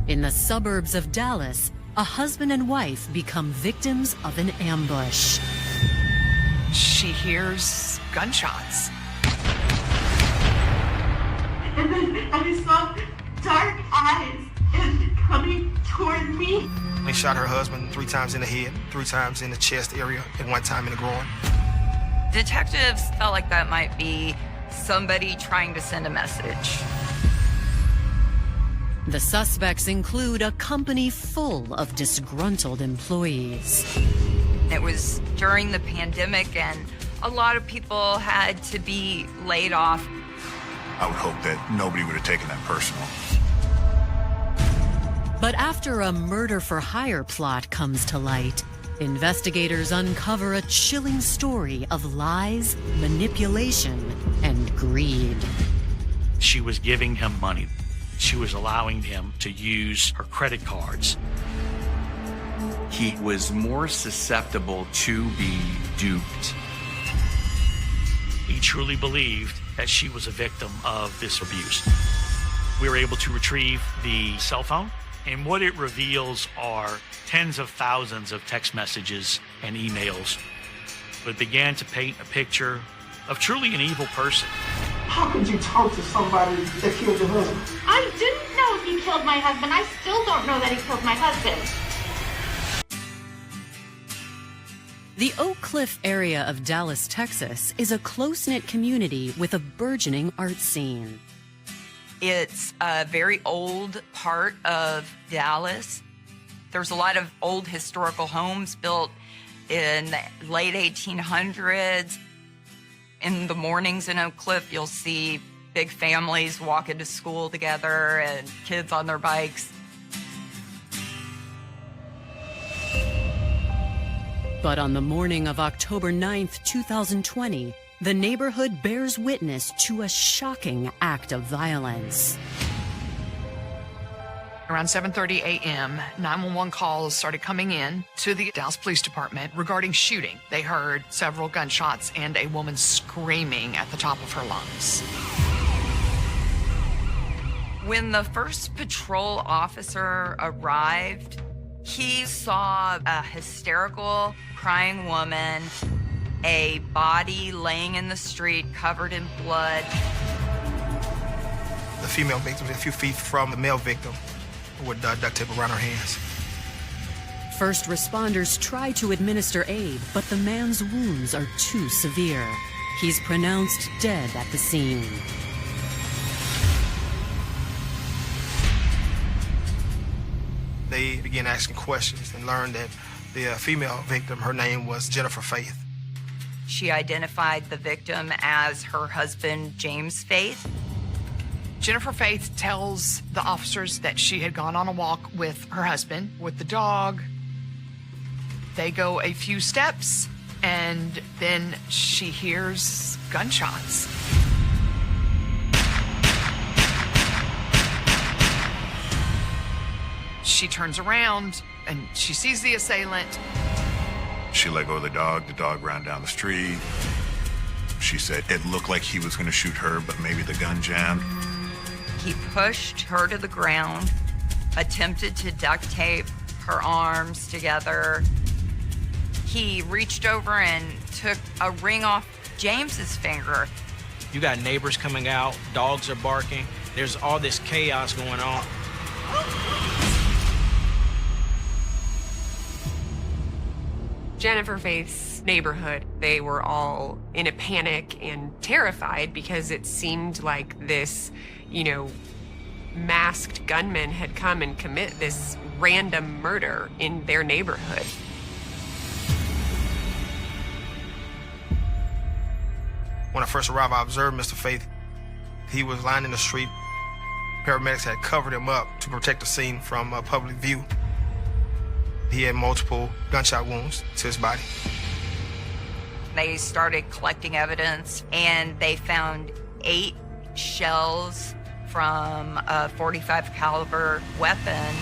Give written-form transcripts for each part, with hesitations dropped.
In the suburbs of Dallas, a husband and wife become victims of an ambush. She hears gunshots. And then I saw dark eyes coming toward me. They shot her husband 3 times in the head, 3 times in the chest area, and 1 time in the groin. Detectives felt like that might be somebody trying to send a message. The suspects include a company full of disgruntled employees. It was during the pandemic, and a lot of people had to be laid off. I would hope that nobody would have taken that personal. But after a murder-for-hire plot comes to light, investigators uncover a chilling story of lies, manipulation, and greed. She was giving him money. She was allowing him to use her credit cards. He was more susceptible to be duped. He truly believed that she was a victim of this abuse. We were able to retrieve the cell phone, and what it reveals are tens of thousands of text messages and emails. It began to paint a picture of truly an evil person. How could you talk to somebody that killed your husband? I didn't know if he killed my husband. I still don't know that he killed my husband. The Oak Cliff area of Dallas, Texas, is a close-knit community with a burgeoning art scene. It's a very old part of Dallas. There's a lot of old historical homes built in the late 1800s. In the mornings in Oak Cliff, you'll see big families walking to school together and kids on their bikes. But on the morning of October 9th, 2020, the neighborhood bears witness to a shocking act of violence. Around 7:30 a.m., 911 calls started coming in to the Dallas Police Department regarding shooting. They heard several gunshots and a woman screaming at the top of her lungs. When the first patrol officer arrived, he saw a hysterical, crying woman, a body laying in the street covered in blood. The female victim was a few feet from the male victim with duct tape around her hands. First responders try to administer aid, but the man's wounds are too severe. He's pronounced dead at the scene. They began asking questions and learned that the female victim, her name was Jennifer Faith. She identified the victim as her husband, James Faith. Jennifer Faith tells the officers that she had gone on a walk with her husband, with the dog. They go a few steps, and then she hears gunshots. She turns around, and she sees the assailant. She let go of the dog ran down the street. She said it looked like he was going to shoot her, but maybe the gun jammed. He pushed her to the ground, attempted to duct tape her arms together. He reached over and took a ring off James's finger. You got neighbors coming out, dogs are barking. There's all this chaos going on. Jennifer Faith's neighborhood, they were all in a panic and terrified because it seemed like this, masked gunman had come and commit this random murder in their neighborhood. When I first arrived, I observed Mr. Faith. He was lying in the street. Paramedics had covered him up to protect the scene from public view. He had multiple gunshot wounds to his body. They started collecting evidence, and they found 8 shells from a .45 caliber weapon.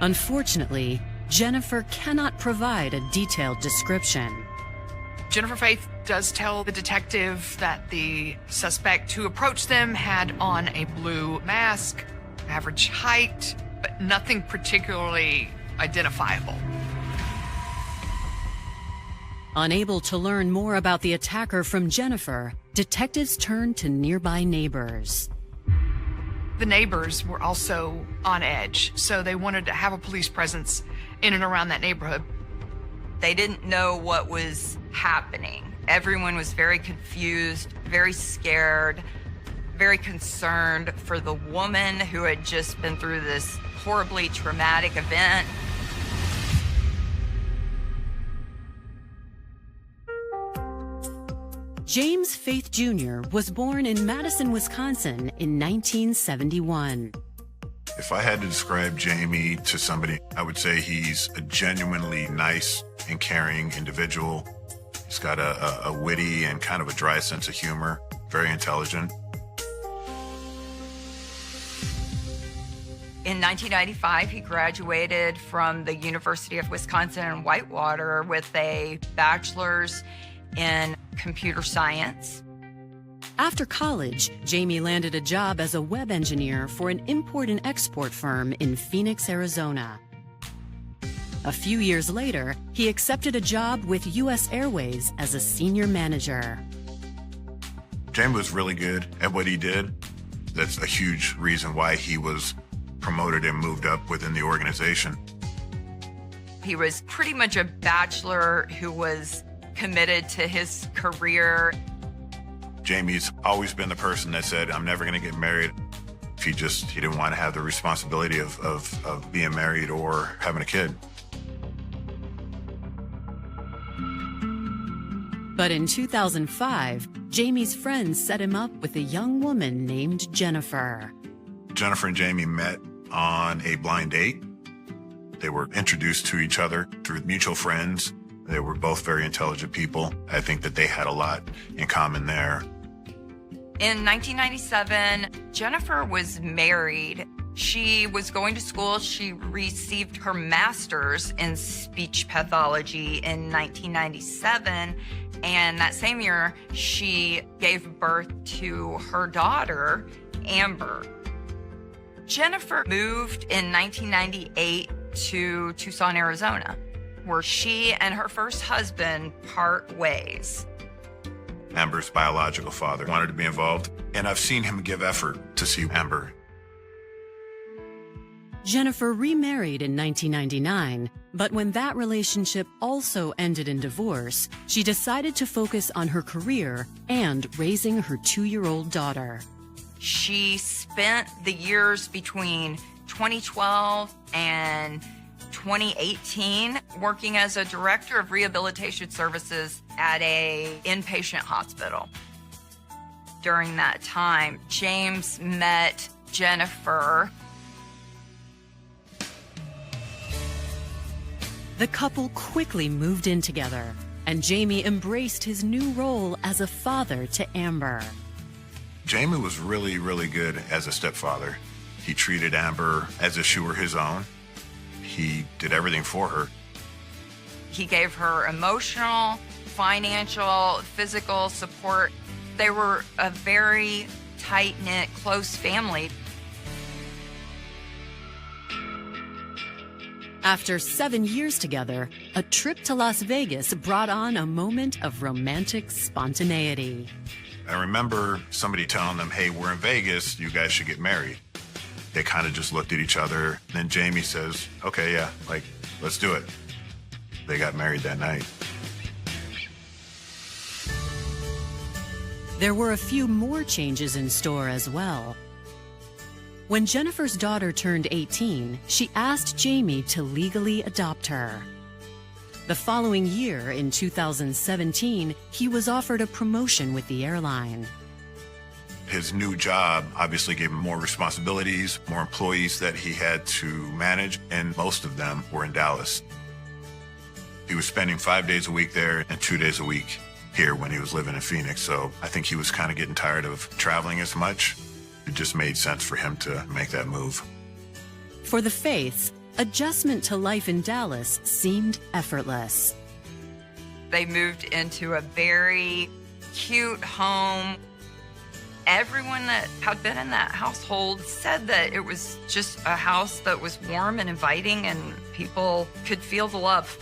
Unfortunately, Jennifer cannot provide a detailed description. Jennifer Faith does tell the detective that the suspect who approached them had on a blue mask, average height, but nothing particularly identifiable. Unable to learn more about the attacker from Jennifer, detectives turned to nearby neighbors. The neighbors were also on edge, so they wanted to have a police presence in and around that neighborhood. They didn't know what was happening. Everyone was very confused, very scared, very concerned for the woman who had just been through this horribly traumatic event. James Faith Jr. was born in Madison, Wisconsin in 1971. If I had to describe Jamie to somebody, I would say he's a genuinely nice and caring individual. He's got a witty and kind of a dry sense of humor, very intelligent. In 1995, he graduated from the University of Wisconsin in Whitewater with a bachelor's in computer science. After college, Jamie landed a job as a web engineer for an import and export firm in Phoenix, Arizona. A few years later, he accepted a job with U.S. Airways as a senior manager. Jamie was really good at what he did. That's a huge reason why he was promoted and moved up within the organization. He was pretty much a bachelor who was committed to his career. Jamie's always been the person that said, I'm never going to get married. He didn't want to have the responsibility of being married or having a kid. But in 2005, Jamie's friends set him up with a young woman named Jennifer. Jennifer and Jamie met on a blind date. They were introduced to each other through mutual friends. They were both very intelligent people. I think that they had a lot in common there. In 1997, Jennifer was married. She was going to school. She received her master's in speech pathology in 1997. And that same year, she gave birth to her daughter, Amber. Jennifer moved in 1998 to Tucson, Arizona, where she and her first husband part ways. Amber's biological father wanted to be involved, and I've seen him give effort to see Amber. Jennifer remarried in 1999, but when that relationship also ended in divorce, she decided to focus on her career and raising her 2-year-old daughter. She spent the years between 2012 and 2018 working as a director of rehabilitation services at a inpatient hospital. During that time, James met Jennifer. The couple quickly moved in together, and Jamie embraced his new role as a father to Amber. Jamie was really, really good as a stepfather. He treated Amber as if she were his own. He did everything for her. He gave her emotional, financial, physical support. They were a very tight-knit, close family. After 7 years together, a trip to Las Vegas brought on a moment of romantic spontaneity. I remember somebody telling them, hey, we're in Vegas, you guys should get married. They kind of just looked at each other. Then Jamie says, okay, yeah, let's do it. They got married that night. There were a few more changes in store as well. When Jennifer's daughter turned 18, she asked Jamie to legally adopt her. The following year, in 2017, he was offered a promotion with the airline. His new job obviously gave him more responsibilities, more employees that he had to manage, and most of them were in Dallas. He was spending 5 days a week there and 2 days a week here when he was living in Phoenix. So I think he was kind of getting tired of traveling as much. It just made sense for him to make that move. For the Faiths, adjustment to life in Dallas seemed effortless. They moved into a very cute home. Everyone that had been in that household said that it was just a house that was warm and inviting and people could feel the love.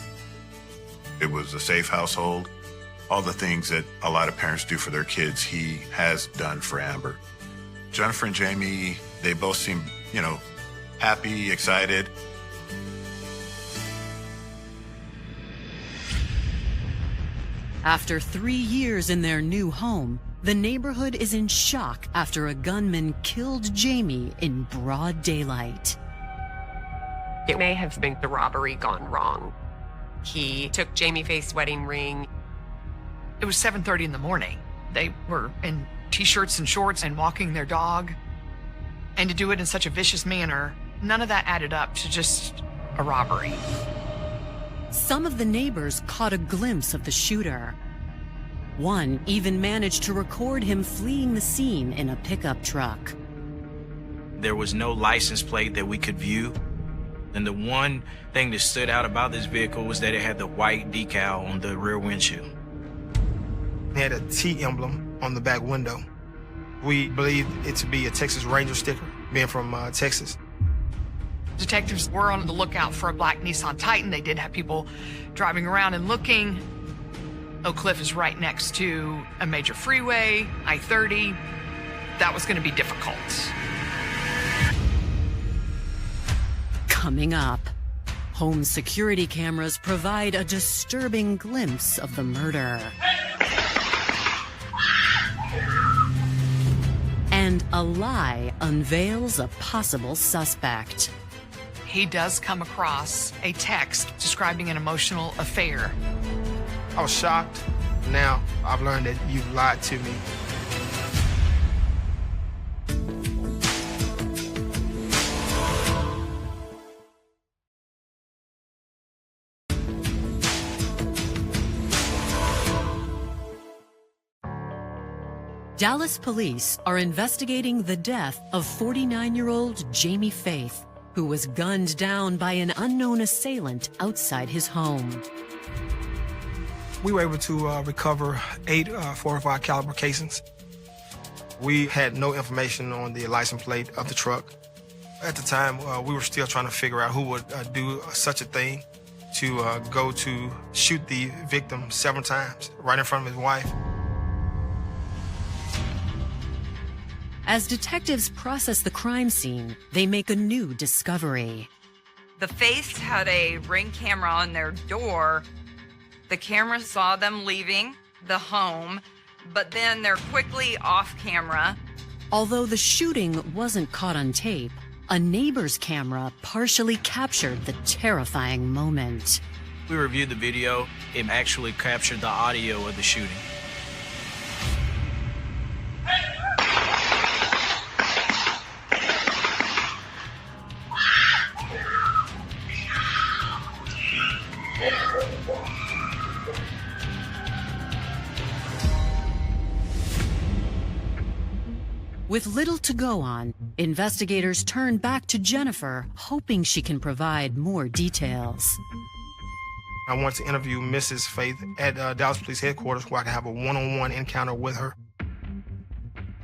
It was a safe household. All the things that a lot of parents do for their kids, he has done for Amber. Jennifer and Jamie, they both seem, happy, excited. After 3 years in their new home, the neighborhood is in shock after a gunman killed Jamie in broad daylight. It may have been the robbery gone wrong. He took Jamie Faith's wedding ring. It was 7:30 in the morning. They were in t-shirts and shorts and walking their dog. And to do it in such a vicious manner, none of that added up to just a robbery. Some of the neighbors caught a glimpse of the shooter. One even managed to record him fleeing the scene in a pickup truck. There was no license plate that we could view. And the one thing that stood out about this vehicle was that it had the white decal on the rear windshield. It had a T emblem on the back window. We believed it to be a Texas Ranger sticker, being from Texas. Detectives were on the lookout for a black Nissan Titan. They did have people driving around and looking. Oak Cliff is right next to a major freeway, I-30. That was going to be difficult. Coming up, home security cameras provide a disturbing glimpse of the murder. And a lie unveils a possible suspect. He does come across a text describing an emotional affair. I was shocked. Now I've learned that you've lied to me. Dallas police are investigating the death of 49-year-old Jamie Faith, who was gunned down by an unknown assailant outside his home. We were able to recover 8 .45 caliber casings. We had no information on the license plate of the truck. At the time, we were still trying to figure out who would do such a thing, to go to shoot the victim 7 times right in front of his wife. As detectives process the crime scene, they make a new discovery. The Faiths had a Ring camera on their door. The camera saw them leaving the home, but then they're quickly off camera. Although the shooting wasn't caught on tape, a neighbor's camera partially captured the terrifying moment. We reviewed the video. It actually captured the audio of the shooting. With little to go on, investigators turn back to Jennifer, hoping she can provide more details. I want to interview Mrs. Faith at Dallas Police Headquarters where I could have a one-on-one encounter with her.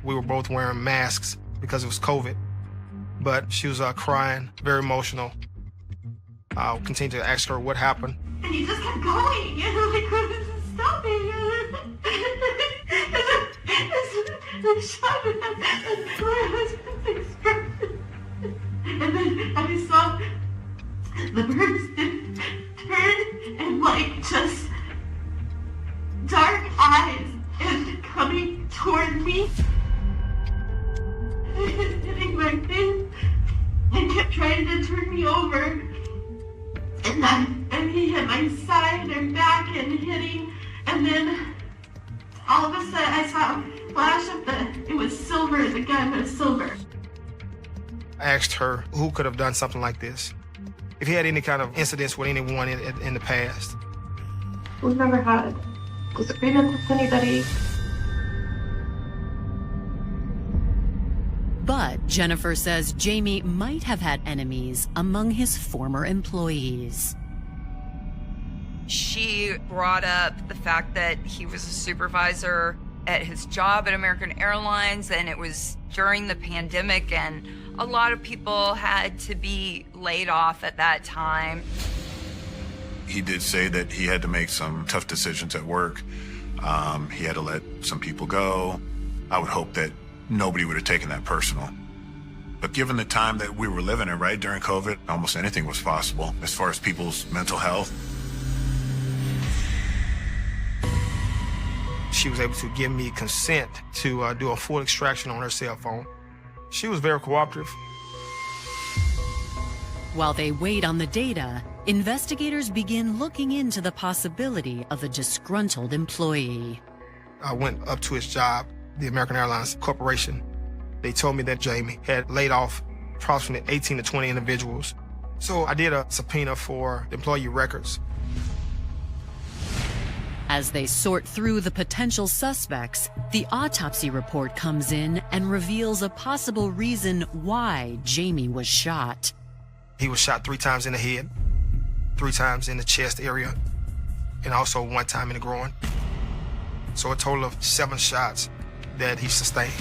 We were both wearing masks because it was COVID, but she was crying, very emotional. I'll continue to ask her what happened. And he just kept going, I couldn't stop it. I shot him, and my husband's expression. And then I saw the person turn and just dark eyes and coming toward me. Hitting my face and kept trying to turn me over. And he hit my side and back and hitting, and then all of a sudden I saw a flash of it was silver, the gun was silver. I asked her who could have done something like this, if he had any kind of incidents with anyone in the past. We've never had disagreements with anybody. But Jennifer says Jamie might have had enemies among his former employees. She brought up the fact that he was a supervisor at his job at American Airlines, and it was during the pandemic, and a lot of people had to be laid off at that time. He did say that he had to make some tough decisions at work. He had to let some people go. I would hope that nobody would have taken that personal. But given the time that we were living in, right, during COVID, almost anything was possible as far as people's mental health. She was able to give me consent to do a full extraction on her cell phone. She was very cooperative. While they wait on the data, investigators begin looking into the possibility of a disgruntled employee. I went up to his job, the American Airlines Corporation. They told me that Jamie had laid off approximately 18 to 20 individuals. So I did a subpoena for employee records. As they sort through the potential suspects, the autopsy report comes in and reveals a possible reason why Jamie was shot. He was shot 3 times in the head, 3 times in the chest area, and also 1 time in the groin. So a total of 7 shots that he sustained.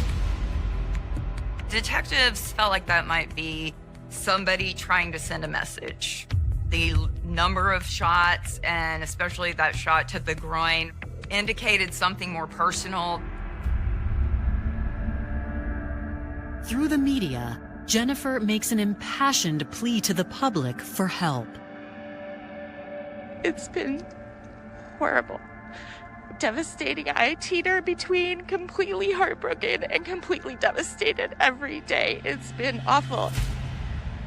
Detectives felt like that might be somebody trying to send a message. The number of shots, and especially that shot to the groin, indicated something more personal. Through the media, Jennifer makes an impassioned plea to the public for help. It's been horrible, devastating. I teeter between completely heartbroken and completely devastated every day. It's been awful.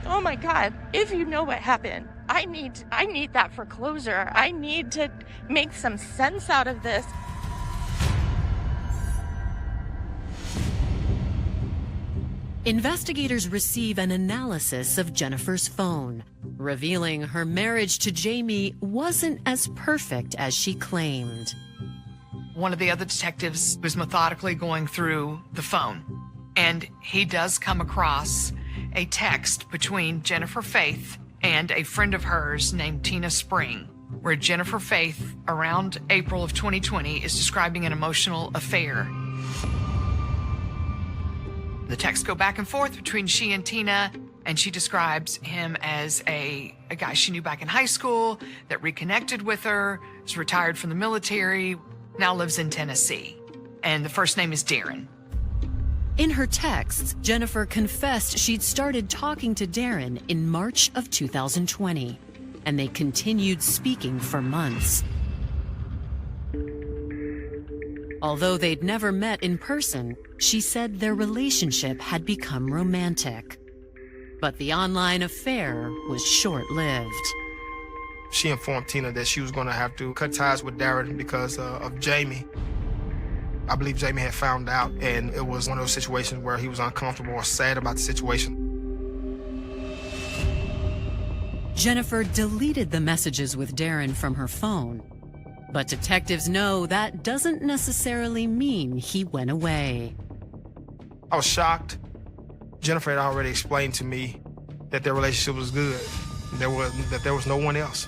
Oh my God, if you know what happened, I need that for closure. I need to make some sense out of this. Investigators receive an analysis of Jennifer's phone, revealing her marriage to Jamie wasn't as perfect as she claimed. One of the other detectives was methodically going through the phone, and he does come across a text between Jennifer Faith and a friend of hers named Tina Spring, where Jennifer Faith, around April of 2020, is describing an emotional affair. The texts go back and forth between she and Tina, and she describes him as a guy she knew back in high school that reconnected with her, is retired from the military, now lives in Tennessee. And the first name is Darren. In her texts, Jennifer confessed she'd started talking to Darren in March of 2020, and they continued speaking for months. Although they'd never met in person, she said their relationship had become romantic. But the online affair was short-lived. She informed Tina that she was going to have to cut ties with Darren because of Jamie. I believe Jamie had found out, and it was one of those situations where he was uncomfortable or sad about the situation. Jennifer deleted the messages with Darren from her phone. But detectives know that doesn't necessarily mean he went away. I was shocked. Jennifer had already explained to me that their relationship was good, that there was no one else.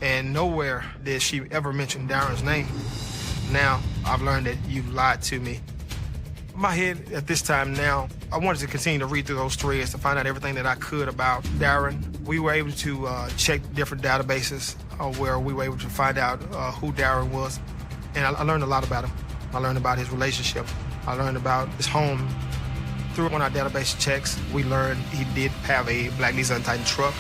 And nowhere did she ever mention Darren's name. Now, I've learned that you've lied to me. In my head at this time now, I wanted to continue to read through those threads to find out everything that I could about Darren. We were able to check different databases where we were able to find out who Darren was. And I learned a lot about him. I learned about his relationship. I learned about his home. Through one of our database checks, we learned he did have a black Nissan Titan truck.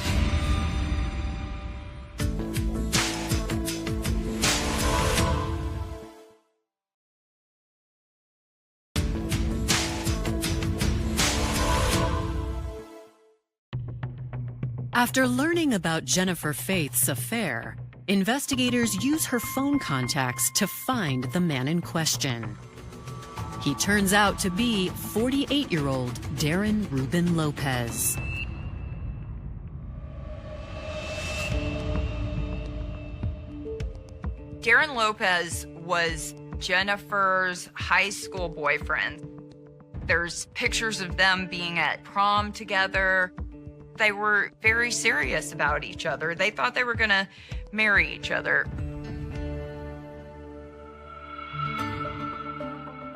After learning about Jennifer Faith's affair, investigators use her phone contacts to find the man in question. He turns out to be 48-year-old Darren Ruben Lopez. Darren Lopez was Jennifer's high school boyfriend. There's pictures of them being at prom together. They were very serious about each other. They thought they were going to marry each other.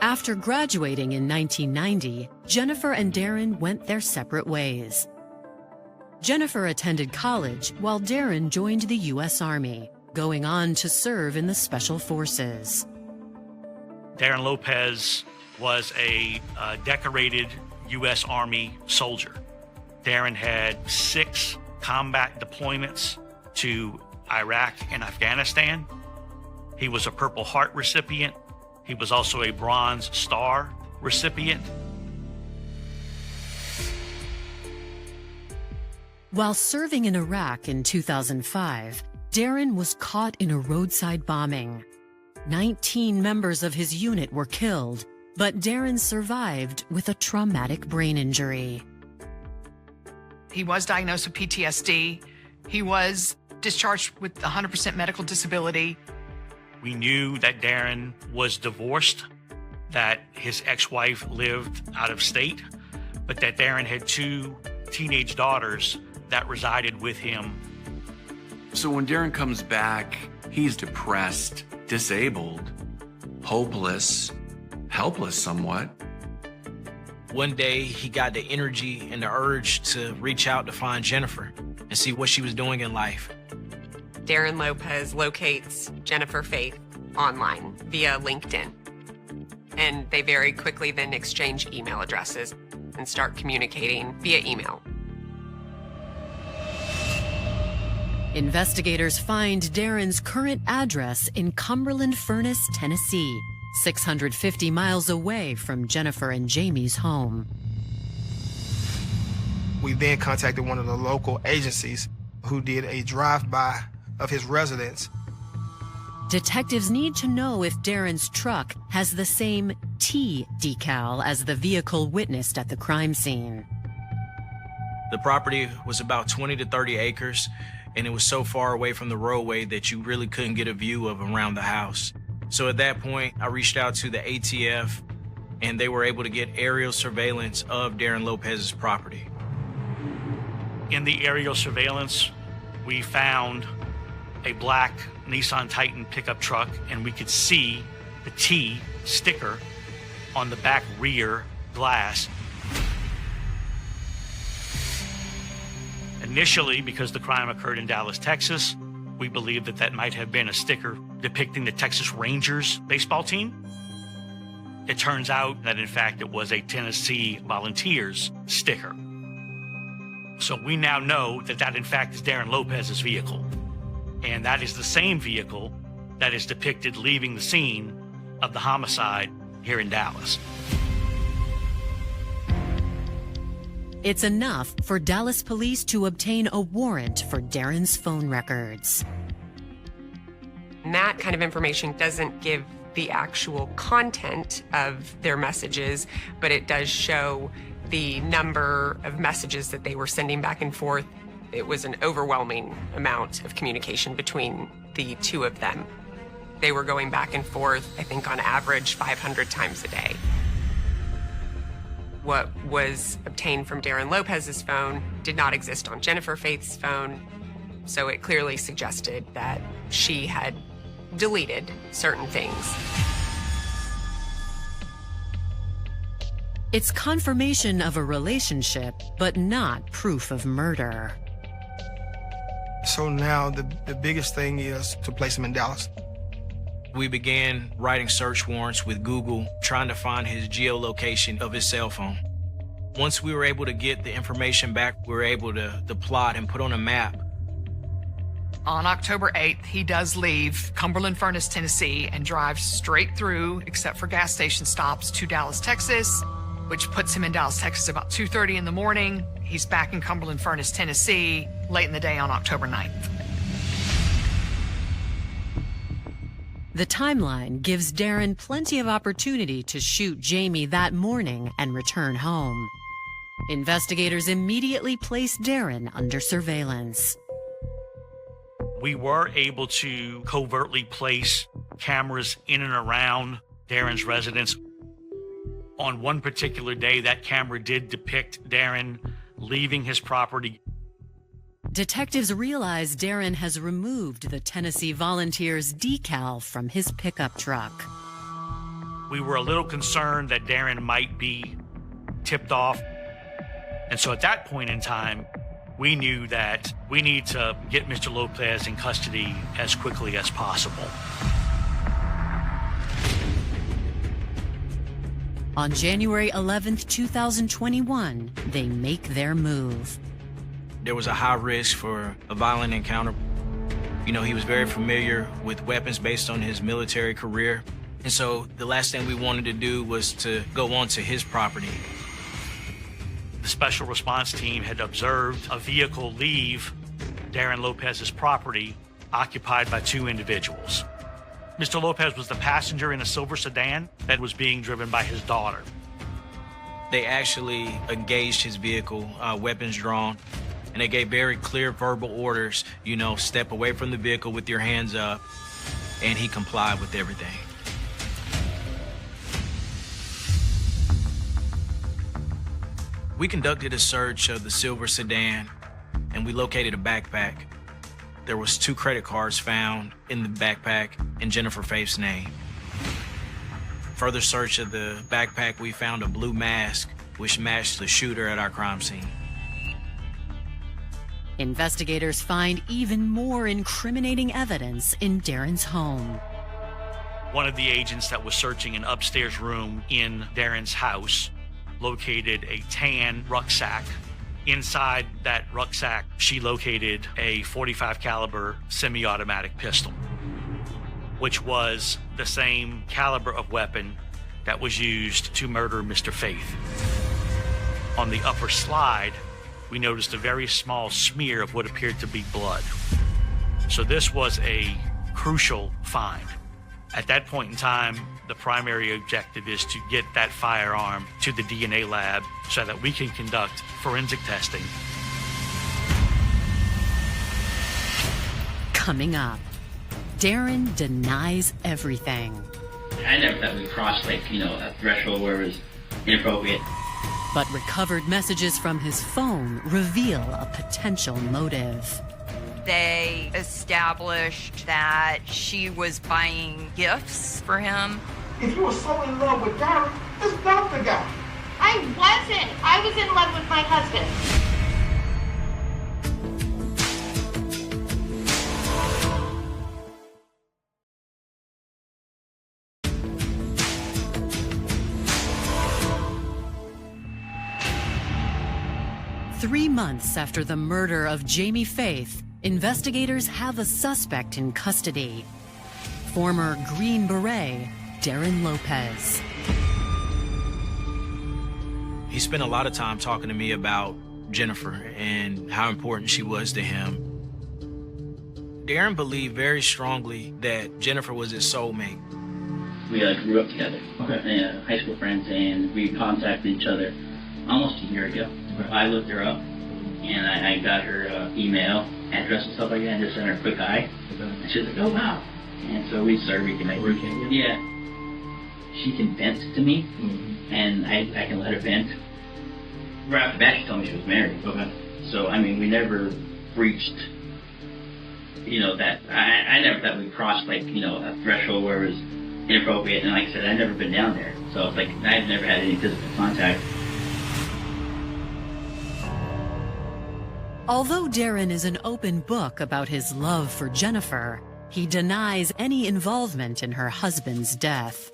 After graduating in 1990, Jennifer and Darren went their separate ways. Jennifer attended college while Darren joined the U.S. Army, going on to serve in the Special Forces. Darren Lopez was a decorated U.S. Army soldier. Darren had 6 combat deployments to Iraq and Afghanistan. He was a Purple Heart recipient. He was also a Bronze Star recipient. While serving in Iraq in 2005, Darren was caught in a roadside bombing. 19 members of his unit were killed, but Darren survived with a traumatic brain injury. He was diagnosed with PTSD. He was discharged with 100% medical disability. We knew that Darren was divorced, that his ex-wife lived out of state, but that Darren had 2 teenage daughters that resided with him. So when Darren comes back, he's depressed, disabled, hopeless, helpless somewhat. One day, he got the energy and the urge to reach out to find Jennifer and see what she was doing in life. Darren Lopez locates Jennifer Faith online via LinkedIn. And they very quickly then exchange email addresses and start communicating via email. Investigators find Darren's current address in Cumberland Furnace, Tennessee, 650 miles away from Jennifer and Jamie's home. We then contacted one of the local agencies who did a drive-by of his residence. Detectives need to know if Darren's truck has the same T decal as the vehicle witnessed at the crime scene. The property was about 20 to 30 acres, and it was so far away from the roadway that you really couldn't get a view of around the house. So at that point, I reached out to the ATF, and they were able to get aerial surveillance of Darren Lopez's property. In the aerial surveillance, we found a black Nissan Titan pickup truck, and we could see the T sticker on the back rear glass. Initially, because the crime occurred in Dallas, Texas, we believed that that might have been a sticker depicting the Texas Rangers baseball team. It turns out that, in fact, it was a Tennessee Volunteers sticker. So we now know that that, in fact, is Darren Lopez's vehicle. And that is the same vehicle that is depicted leaving the scene of the homicide here in Dallas. It's enough for Dallas police to obtain a warrant for Darren's phone records. And that kind of information doesn't give the actual content of their messages, but it does show the number of messages that they were sending back and forth. It was an overwhelming amount of communication between the two of them. They were going back and forth, I think on average, 500 times a day. What was obtained from Darren Lopez's phone did not exist on Jennifer Faith's phone, so it clearly suggested that she had deleted certain things. It's confirmation of a relationship, but not proof of murder. So now the biggest thing is to place him in Dallas. We began writing search warrants with Google, trying to find his geolocation of his cell phone. Once we were able to get the information back, we were able to plot and put on a map. On October 8th, he does leave Cumberland Furnace, Tennessee, and drives straight through, except for gas station stops, to Dallas, Texas, which puts him in Dallas, Texas about 2:30 in the morning. He's back in Cumberland Furnace, Tennessee, late in the day on October 9th. The timeline gives Darren plenty of opportunity to shoot Jamie that morning and return home. Investigators immediately place Darren under surveillance. We were able to covertly place cameras in and around Darren's residence. On one particular day, that camera did depict Darren leaving his property. Detectives realize Darren has removed the Tennessee Volunteers decal from his pickup truck. We were a little concerned that Darren might be tipped off. And so at that point in time, we knew that we need to get Mr. Lopez in custody as quickly as possible. On January 11th, 2021, they make their move. There was a high risk for a violent encounter. You know, he was very familiar with weapons based on his military career. And so the last thing we wanted to do was to go onto his property. The special response team had observed a vehicle leave Darren Lopez's property occupied by two individuals. Mr. Lopez was the passenger in a silver sedan that was being driven by his daughter. They actually engaged his vehicle, weapons drawn, and they gave very clear verbal orders, you know, step away from the vehicle with your hands up, and he complied with everything. We conducted a search of the silver sedan, and we located a backpack. There was 2 credit cards found in the backpack in Jennifer Faith's name. Further search of the backpack, we found a blue mask, which matched the shooter at our crime scene. Investigators find even more incriminating evidence in Darren's home. One of the agents that was searching an upstairs room in Darren's house located a tan rucksack. Inside that rucksack, she located a .45 caliber semi-automatic pistol, which was the same caliber of weapon that was used to murder Mr. Faith. On the upper slide, we noticed a very small smear of what appeared to be blood. So this was a crucial find. At that point in time, the primary objective is to get that firearm to the DNA lab so that we can conduct forensic testing. Coming up, Darren denies everything. I never thought we crossed, a threshold where it was inappropriate. But recovered messages from his phone reveal a potential motive. They established that she was buying gifts for him. If you were so in love with Darren, just dump the guy. I wasn't. I was in love with my husband. Three months after the murder of Jamie Faith, investigators have a suspect in custody. Former Green Beret, Darren Lopez. He spent a lot of time talking to me about Jennifer and how important she was to him. Darren believed very strongly that Jennifer was his soulmate. We grew up together, high school friends, and we contacted each other almost a year ago. I looked her up, and I got her email, address, and stuff like that, and just sent her a quick hi. And she was like, oh, wow. And so we started reconnecting. Yeah. She can vent to me, and I can let her vent. Right off the bat, she told me she was married. So, we never reached, that. I never thought we crossed, a threshold where it was inappropriate. And like I said, I'd never been down there. So it's I've never had any physical contact. Although Darren is an open book about his love for Jennifer, he denies any involvement in her husband's death.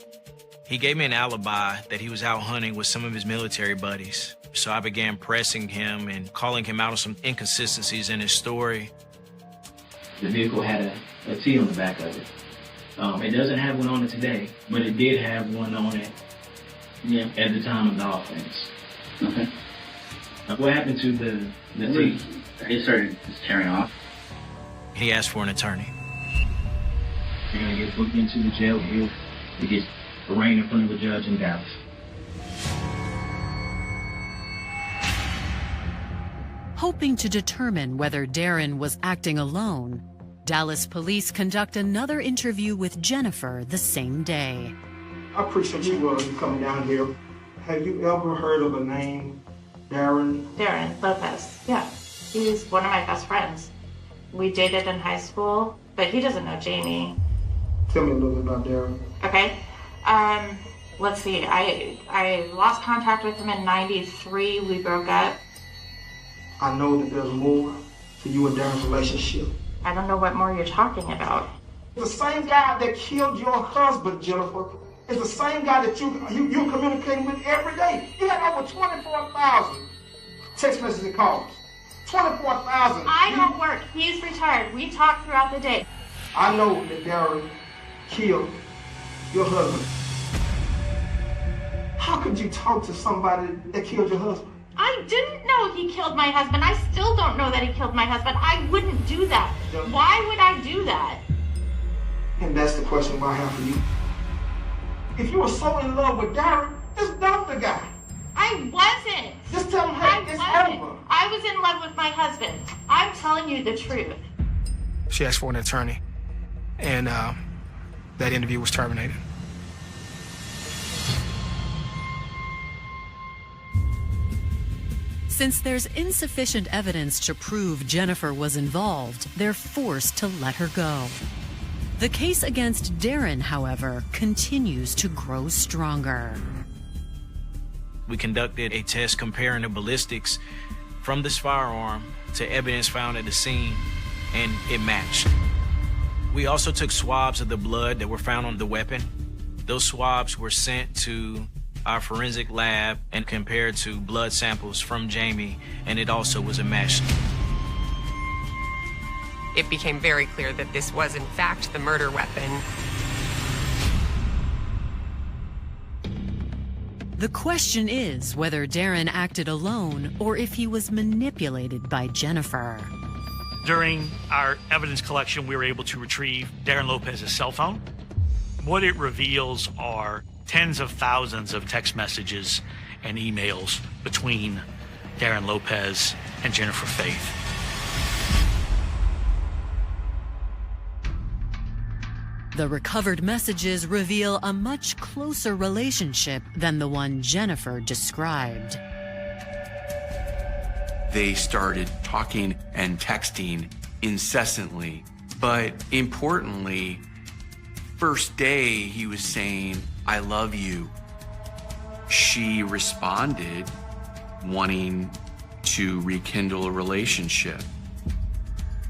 He gave me an alibi that he was out hunting with some of his military buddies. So I began pressing him and calling him out on some inconsistencies in his story. The vehicle had a T on the back of it. It doesn't have one on it today, but it did have one on it at the time of the offense. Okay. What happened to the T? It started just tearing off. He asked for an attorney. You're going to get booked into the jail here to get arraigned in front of a judge in Dallas. Hoping to determine whether Darren was acting alone, Dallas police conduct another interview with Jennifer the same day. I appreciate you coming down here. Have you ever heard of a name, Darren? Darren Lopez, yeah. He's one of my best friends. We dated in high school, but he doesn't know Jamie. Tell me a little bit about Darren. Okay. Let's see, I lost contact with him in 93. We broke up. I know that there's more to you and Darren's relationship. I don't know what more you're talking about. The same guy that killed your husband, Jennifer, is the same guy that you're communicating with every day. You had over 24,000 text messages and calls. 24,000. I don't work. He's retired. We talk throughout the day. I know that Darren killed your husband. How could you talk to somebody that killed your husband? I didn't know he killed my husband. I still don't know that he killed my husband. I wouldn't do that. Why would I do that? And that's the question I have for you. If you were so in love with Darren, just dump the guy. I wasn't. Just tell him, hey, it's over. I was in love with my husband. I'm telling you the truth. She asked for an attorney, and that interview was terminated. Since there's insufficient evidence to prove Jennifer was involved, they're forced to let her go. The case against Darren, however, continues to grow stronger. We conducted a test comparing the ballistics from this firearm to evidence found at the scene, and it matched. We also took swabs of the blood that were found on the weapon. Those swabs were sent to our forensic lab and compared to blood samples from Jamie, and it also was a match. It became very clear that this was in fact the murder weapon. The question is whether Darren acted alone or if he was manipulated by Jennifer. During our evidence collection, we were able to retrieve Darren Lopez's cell phone. What it reveals are tens of thousands of text messages and emails between Darren Lopez and Jennifer Faith. The recovered messages reveal a much closer relationship than the one Jennifer described. They started talking and texting incessantly, but importantly, first day he was saying, "I love you." She responded wanting to rekindle a relationship.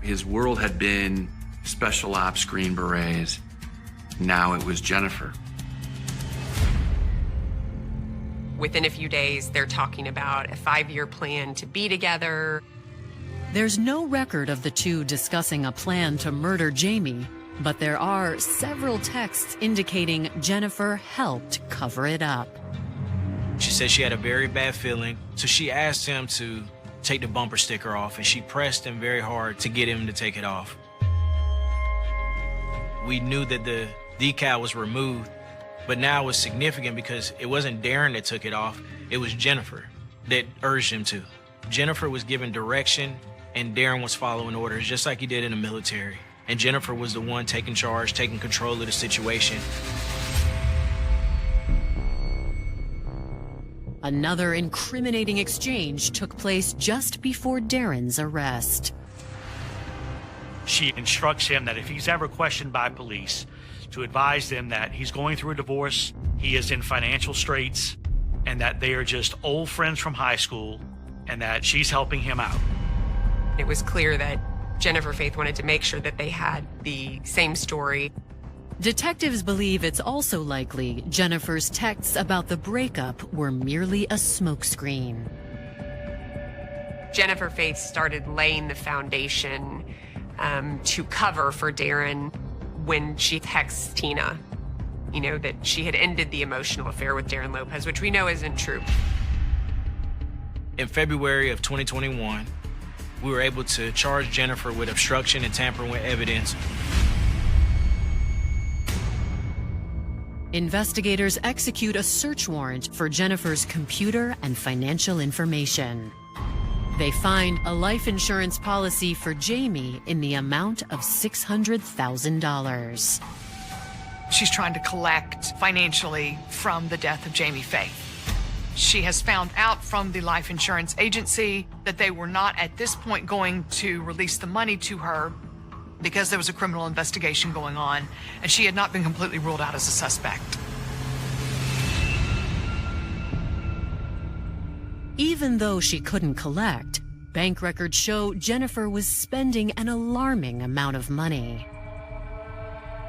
His world had been special ops Green Berets. Now it was Jennifer. Within a few days, they're talking about a 5-year plan to be together. There's no record of the two discussing a plan to murder Jamie, but there are several texts indicating Jennifer helped cover it up. She said she had a very bad feeling, so she asked him to take the bumper sticker off, and she pressed him very hard to get him to take it off. We knew that the decal was removed, but now it was significant because it wasn't Darren that took it off, it was Jennifer that urged him to. Jennifer was given direction, and Darren was following orders, just like he did in the military. And Jennifer was the one taking charge, taking control of the situation. Another incriminating exchange took place just before Darren's arrest. She instructs him that if he's ever questioned by police, to advise them that he's going through a divorce, he is in financial straits, and that they are just old friends from high school, and that she's helping him out. It was clear that Jennifer Faith wanted to make sure that they had the same story. Detectives believe it's also likely Jennifer's texts about the breakup were merely a smokescreen. Jennifer Faith started laying the foundation to cover for Darren when she texts Tina, that she had ended the emotional affair with Darren Lopez, which we know isn't true. In February of 2021, we were able to charge Jennifer with obstruction and tampering with evidence. Investigators execute a search warrant for Jennifer's computer and financial information. They find a life insurance policy for Jamie in the amount of $600,000. She's trying to collect financially from the death of Jamie Faith. She has found out from the life insurance agency that they were not at this point going to release the money to her because there was a criminal investigation going on, and she had not been completely ruled out as a suspect. Even though she couldn't collect, bank records show Jennifer was spending an alarming amount of money.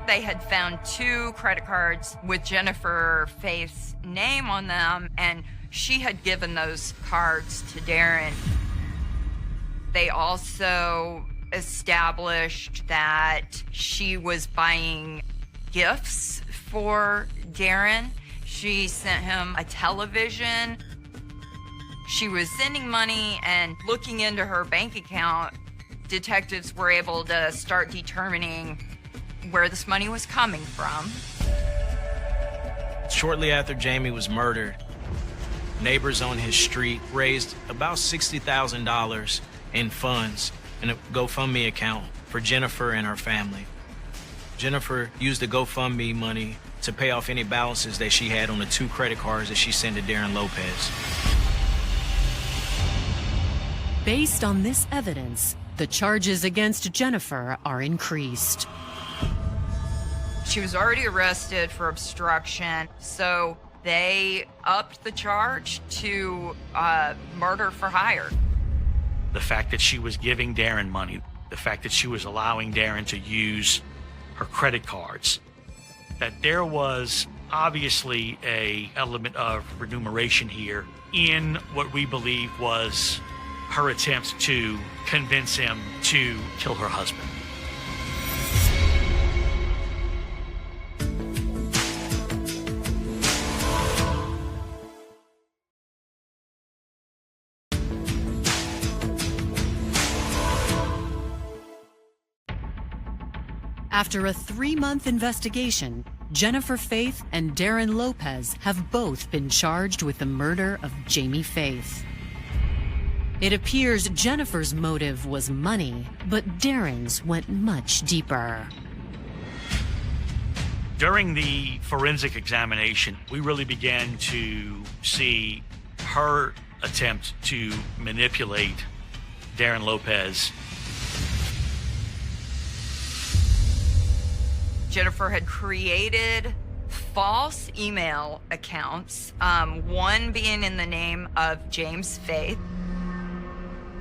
They had found 2 credit cards with Jennifer Faith's name on them, and she had given those cards to Darren. They also established that she was buying gifts for Darren. She sent him a television. She was sending money, and looking into her bank account, detectives were able to start determining where this money was coming from. Shortly after Jamie was murdered, neighbors on his street raised about $60,000 in funds in a GoFundMe account for Jennifer and her family. Jennifer used the GoFundMe money to pay off any balances that she had on the 2 credit cards that she sent to Darren Lopez. Based on this evidence, the charges against Jennifer are increased. She was already arrested for obstruction, so they upped the charge to murder for hire. The fact that she was giving Darren money, the fact that she was allowing Darren to use her credit cards, that there was obviously an element of remuneration here in what we believe was her attempt to convince him to kill her husband. After a 3-month investigation, Jennifer Faith and Darren Lopez have both been charged with the murder of Jamie Faith. It appears Jennifer's motive was money, but Darren's went much deeper. During the forensic examination, we really began to see her attempt to manipulate Darren Lopez. Jennifer had created false email accounts, one being in the name of James Faith.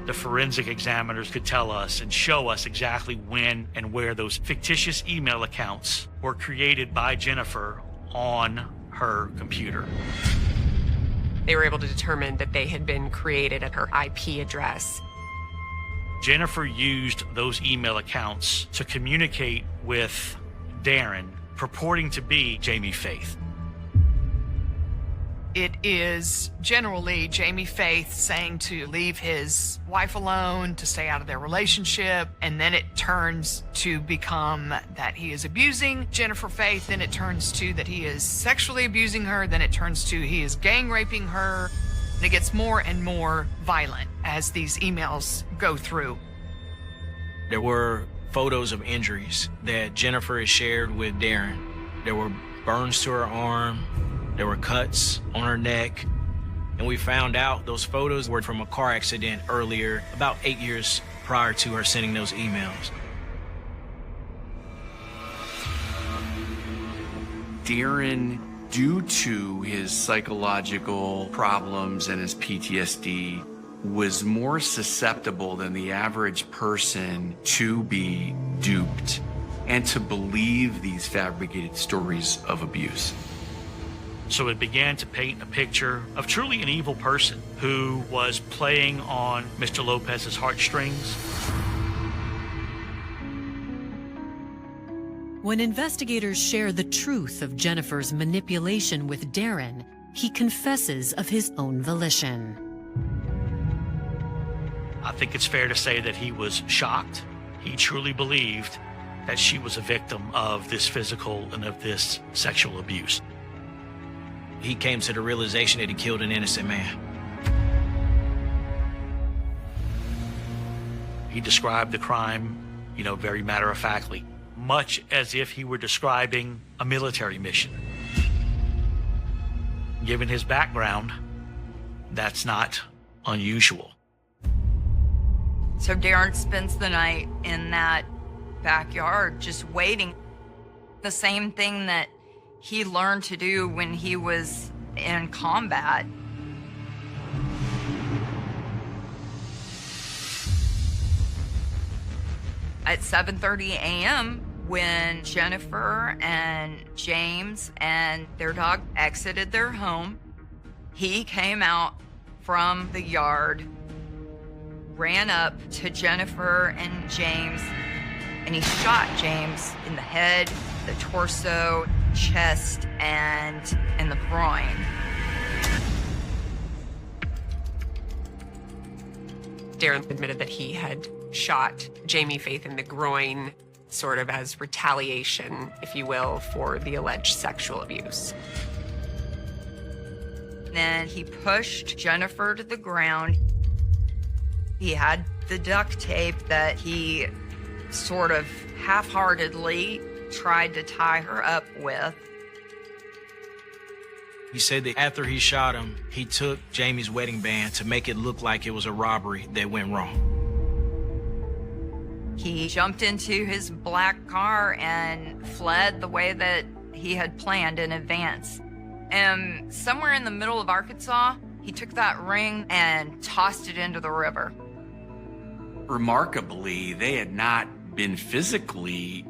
The forensic examiners could tell us and show us exactly when and where those fictitious email accounts were created by Jennifer on her computer. They were able to determine that they had been created at her IP address. Jennifer used those email accounts to communicate with Darren, purporting to be Jamie Faith. It is generally Jamie Faith saying to leave his wife alone, to stay out of their relationship, and then it turns to become that he is abusing Jennifer Faith, then it turns to that he is sexually abusing her, then it turns to he is gang raping her, and it gets more and more violent as these emails go through. There were photos of injuries that Jennifer had shared with Darren. There were burns to her arm, there were cuts on her neck, and we found out those photos were from a car accident earlier, about 8 years prior to her sending those emails. Darren, due to his psychological problems and his PTSD, was more susceptible than the average person to be duped and to believe these fabricated stories of abuse. So it began to paint a picture of truly an evil person who was playing on Mr. Lopez's heartstrings. When investigators share the truth of Jennifer's manipulation with Darren, he confesses of his own volition. I think it's fair to say that he was shocked. He truly believed that she was a victim of this physical and of this sexual abuse. He came to the realization that he killed an innocent man. He described the crime, very matter-of-factly, much as if he were describing a military mission. Given his background, that's not unusual. So Darren spends the night in that backyard just waiting. The same thing that he learned to do when he was in combat. At 7:30 a.m., when Jennifer and James and their dog exited their home, he came out from the yard, ran up to Jennifer and James, and he shot James in the head, the torso, chest, and in the groin. Darren admitted that he had shot Jamie Faith in the groin, sort of as retaliation, if you will, for the alleged sexual abuse. Then he pushed Jennifer to the ground. He had the duct tape that he sort of half-heartedly tried to tie her up with. He said that after he shot him, he took Jamie's wedding band to make it look like it was a robbery that went wrong. He jumped into his black car and fled the way that he had planned in advance. And somewhere in the middle of Arkansas, he took that ring and tossed it into the river. Remarkably, they had not been physically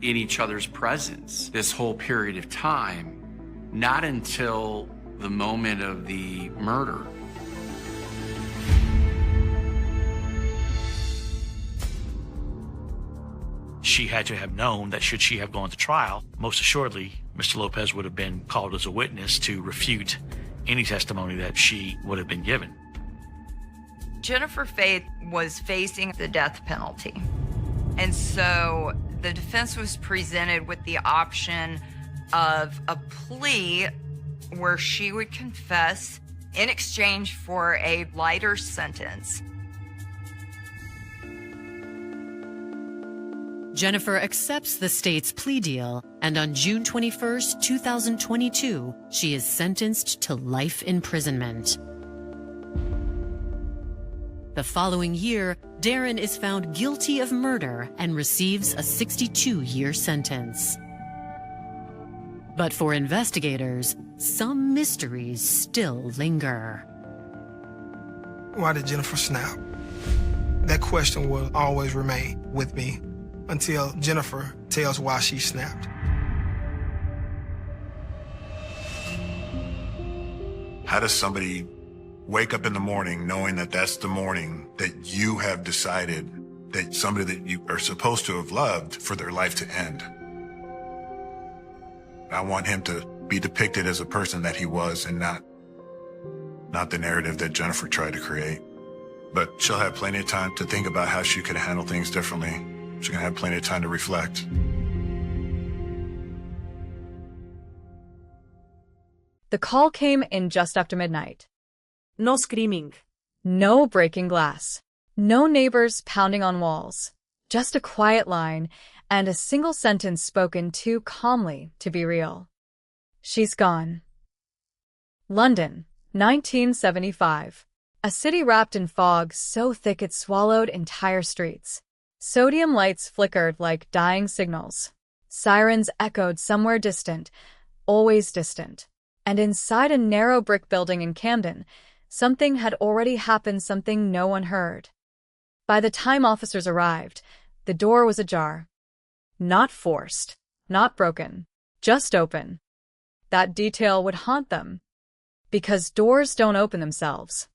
in each other's presence this whole period of time, not until the moment of the murder. She had to have known that should she have gone to trial, most assuredly, Mr. Lopez would have been called as a witness to refute any testimony that she would have been given. Jennifer Faith was facing the death penalty. And so the defense was presented with the option of a plea where she would confess in exchange for a lighter sentence. Jennifer accepts the state's plea deal, and on June 21, 2022, she is sentenced to life imprisonment. The following year, Darren is found guilty of murder and receives a 62-year sentence. But for investigators, some mysteries still linger. Why did Jennifer snap? That question will always remain with me until Jennifer tells why she snapped. How does somebody wake up in the morning knowing that that's the morning that you have decided that somebody that you are supposed to have loved for their life to end? I want him to be depicted as a person that he was and not the narrative that Jennifer tried to create. But she'll have plenty of time to think about how she could handle things differently. She's gonna have plenty of time to reflect. The call came in just after midnight. No screaming. No breaking glass. No neighbors pounding on walls. Just a quiet line and a single sentence spoken too calmly to be real. She's gone. London, 1975. A city wrapped in fog so thick it swallowed entire streets. Sodium lights flickered like dying signals. Sirens echoed somewhere distant, always distant. And inside a narrow brick building in Camden, something had already happened, something no one heard. By the time officers arrived, the door was ajar. Not forced, not broken, just open. That detail would haunt them, because doors don't open themselves.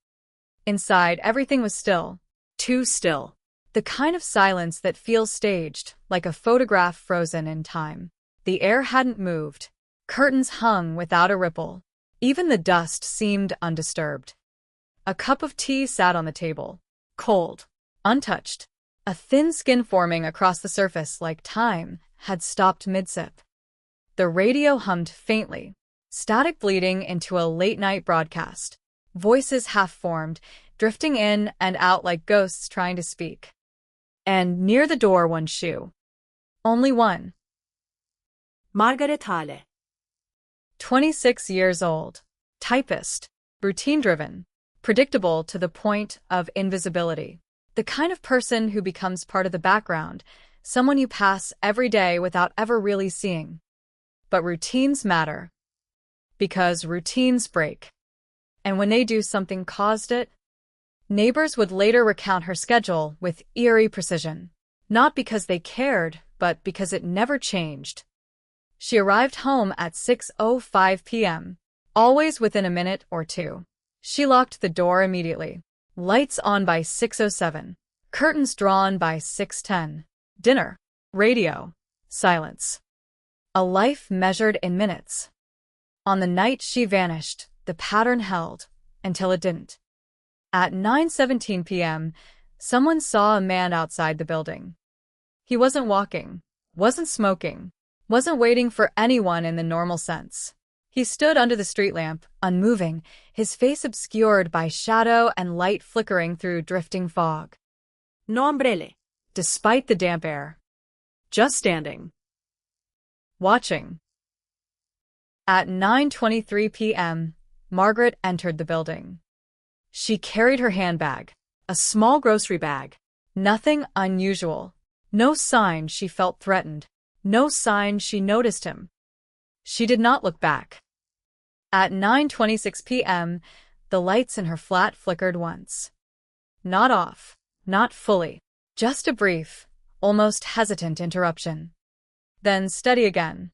Inside, everything was still, too still. The kind of silence that feels staged, like a photograph frozen in time. The air hadn't moved. Curtains hung without a ripple. Even the dust seemed undisturbed. A cup of tea sat on the table, cold, untouched. A thin skin forming across the surface like time had stopped mid-sip. The radio hummed faintly, static bleeding into a late-night broadcast. Voices half-formed, drifting in and out like ghosts trying to speak. And near the door, one shoe. Only one. Margaret Hale. 26 years old. Typist. Routine-driven. Predictable to the point of invisibility. The kind of person who becomes part of the background, someone you pass every day without ever really seeing. But routines matter. Because routines break. And when they do, something caused it. Neighbors would later recount her schedule with eerie precision. Not because they cared, but because it never changed. She arrived home at 6:05 p.m., always within a minute or two. She locked the door immediately. Lights on by 6:07. Curtains drawn by 6:10. Dinner. Radio. Silence. A life measured in minutes. On the night she vanished, the pattern held, until it didn't. At 9:17 p.m., someone saw a man outside the building. He wasn't walking, wasn't smoking, wasn't waiting for anyone in the normal sense. He stood under the street lamp, unmoving, his face obscured by shadow and light flickering through drifting fog. No umbrelle. Despite the damp air. Just standing. Watching. At 9:23 p.m., Margaret entered the building. She carried her handbag, a small grocery bag. Nothing unusual. No sign she felt threatened. No sign she noticed him. She did not look back. At 9:26 p.m., the lights in her flat flickered once. Not off, not fully, just a brief, almost hesitant interruption. Then steady again.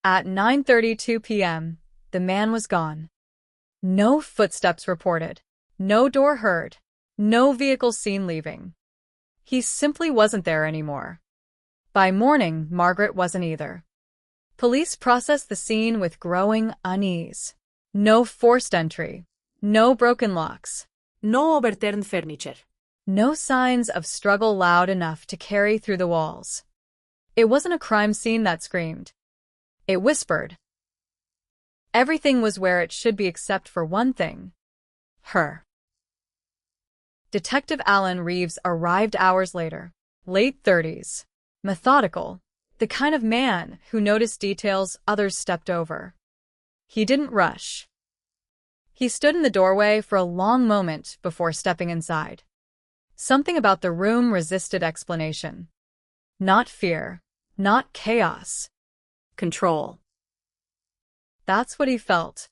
At 9:32 p.m., the man was gone. No footsteps reported, no door heard, no vehicle seen leaving. He simply wasn't there anymore. By morning, Margaret wasn't either. Police processed the scene with growing unease. No forced entry, no broken locks, No overturned furniture. no signs of struggle loud enough to carry through the walls. It wasn't a crime scene that screamed. It whispered. Everything was where it should be except for one thing. Her. Detective Alan Reeves arrived hours later, late 30s, methodical, the kind of man who noticed details others stepped over. He didn't rush. He stood in the doorway for a long moment before stepping inside. Something about the room resisted explanation. Not fear, not chaos. Control. That's what he felt.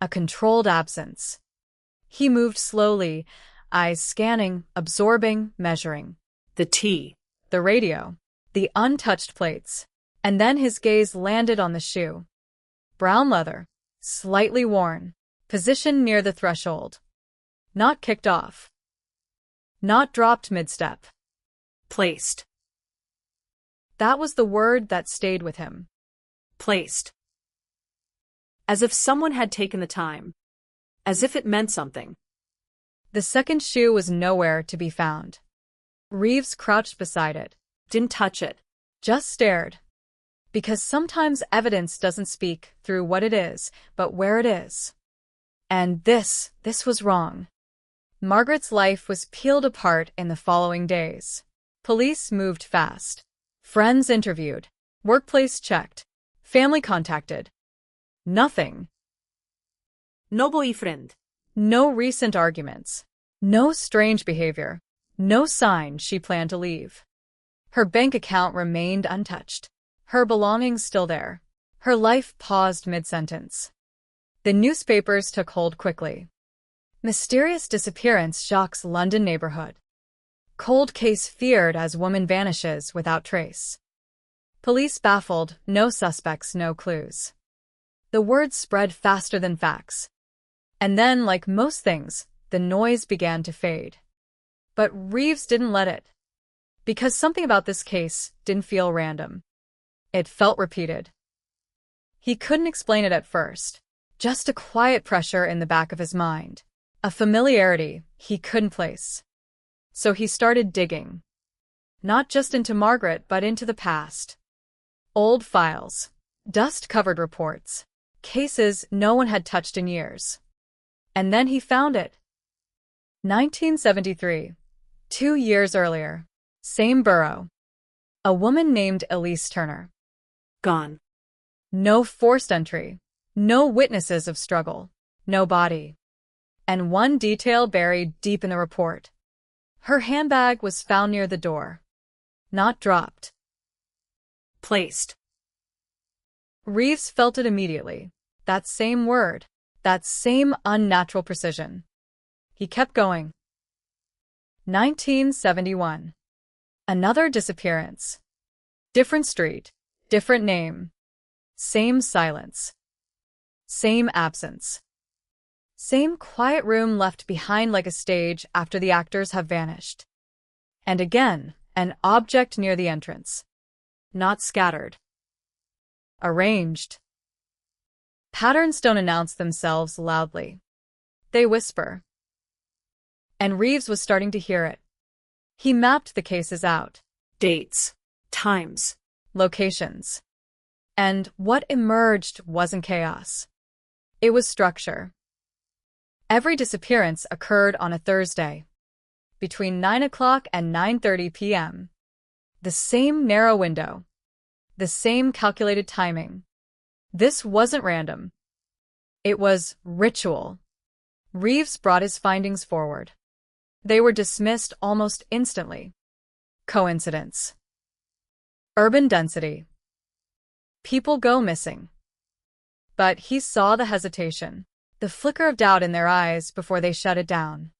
A controlled absence. He moved slowly, eyes scanning, absorbing, measuring. The tea. The radio. The untouched plates. And then his gaze landed on the shoe. Brown leather. Slightly worn. Positioned near the threshold. Not kicked off. Not dropped mid-step. Placed. That was the word that stayed with him. Placed. As if someone had taken the time. As if it meant something. The second shoe was nowhere to be found. Reeves crouched beside it. Didn't touch it. Just stared. Because sometimes evidence doesn't speak through what it is, but where it is. And this was wrong. Margaret's life was peeled apart in the following days. Police moved fast. Friends interviewed. Workplace checked. Family contacted. Nothing. No boyfriend. No recent arguments. No strange behavior. No sign she planned to leave. Her bank account remained untouched. Her belongings still there. Her life paused mid-sentence. The newspapers took hold quickly. Mysterious disappearance shocks London neighborhood. Cold case feared as woman vanishes without trace. Police baffled, no suspects, no clues. The word spread faster than facts. And then, like most things, the noise began to fade. But Reeves didn't let it. Because something about this case didn't feel random. It felt repeated. He couldn't explain it at first. Just a quiet pressure in the back of his mind. A familiarity he couldn't place. So he started digging. Not just into Margaret, but into the past. Old files. Dust-covered reports. Cases no one had touched in years. And then he found it. 1973. 2 years earlier. Same borough. A woman named Elise Turner. Gone. No forced entry. No witnesses of struggle. No body. And one detail buried deep in the report. Her handbag was found near the door. Not dropped. Placed. Reeves felt it immediately. That same word. That same unnatural precision. He kept going. 1971. Another disappearance. Different street, different name. Same silence. Same absence. Same quiet room left behind like a stage after the actors have vanished. And again, an object near the entrance. Not scattered. Arranged. Patterns don't announce themselves loudly. They whisper. And Reeves was starting to hear it. He mapped the cases out. Dates, times, Locations. And what emerged wasn't chaos. It was structure. Every disappearance occurred on a Thursday, between 9 o'clock and 9:30 p.m. The same narrow window. The same calculated timing. This wasn't random. It was ritual. Reeves brought his findings forward. They were dismissed almost instantly. Coincidence. Urban density. People go missing. But he saw the hesitation, the flicker of doubt in their eyes before they shut it down.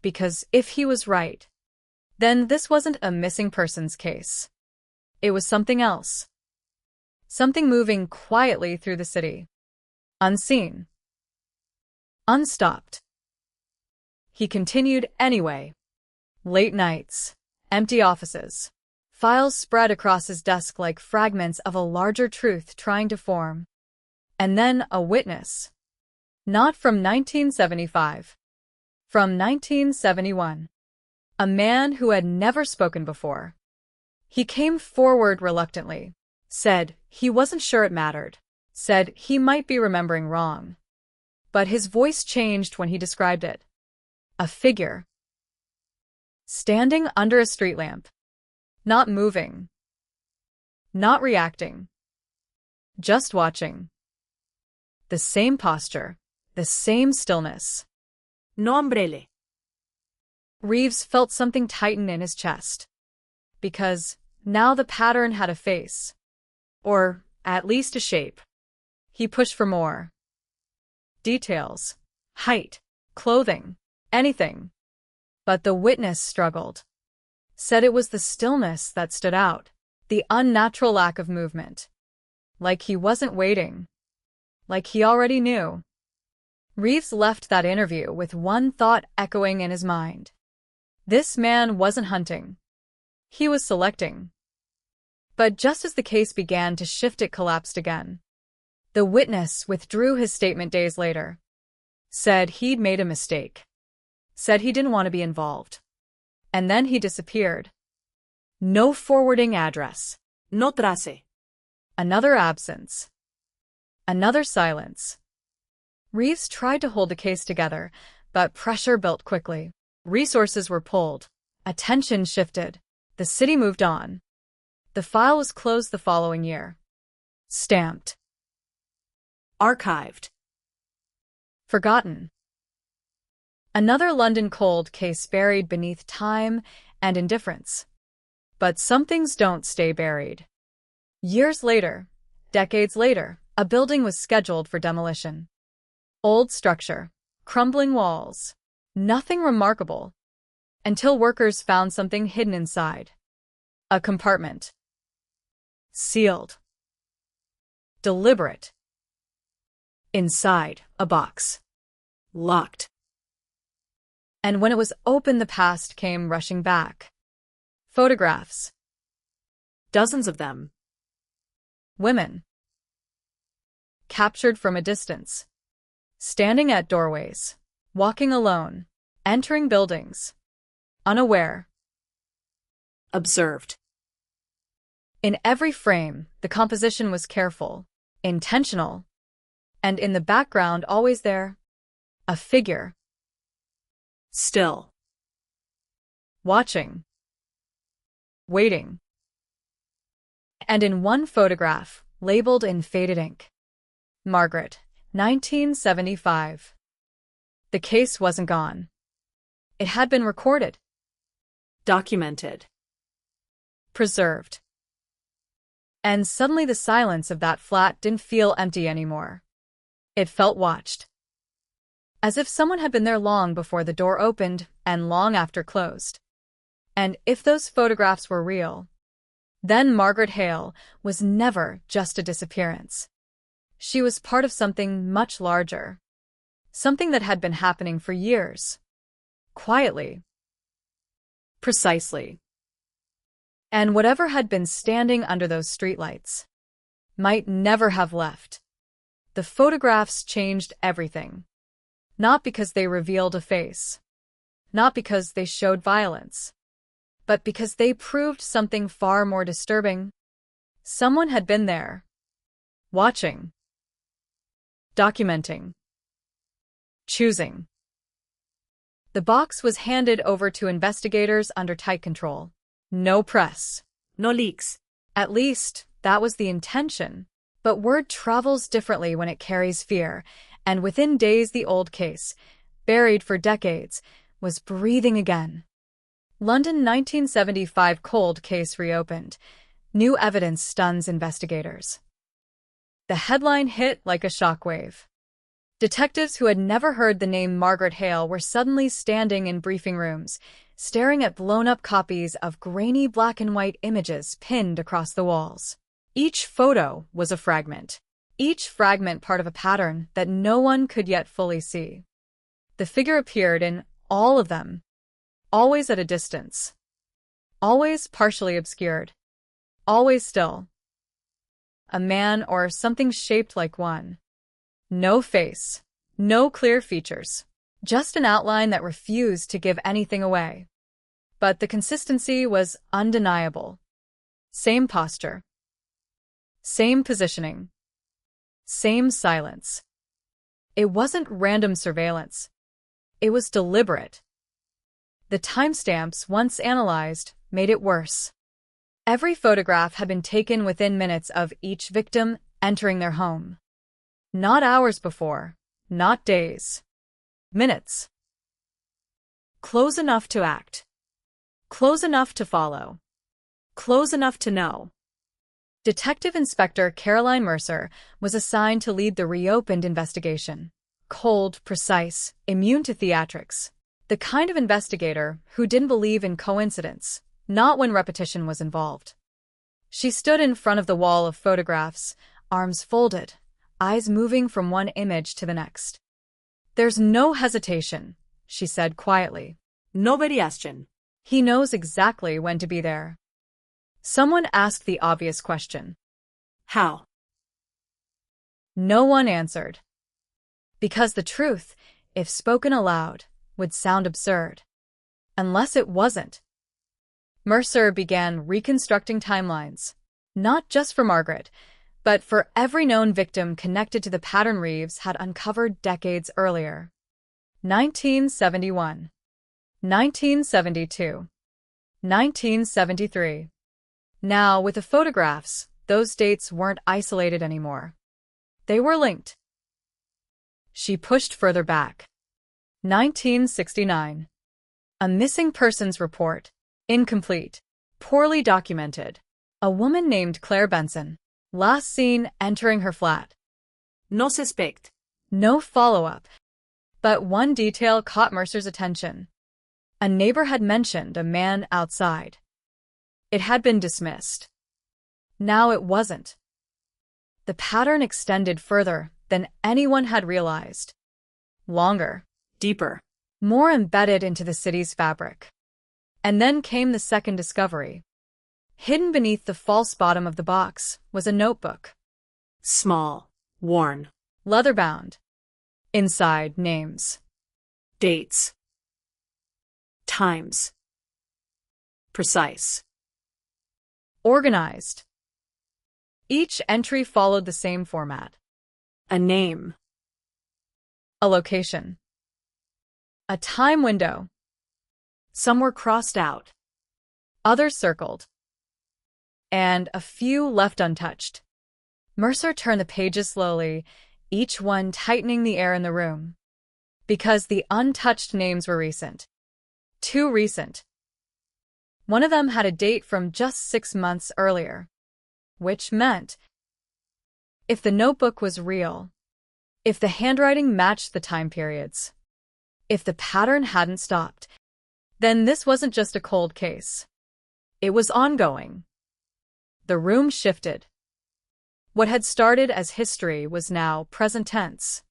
Because if he was right, then this wasn't a missing persons case. It was something else. Something moving quietly through the city. Unseen. Unstopped. He continued anyway. Late nights. Empty offices. Files spread across his desk like fragments of a larger truth trying to form. And then a witness. Not from 1975. From 1971. A man who had never spoken before. He came forward reluctantly. Said he wasn't sure it mattered. Said he might be remembering wrong. But his voice changed when he described it. A figure. Standing under a street lamp. Not moving. Not reacting. Just watching. The same posture. The same stillness. No umbrele. Reeves felt something tighten in his chest. Because now the pattern had a face. Or at least a shape. He pushed for more. Details. Height. Clothing. Anything. But the witness struggled. Said it was the stillness that stood out. The unnatural lack of movement. Like he wasn't waiting. Like he already knew. Reeves left that interview with one thought echoing in his mind. This man wasn't hunting. He was selecting. But just as the case began to shift, it collapsed again. The witness withdrew his statement days later. Said he'd made a mistake. Said he didn't want to be involved. And then he disappeared. No forwarding address. No trace. Another absence. Another silence. Reeves tried to hold the case together, but pressure built quickly. Resources were pulled. Attention shifted. The city moved on. The file was closed the following year. Stamped. Archived. Forgotten. Another London cold case buried beneath time and indifference. But some things don't stay buried. Years later, decades later, a building was scheduled for demolition. Old structure, crumbling walls, nothing remarkable. Until workers found something hidden inside. A compartment. Sealed. Deliberate. Inside, a box. Locked. And when it was open, the past came rushing back. Photographs. Dozens of them. Women. Captured from a distance. Standing at doorways. Walking alone. Entering buildings. Unaware. Observed. In every frame, the composition was careful, intentional. And in the background, always there, a figure. Still. Watching. Waiting. And in one photograph, labeled in faded ink, Margaret, 1975. The case wasn't gone. It had been recorded. Documented. Preserved. And suddenly the silence of that flat didn't feel empty anymore. It felt watched. As if someone had been there long before the door opened and long after closed. And if those photographs were real, then Margaret Hale was never just a disappearance. She was part of something much larger. Something that had been happening for years. Quietly. Precisely. And whatever had been standing under those streetlights might never have left. The photographs changed everything. Not because they revealed a face. Not because they showed violence. But because they proved something far more disturbing. Someone had been there. Watching. Documenting. Choosing. The box was handed over to investigators under tight control. No press. No leaks. At least, that was the intention. But word travels differently when it carries fear, and within days the old case, buried for decades, was breathing again. London 1975 cold case reopened. New evidence stuns investigators. The headline hit like a shockwave. Detectives who had never heard the name Margaret Hale were suddenly standing in briefing rooms, staring at blown-up copies of grainy black and white images pinned across the walls. Each photo was a fragment. Each fragment part of a pattern that no one could yet fully see. The figure appeared in all of them. Always at a distance. Always partially obscured. Always still. A man or something shaped like one. No face. No clear features. Just an outline that refused to give anything away. But the consistency was undeniable. Same posture. Same positioning. Same silence. It wasn't random surveillance. It was deliberate. The timestamps, once analyzed, made it worse. Every photograph had been taken within minutes of each victim entering their home. Not hours before, not days. Minutes. Close enough to act. Close enough to follow. Close enough to know. Detective Inspector Caroline Mercer was assigned to lead the reopened investigation. Cold, precise, immune to theatrics. The kind of investigator who didn't believe in coincidence, not when repetition was involved. She stood in front of the wall of photographs, arms folded, eyes moving from one image to the next. "There's no hesitation," she said quietly. No variation. He knows exactly when to be there. Someone asked the obvious question. How? No one answered. Because the truth, if spoken aloud, would sound absurd. Unless it wasn't. Mercer began reconstructing timelines, not just for Margaret, but for every known victim connected to the pattern Reeves had uncovered decades earlier. 1971. 1972. 1973. Now, with the photographs, those dates weren't isolated anymore. They were linked. She pushed further back. 1969. A missing persons report. Incomplete. Poorly documented. A woman named Claire Benson. Last seen entering her flat. No suspect. No follow-up. But one detail caught Mercer's attention. A neighbor had mentioned a man outside. It had been dismissed. Now it wasn't. The pattern extended further than anyone had realized. Longer. Deeper. More embedded into the city's fabric. And then came the second discovery. Hidden beneath the false bottom of the box was a notebook. Small. Worn. Leather-bound. Inside, names. Dates. Times. Precise. Organized. Each entry followed the same format. A name. A location. A time window. Some were crossed out. Others circled. And a few left untouched. Mercer turned the pages slowly, each one tightening the air in the room. Because the untouched names were recent. Too recent. One of them had a date from just 6 months earlier. Which meant, if the notebook was real, if the handwriting matched the time periods, if the pattern hadn't stopped, Then this wasn't just a cold case. It was ongoing. The room shifted. What had started as history was now present tense.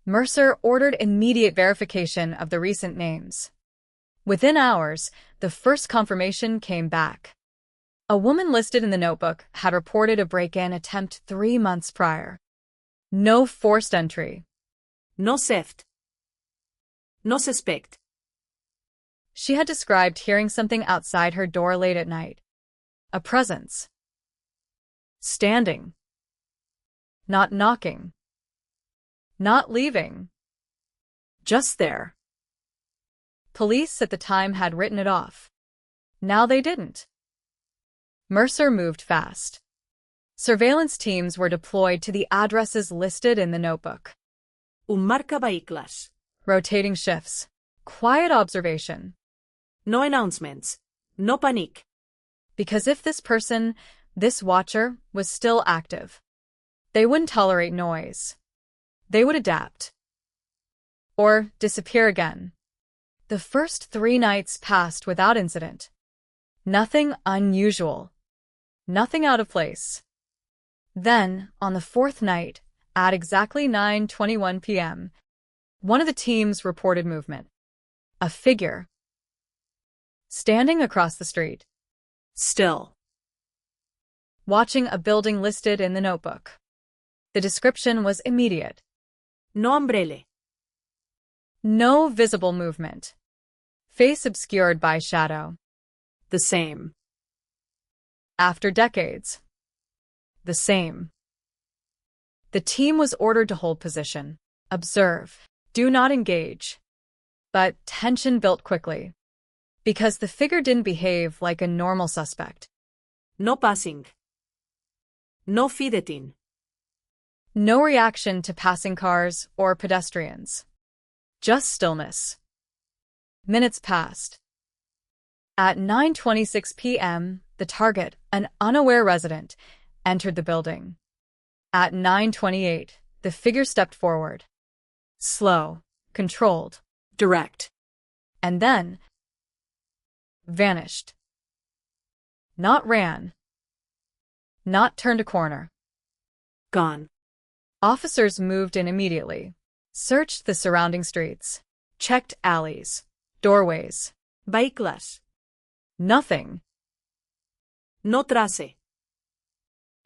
Mercer ordered immediate verification of the recent names. Within hours, the first confirmation came back. A woman listed in the notebook had reported a break-in attempt 3 months prior. No forced entry. No theft. No suspect. She had described hearing something outside her door late at night. A presence. Standing. Not knocking. Not leaving. Just there. Police at the time had written it off. Now they didn't. Mercer moved fast. Surveillance teams were deployed to the addresses listed in the notebook. Marca vehicles. Rotating shifts. Quiet observation. No announcements. No panic. Because if this person, this watcher, was still active, they wouldn't tolerate noise. They would adapt. Or disappear again. The first 3 nights passed without incident. Nothing unusual. Nothing out of place. Then, on the 4th night, at exactly 9:21 p.m., one of the teams reported movement. A figure. Standing across the street. Still. Watching a building listed in the notebook. The description was immediate. No umbrella. No visible movement. Face obscured by shadow. The same. After decades. The same. The team was ordered to hold position, observe, do not engage. But tension built quickly. Because the figure didn't behave like a normal suspect. No passing. No fidetin. No reaction to passing cars or pedestrians. Just stillness. Minutes passed. At 9:26 p.m., the target, an unaware resident, entered the building. At 9:28, the figure stepped forward. Slow, controlled, direct. And then vanished. Not ran. Not turned a corner. Gone. Officers moved in immediately, searched the surrounding streets, checked alleys, doorways. Vehicles. Nothing. No trace.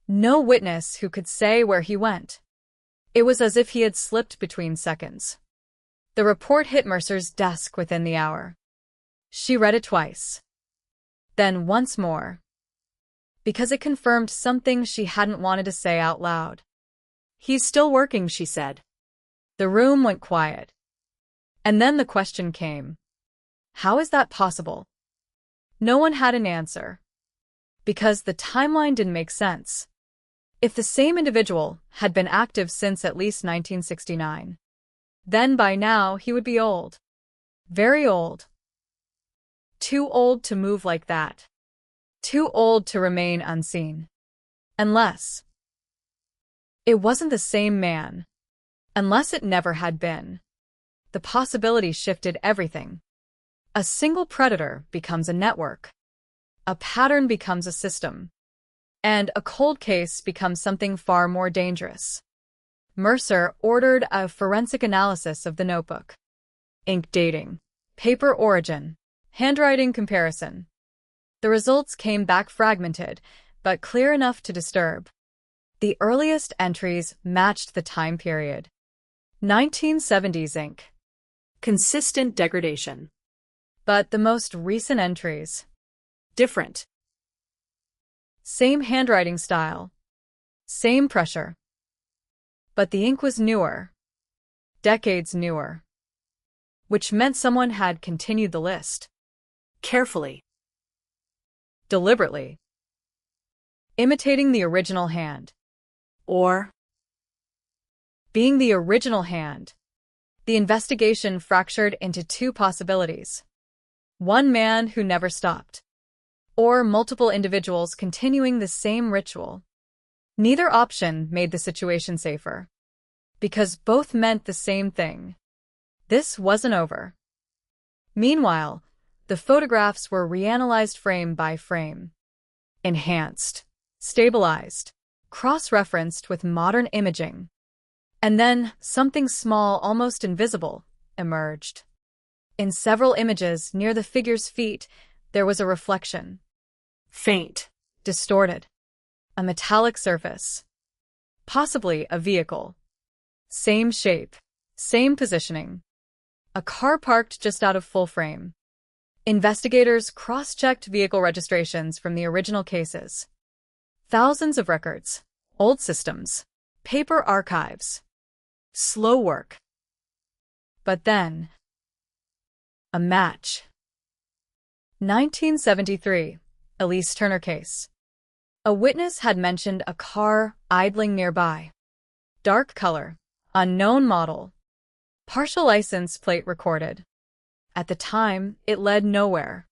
No witness who could say where he went. It was as if he had slipped between seconds. The report hit Mercer's desk within the hour. She read it twice. Then once more. Because it confirmed something she hadn't wanted to say out loud. He's still working, she said. The room went quiet. And then the question came. How is that possible? No one had an answer. Because the timeline didn't make sense. If the same individual had been active since at least 1969, then by now he would be old. Very old. Too old to move like that. Too old to remain unseen. Unless it wasn't the same man. Unless it never had been. The possibility shifted everything. A single predator becomes a network. A pattern becomes a system. And a cold case becomes something far more dangerous. Mercer ordered a forensic analysis of the notebook. Ink dating, paper origin, handwriting comparison. The results came back fragmented, but clear enough to disturb. The earliest entries matched the time period. 1970s ink. Consistent degradation. But the most recent entries. Different. Same handwriting style. Same pressure. But the ink was newer. Decades newer. Which meant someone had continued the list. Carefully. Deliberately. Imitating the original hand. Or being the original hand. The investigation fractured into 2 possibilities. One man who never stopped. Or multiple individuals continuing the same ritual. Neither option made the situation safer. Because both meant the same thing. This wasn't over. Meanwhile, The photographs were reanalyzed frame by frame, enhanced, stabilized, cross-referenced with modern imaging. And then something small, almost invisible, emerged. In several images near the figure's feet, there was a reflection. Faint. Distorted. A metallic surface. Possibly a vehicle. Same shape. Same positioning. A car parked just out of full frame. Investigators cross-checked vehicle registrations from the original cases. Thousands of records. Old systems. Paper archives. Slow work. But then, a match. 1973, Elise Turner case. A witness had mentioned a car idling nearby. Dark color, unknown model. Partial license plate recorded. At the time, it led nowhere.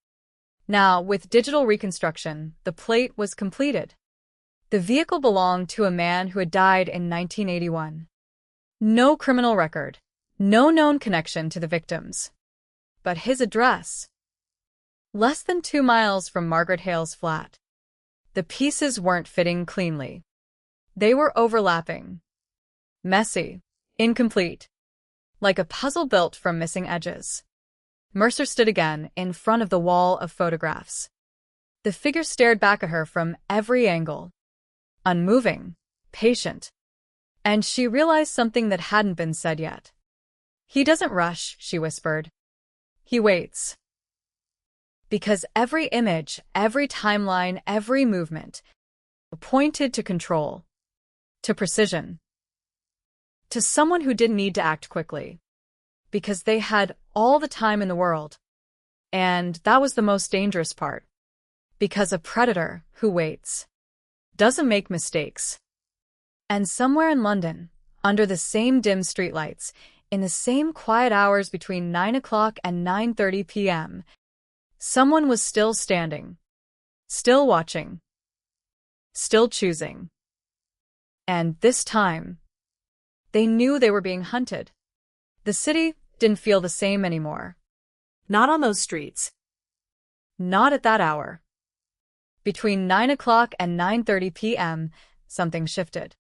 Now, with digital reconstruction, the plate was completed. The vehicle belonged to a man who had died in 1981. No criminal record, no known connection to the victims. But his address? Less than 2 miles from Margaret Hale's flat. The pieces weren't fitting cleanly. They were overlapping. Messy. Incomplete. Like a puzzle built from missing edges. Mercer stood again in front of the wall of photographs. The figure stared back at her from every angle. Unmoving. Patient. And she realized something that hadn't been said yet. He doesn't rush, she whispered. He waits. Because every image, every timeline, every movement pointed to control, to precision, to someone who didn't need to act quickly, because they had all the time in the world. And that was the most dangerous part. Because a predator who waits doesn't make mistakes. And somewhere in London, under the same dim streetlights, in the same quiet hours between 9 o'clock and 9:30 p.m., someone was still standing, still watching, still choosing. And this time, they knew they were being hunted. The city didn't feel the same anymore. Not on those streets. Not at that hour. Between 9 o'clock and 9:30 p.m., something shifted.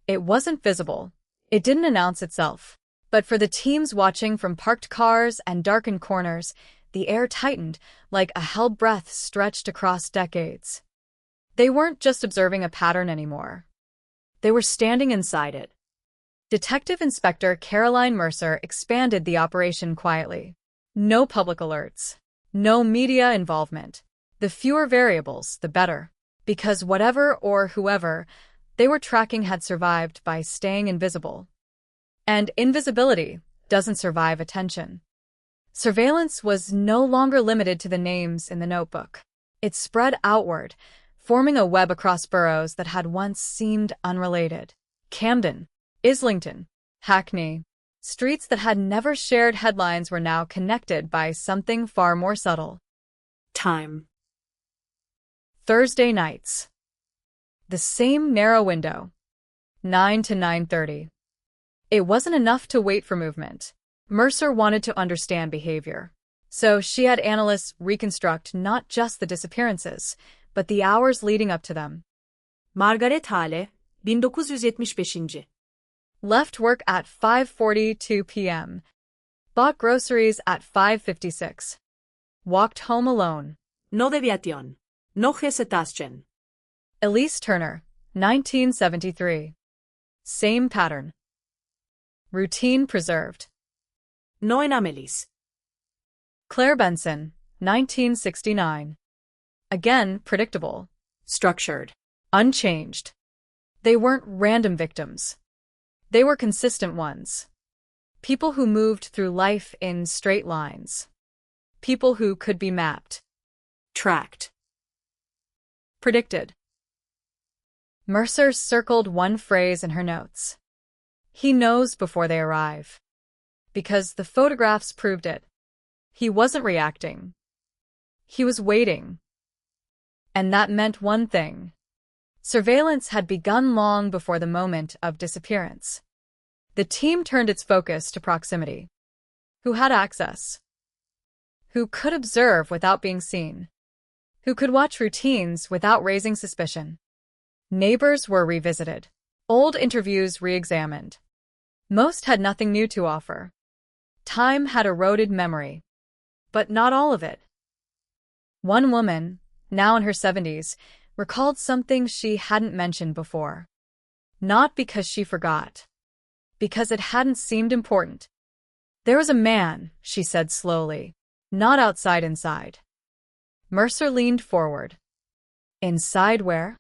It wasn't visible. It didn't announce itself. But for the teams watching from parked cars and darkened corners, the air tightened like a held breath stretched across decades. They weren't just observing a pattern anymore. They were standing inside it. Detective Inspector Caroline Mercer expanded the operation quietly. No public alerts. No media involvement. The fewer variables, the better. Because whatever or whoever they were tracking had survived by staying invisible. And invisibility doesn't survive attention. Surveillance was no longer limited to the names in the notebook. It spread outward, forming a web across boroughs that had once seemed unrelated. Camden, Islington, Hackney. Streets that had never shared headlines were now connected by something far more subtle. Time. Thursday nights. The same narrow window. 9 to 9:30. It wasn't enough to wait for movement. Mercer wanted to understand behavior. So she had analysts reconstruct not just the disappearances, but the hours leading up to them. Margaret Hale, 1975. Left work at 5:42 p.m. Bought groceries at 5:56. Walked home alone. No deviation. No hesitation. Elise Turner, 1973. Same pattern. Routine preserved. No anomalies. Claire Benson, 1969. Again, predictable. Structured. Unchanged. They weren't random victims. They were consistent ones. People who moved through life in straight lines. People who could be mapped. Tracked. Predicted. Mercer circled one phrase in her notes. He knows before they arrive. Because the photographs proved it. He wasn't reacting. He was waiting. And that meant one thing. Surveillance had begun long before the moment of disappearance. The team turned its focus to proximity. Who had access? who could observe without being seen, who could watch routines without raising suspicion. Neighbors were revisited, old interviews re-examined. Most had nothing new to offer. Time had eroded memory, but not all of it. One woman, now in her 70s, recalled something she hadn't mentioned before. Not because she forgot, because it hadn't seemed important. There was a man, she said slowly, not outside, inside. Mercer leaned forward. Inside where?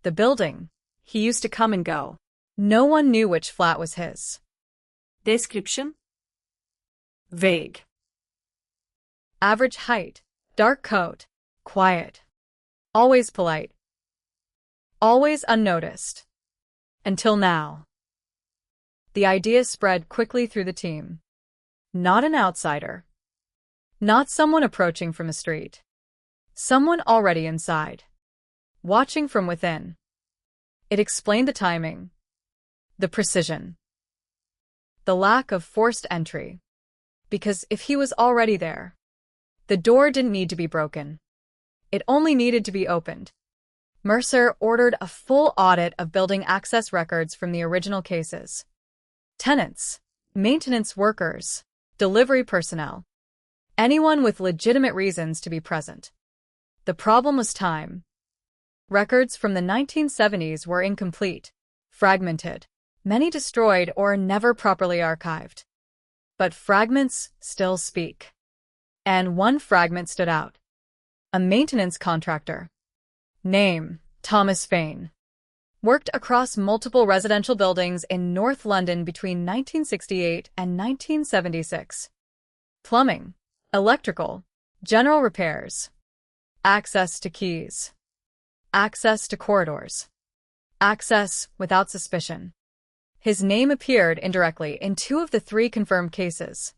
The building. He used to come and go. No one knew which flat was his. Description? Vague. Average height, dark coat, quiet. Always polite. Always unnoticed. Until now. The idea spread quickly through the team. Not an outsider. Not someone approaching from a street. Someone already inside. Watching from within. It explained the timing. The precision. The lack of forced entry. Because if he was already there, the door didn't need to be broken. It only needed to be opened. Mercer ordered a full audit of building access records from the original cases. Tenants, maintenance workers, delivery personnel. Anyone with legitimate reasons to be present. The problem was time. Records from the 1970s were incomplete, fragmented, many destroyed or never properly archived. But fragments still speak. And one fragment stood out. A maintenance contractor. Name, Thomas Fane. Worked across multiple residential buildings in North London between 1968 and 1976. Plumbing, electrical, general repairs. Access to keys. Access to corridors. Access without suspicion. His name appeared indirectly in 2 of the 3 confirmed cases.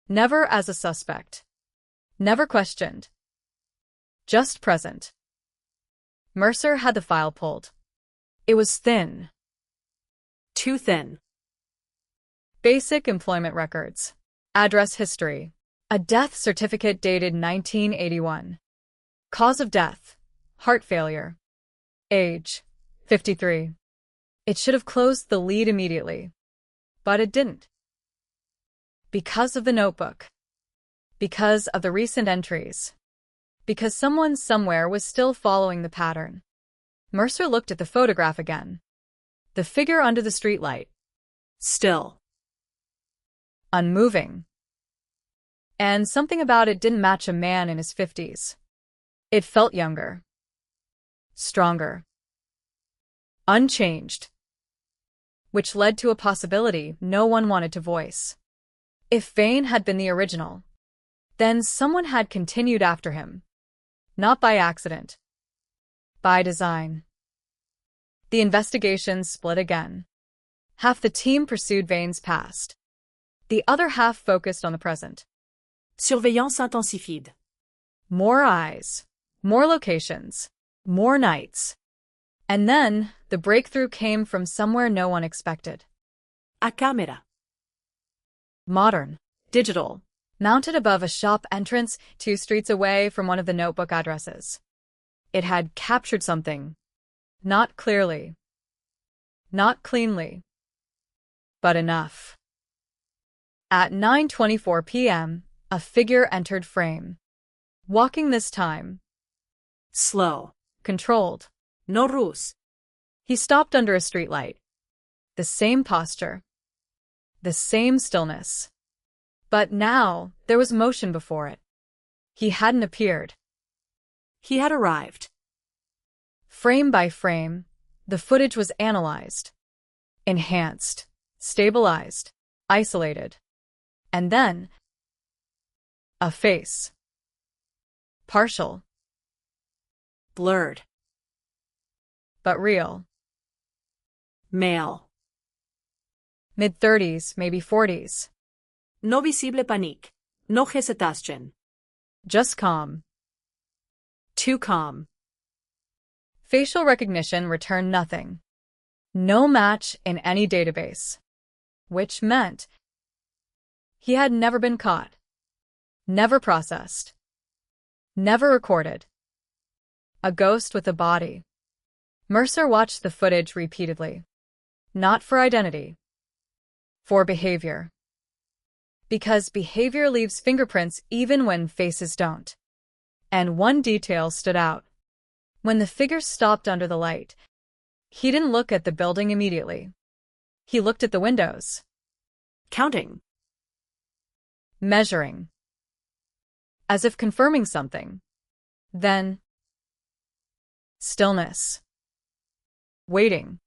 Never as a suspect. Never questioned. Just present. Mercer had the file pulled. It was thin. Too thin. Basic employment records. Address history. A death certificate dated 1981. Cause of death. Heart failure. Age. 53. It should have closed the lead immediately. But it didn't. Because of the notebook. Because of the recent entries. Because someone somewhere was still following the pattern. Mercer looked at the photograph again. The figure under the streetlight. Still. Unmoving. And something about it didn't match a man in his 50s. It felt younger. Stronger. Unchanged. Which led to a possibility no one wanted to voice. If Fane had been the original, then someone had continued after him. Not by accident. By design. The investigation split again. Half the team pursued Vane's past. The other half focused on the present. Surveillance intensifiée. More eyes. More locations. More nights. And then, the breakthrough came from somewhere no one expected. A camera. Modern. Digital. Mounted above a shop entrance 2 streets away from one of the notebook addresses. It had captured something. Not clearly. Not cleanly. But enough. At 9:24 p.m., a figure entered frame. Walking this time. Slow. Controlled. No ruse. He stopped under a streetlight. The same posture. The same stillness. But now, there was motion before it. He hadn't appeared. He had arrived. Frame by frame, the footage was analyzed. Enhanced. Stabilized. Isolated. And then, a face. Partial. Blurred. But real. Male. Mid-30s, maybe 40s. No visible panique. No hesitation. Just calm. Too calm. Facial recognition returned nothing. No match in any database. Which meant he had never been caught. Never processed. Never recorded. A ghost with a body. Mercer watched the footage repeatedly. Not for identity. For behavior. Because behavior leaves fingerprints even when faces don't. And one detail stood out. When the figure stopped under the light, he didn't look at the building immediately. He looked at the windows. Counting. Measuring. As if confirming something. Then, stillness. Waiting.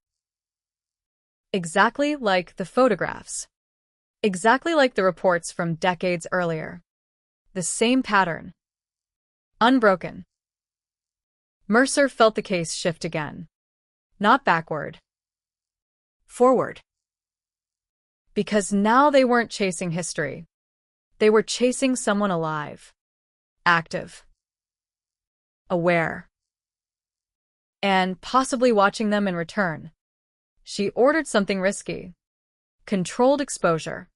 Exactly like the photographs. Exactly like the reports from decades earlier. The same pattern. Unbroken. Mercer felt the case shift again. Not backward. Forward. Because now they weren't chasing history. They were chasing someone alive. Active. Aware. And possibly watching them in return. She ordered something risky. Controlled exposure.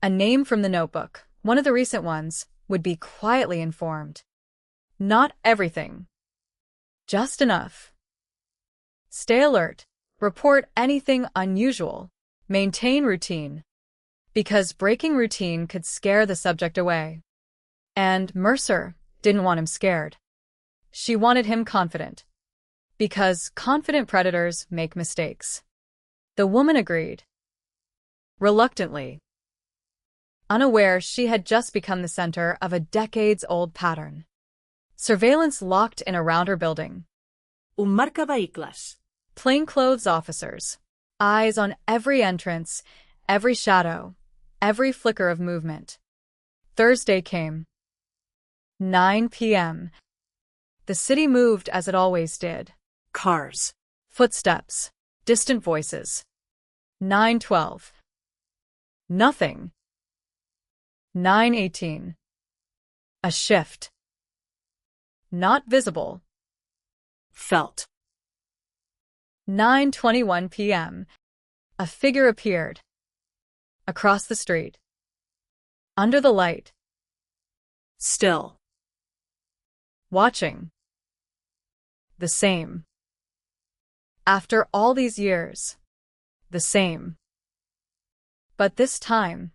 A name from the notebook, one of the recent ones, would be quietly informed. Not everything. Just enough. Stay alert. Report anything unusual. Maintain routine. Because breaking routine could scare the subject away. And Mercer didn't want him scared. She wanted him confident. Because confident predators make mistakes. The woman agreed. Reluctantly. Unaware she had just become the center of a decades-old pattern. Surveillance locked in around her building. Un marcavehicles. Plainclothes officers. Eyes on every entrance, every shadow, every flicker of movement. Thursday came. 9 p.m. The city moved as it always did. Cars. Footsteps. Distant voices. 9:12. Nothing. 9:18. A shift. Not visible. Felt. 9:21 p.m. A figure appeared. Across the street. Under the light. Still. Watching. The same. After all these years. The same. But this time.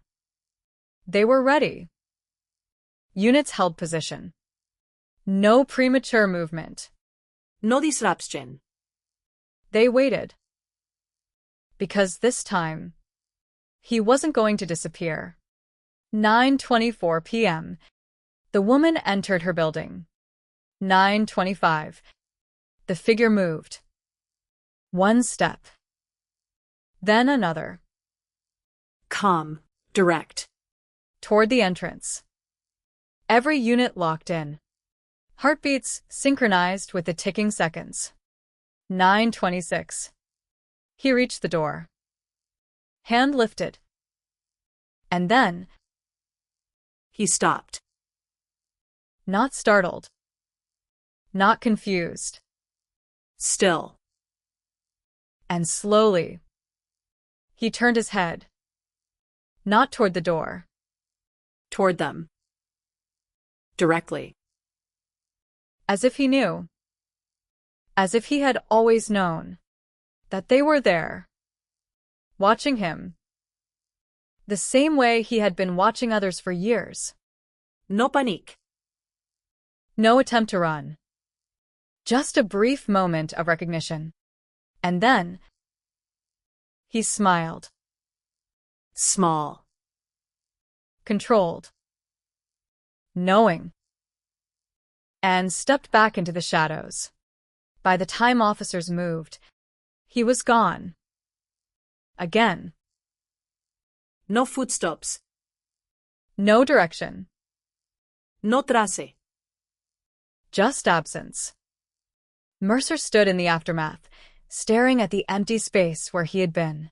They were ready. Units held position. No premature movement. No disruption. They waited. Because this time, he wasn't going to disappear. 9:24 p.m. The woman entered her building. 9:25. The figure moved. One step. Then another. Calm. Direct. Toward the entrance. Every unit locked in. Heartbeats synchronized with the ticking seconds. 9:26. He reached the door. Hand lifted. And then, he stopped. Not startled. Not confused. Still. And slowly, he turned his head. Not toward the door. Toward them. Directly. As if he knew. As if he had always known. That they were there. Watching him. The same way he had been watching others for years. No panique. No attempt to run. Just a brief moment of recognition. And then, he smiled. Small. Controlled. Knowing. And stepped back into the shadows. By the time officers moved, he was gone. Again. No footsteps. No direction. No trace. Just absence. Mercer stood in the aftermath, staring at the empty space where he had been.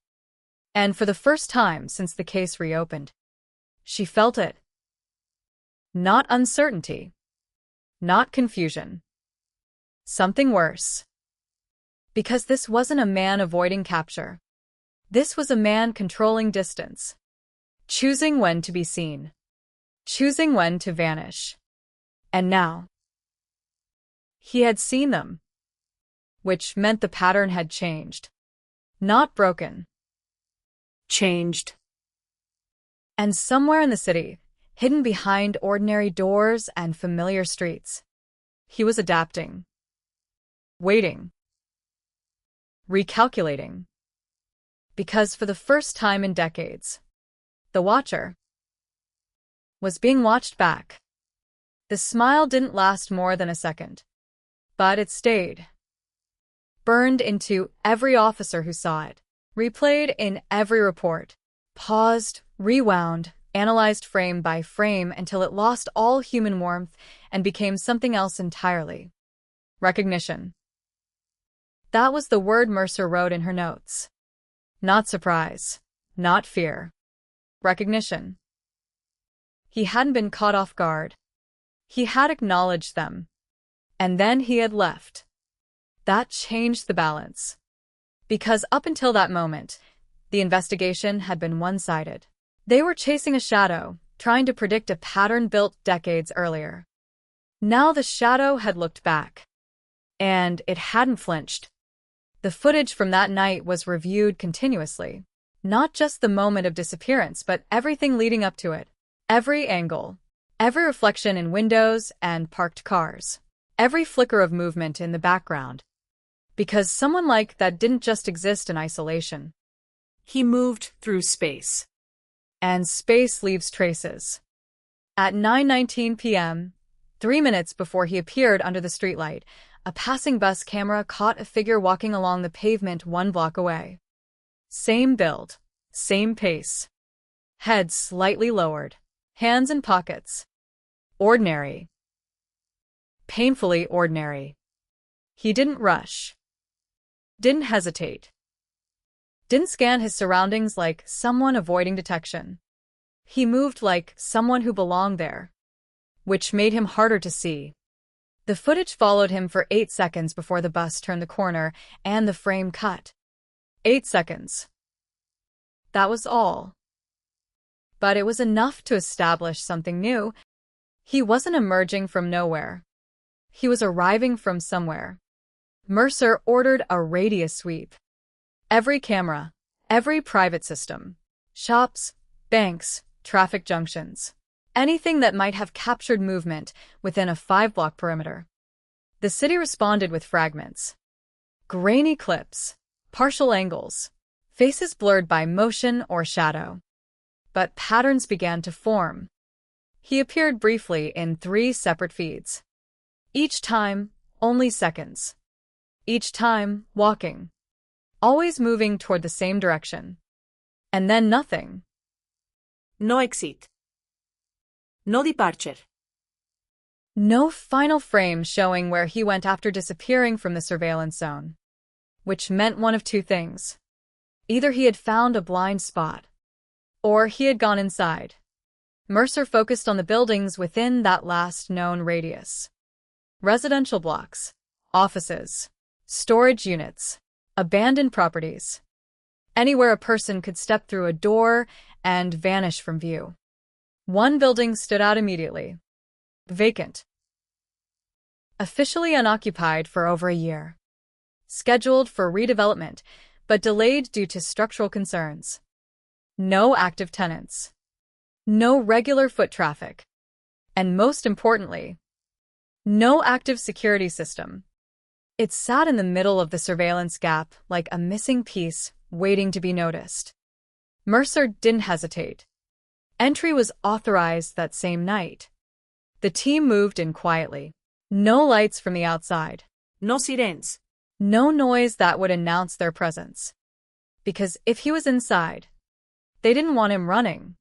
And for the first time since the case reopened, she felt it. Not uncertainty. Not confusion. Something worse. Because this wasn't a man avoiding capture. This was a man controlling distance. Choosing when to be seen. choosing when to vanish. And now, he had seen them, which meant the pattern had changed. Not broken. Changed. And somewhere in the city, hidden behind ordinary doors and familiar streets, he was adapting. Waiting. Recalculating. Because for the first time in decades, the watcher was being watched back. The smile didn't last more than a second, but it stayed. Burned into every officer who saw it, replayed in every report, paused, rewound, analyzed frame by frame until it lost all human warmth and became something else entirely. Recognition. That was the word Mercer wrote in her notes. Not surprise. Not fear. Recognition. He hadn't been caught off guard. He had acknowledged them. And then he had left. That changed the balance. Because up until that moment, the investigation had been one-sided. They were chasing a shadow, trying to predict a pattern built decades earlier. Now the shadow had looked back. And it hadn't flinched. The footage from that night was reviewed continuously. Not just the moment of disappearance, but everything leading up to it. Every angle. Every reflection in windows and parked cars. Every flicker of movement in the background. Because someone like that didn't just exist in isolation. He moved through space. And space leaves traces. At 9:19 p.m., 3 minutes before he appeared under the streetlight, a passing bus camera caught a figure walking along the pavement 1 block away. Same build, same pace. Head slightly lowered, hands in pockets. Ordinary. Painfully ordinary. He didn't rush. Didn't hesitate. Didn't scan his surroundings like someone avoiding detection. He moved like someone who belonged there, which made him harder to see. The footage followed him for 8 seconds before the bus turned the corner and the frame cut. 8 seconds. That was all. But it was enough to establish something new. He wasn't emerging from nowhere. He was arriving from somewhere. Mercer ordered a radius sweep. Every camera, every private system, shops, banks, traffic junctions, anything that might have captured movement within a 5-block perimeter. The city responded with fragments. Grainy clips, partial angles, faces blurred by motion or shadow. But patterns began to form. He appeared briefly in 3 separate feeds. Each time, only seconds. Each time, walking. Always moving toward the same direction. And then nothing. No exit. No departure. No final frame showing where he went after disappearing from the surveillance zone. Which meant one of 2 things. Either he had found a blind spot, or he had gone inside. Mercer focused on the buildings within that last known radius. Residential blocks, offices, storage units, abandoned properties. Anywhere a person could step through a door and vanish from view. One building stood out immediately. Vacant. Officially unoccupied for over a year. Scheduled for redevelopment, but delayed due to structural concerns. No active tenants. No regular foot traffic. And most importantly, no active security system. It sat in the middle of the surveillance gap like a missing piece waiting to be noticed. Mercer didn't hesitate. Entry was authorized that same night. The team moved in quietly. No lights from the outside. No sirens. No noise that would announce their presence. Because if he was inside, they didn't want him running.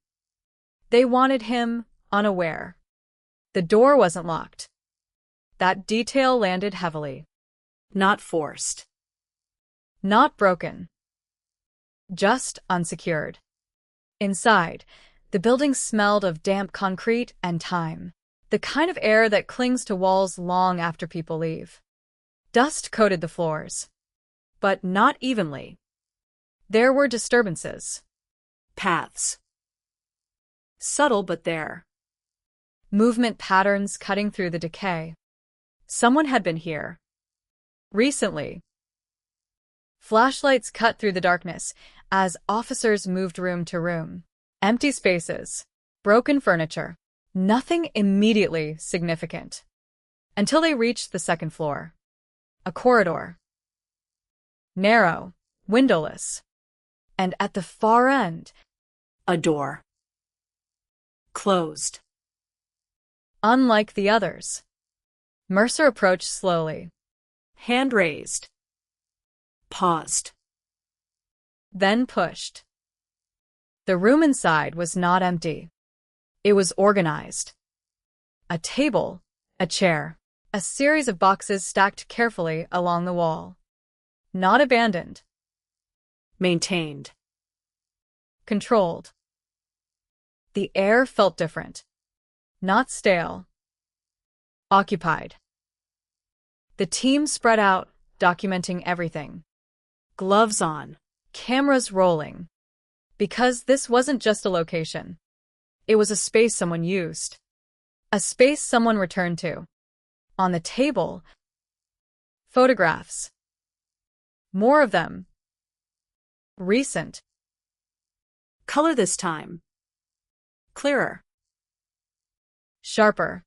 They wanted him unaware. The door wasn't locked. That detail landed heavily. Not forced. Not broken. Just unsecured. Inside, the building smelled of damp concrete and time. The kind of air that clings to walls long after people leave. Dust coated the floors. But not evenly. There were disturbances. Paths. Subtle but there. movement patterns cutting through the decay. Someone had been here. Recently. Flashlights cut through the darkness as officers moved room to room. Empty spaces, broken furniture, nothing immediately significant. Until they reached the second floor. A corridor. Narrow, windowless. And at the far end, A door. Closed. unlike the others. Mercer approached slowly. Hand raised. Paused. Then pushed. The room inside was not empty. It was organized. A table, a chair, a series of boxes stacked carefully along the wall. Not abandoned. Maintained. Controlled. The air felt different. Not stale. Occupied. The team spread out, documenting everything. Gloves on. Cameras rolling. Because this wasn't just a location. It was a space someone used. A space someone returned to. On the table, photographs. More of them. Recent. Color this time. Clearer. Sharper.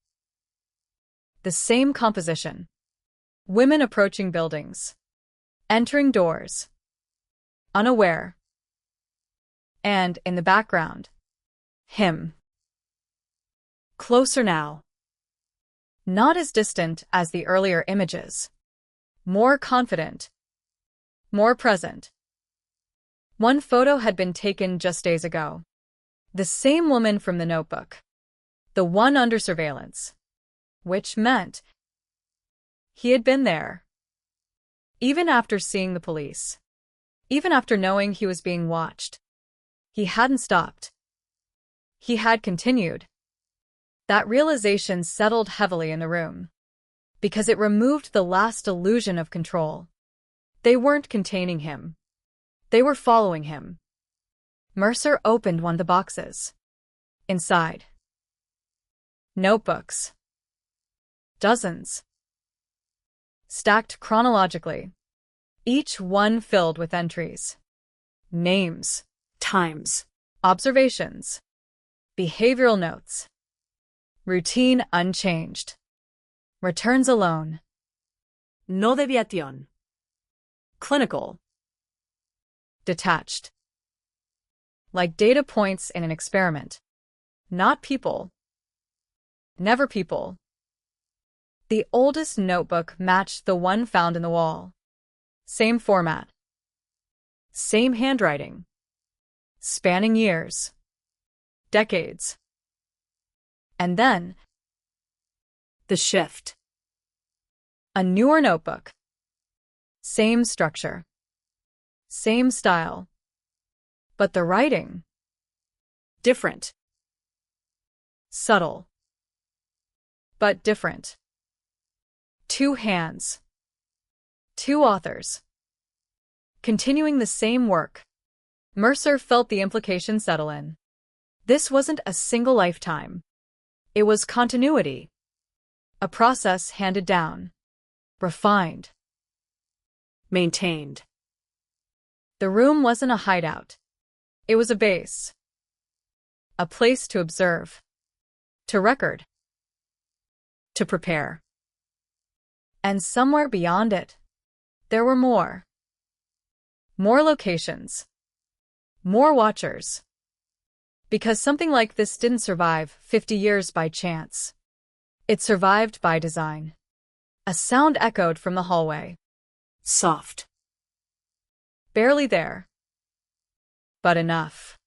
The same composition. Women approaching buildings. Entering doors. Unaware. And, in the background, him. Closer now. Not as distant as the earlier images. More confident. More present. One photo had been taken just days ago. The same woman from the notebook. The one under surveillance. Which meant he had been there. Even after seeing the police. Even after knowing he was being watched. He hadn't stopped. He had continued. That realization settled heavily in the room. Because it removed the last illusion of control. They weren't containing him. They were following him. Mercer opened one of the boxes. Inside. Notebooks. Dozens. Stacked chronologically. Each one filled with entries. Names. Times. Observations. Behavioral notes. Routine unchanged. Returns alone. No deviación. Clinical. Detached. Like data points in an experiment. Not people. Never people. The oldest notebook matched the one found in the wall. Same format. Same handwriting. Spanning years. Decades. And then, the shift. A newer notebook. Same structure. Same style. But the writing. Different. Subtle. But different. Two hands. Two authors. Continuing the same work. Mercer felt the implication settle in. This wasn't a single lifetime. It was continuity. A process handed down. Refined. Maintained. The room wasn't a hideout. It was a base. A place to observe. To record. To prepare. And somewhere beyond it, there were more. More locations. More watchers. Because something like this didn't survive 50 years by chance. It survived by design. A sound echoed from the hallway. Soft. Barely there. But enough.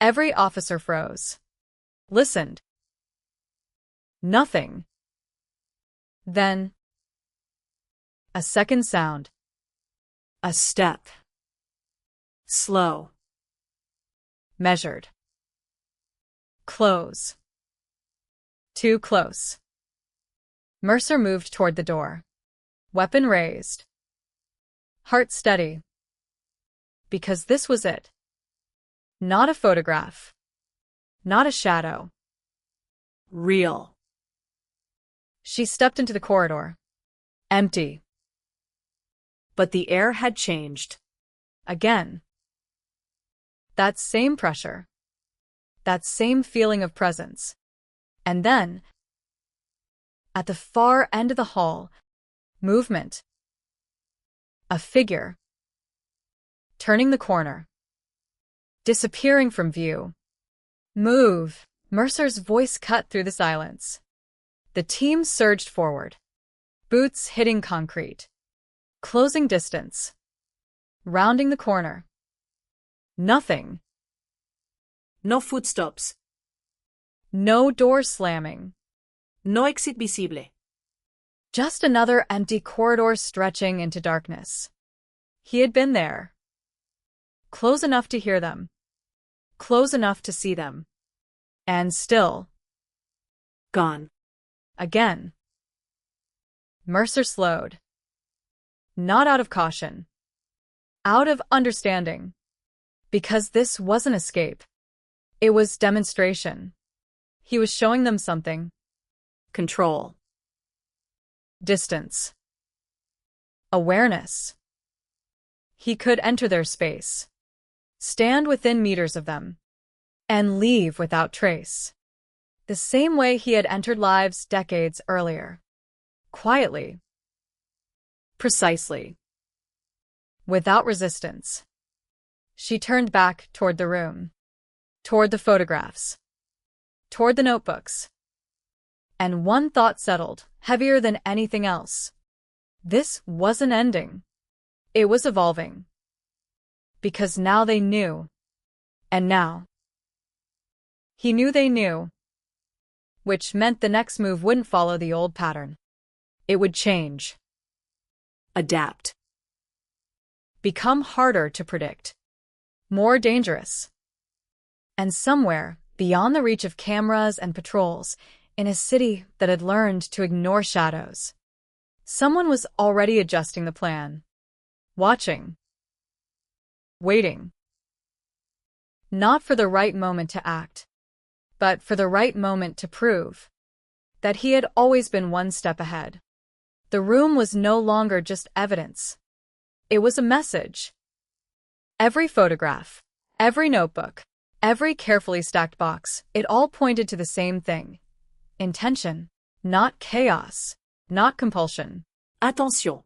Every officer froze. Listened. Nothing. Then, a second sound. A step. Slow. Measured. Close. Too close. Mercer moved toward the door. Weapon raised. Heart steady. Because this was it. Not a photograph. Not a shadow. Real. She stepped into the corridor. Empty. But the air had changed. Again. That same pressure. That same feeling of presence. And then, at the far end of the hall, movement. A figure. Turning the corner. Disappearing from view. Move. Mercer's voice cut through the silence. The team surged forward. Boots hitting concrete. Closing distance. Rounding the corner. Nothing. No footsteps. No door slamming. No exit visible. Just another empty corridor stretching into darkness. He had been there. Close enough to hear them. Close enough to see them. And still. Gone. Again. Mercer slowed. Not out of caution. Out of understanding. Because this wasn't escape. It was demonstration. He was showing them something. Control. Distance. Awareness. He could enter their space. Stand within meters of them. And leave without trace. The same way he had entered lives decades earlier. Quietly. Precisely. Without resistance. She turned back toward the room. Toward the photographs. Toward the notebooks. And one thought settled, heavier than anything else. This wasn't ending. It was evolving. Because now they knew. And now. He knew they knew. Which meant the next move wouldn't follow the old pattern. It would change. Adapt. Become harder to predict. More dangerous. And somewhere, beyond the reach of cameras and patrols, in a city that had learned to ignore shadows, someone was already adjusting the plan. Watching. Waiting. Not for the right moment to act, but for the right moment to prove that he had always been one step ahead. The room was no longer just evidence. It was a message. Every photograph, every notebook, every carefully stacked box, it all pointed to the same thing. Intention, not chaos, not compulsion. Attention.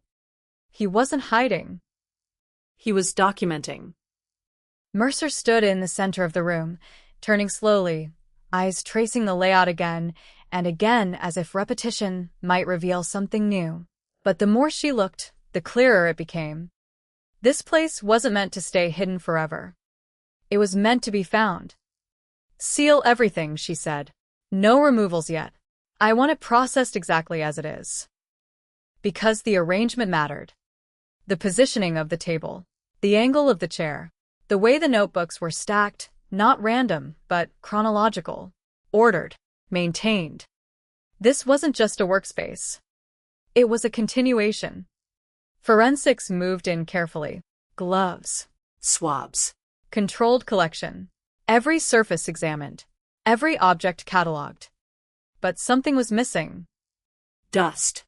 He wasn't hiding. He was documenting. Mercer stood in the center of the room, turning slowly, eyes tracing the layout again and again as if repetition might reveal something new. But the more she looked, the clearer it became. This place wasn't meant to stay hidden forever. It was meant to be found. Seal everything, she said. No removals yet. I want it processed exactly as it is. Because the arrangement mattered. The positioning of the table, the angle of the chair, the way the notebooks were stacked, not random, but chronological, ordered, maintained. This wasn't just a workspace. It was a continuation. Forensics moved in carefully. Gloves. Swabs. Controlled collection. Every surface examined. Every object catalogued. But something was missing. Dust.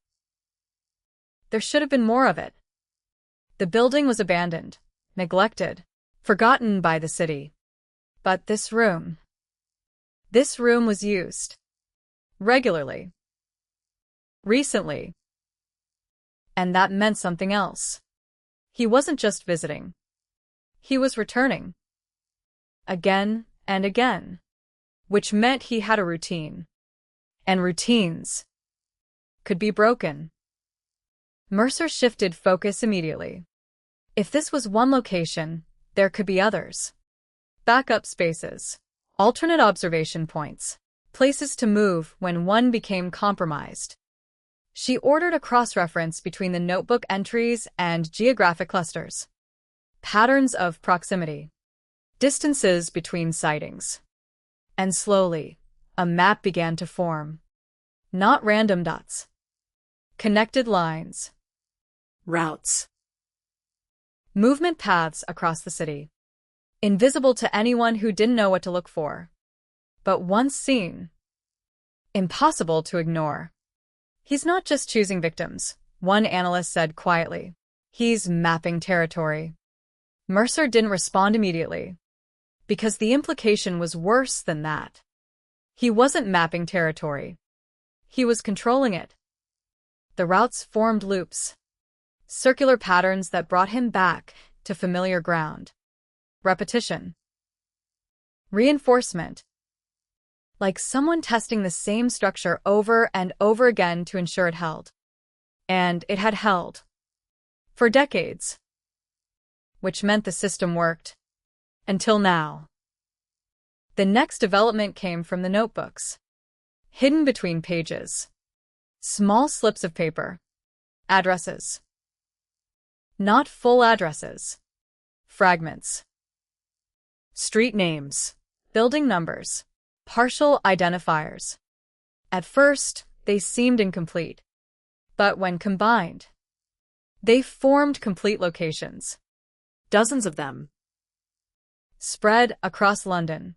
There should have been more of it. The building was abandoned, neglected, forgotten by the city. But this room was used. Regularly. Recently. And that meant something else. He wasn't just visiting. He was returning. Again and again. Which meant he had a routine. And routines could be broken. Mercer shifted focus immediately. If this was one location, there could be others. Backup spaces. Alternate observation points. Places to move when one became compromised. She ordered a cross-reference between the notebook entries and geographic clusters. Patterns of proximity. Distances between sightings. And slowly, a map began to form. Not random dots. Connected lines. Routes. Movement paths across the city. Invisible to anyone who didn't know what to look for. But once seen, Impossible to ignore. He's not just choosing victims, one analyst said quietly. He's mapping territory. Mercer didn't respond immediately, because the implication was worse than that. He wasn't mapping territory. He was controlling it. The routes formed loops, circular patterns that brought him back to familiar ground. Repetition. Reinforcement. Like someone testing the same structure over and over again to ensure it held. And it had held. For decades. Which meant the system worked. Until now. The next development came from the notebooks. Hidden between pages. Small slips of paper. Addresses. Not full addresses. Fragments. Street names. Building numbers. Partial identifiers. At first, they seemed incomplete. But when combined, they formed complete locations. Dozens of them. Spread across London.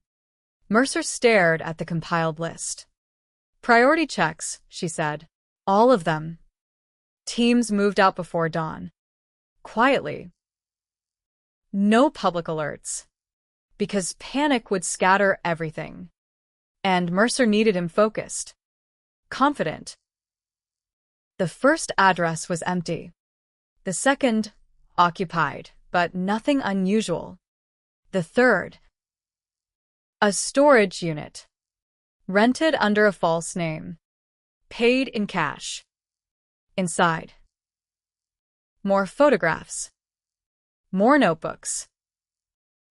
Mercer stared at the compiled list. Priority checks, she said. All of them. Teams moved out before dawn. Quietly. No public alerts. Because panic would scatter everything. And Mercer needed him focused. Confident. The first address was empty. The second, occupied, but nothing unusual. The third, a storage unit. Rented under a false name. Paid in cash. Inside. More photographs. More notebooks.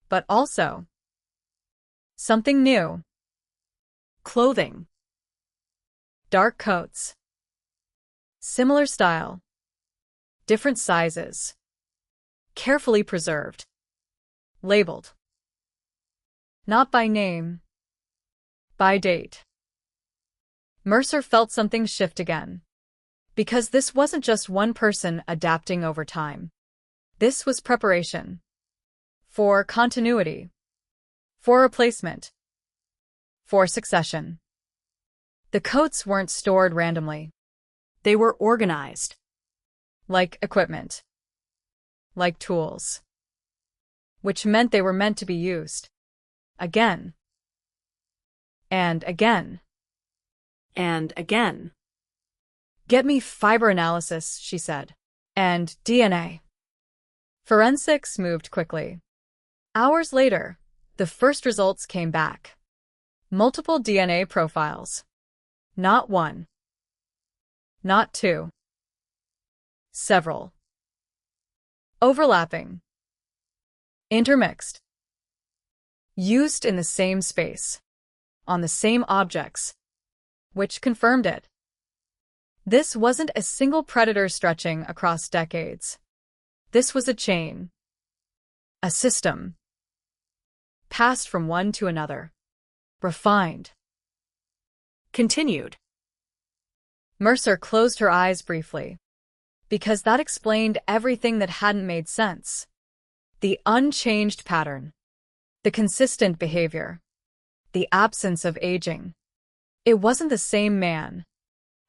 But also something new. Clothing. Dark coats. Similar style. Different sizes. Carefully preserved. Labeled. Not by name. By date. Mercer felt something shift again. Because this wasn't just one person adapting over time. This was preparation. For continuity. For replacement. For succession. The coats weren't stored randomly. They were organized. Like equipment. Like tools. Which meant they were meant to be used. Again. And again. And again. Get me fiber analysis, she said. And DNA. Forensics moved quickly. Hours later, the first results came back. Multiple DNA profiles. Not one. Not two. Several. Overlapping. Intermixed. Used in the same space. On the same objects. Which confirmed it. This wasn't a single predator stretching across decades. This was a chain. A system. Passed from one to another. Refined. Continued. Mercer closed her eyes briefly. Because that explained everything that hadn't made sense. The unchanged pattern. The consistent behavior. The absence of aging. It wasn't the same man.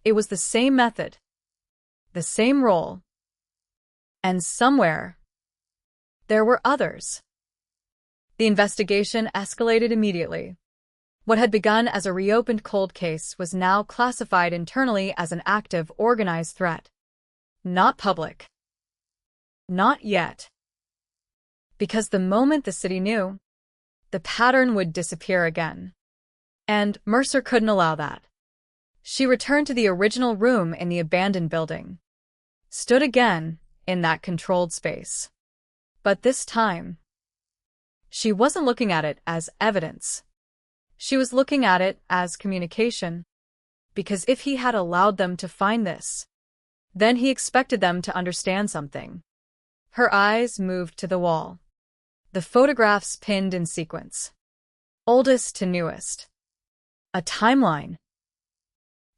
It was the same method. The same role. And somewhere, there were others. The investigation escalated immediately. What had begun as a reopened cold case was now classified internally as an active, organized threat. Not public. Not yet. Because the moment the city knew, the pattern would disappear again. And Mercer couldn't allow that. She returned to the original room in the abandoned building. Stood again in that controlled space. But this time, she wasn't looking at it as evidence. She was looking at it as communication. Because if he had allowed them to find this, then he expected them to understand something. Her eyes moved to the wall. The photographs pinned in sequence. Oldest to newest. A timeline.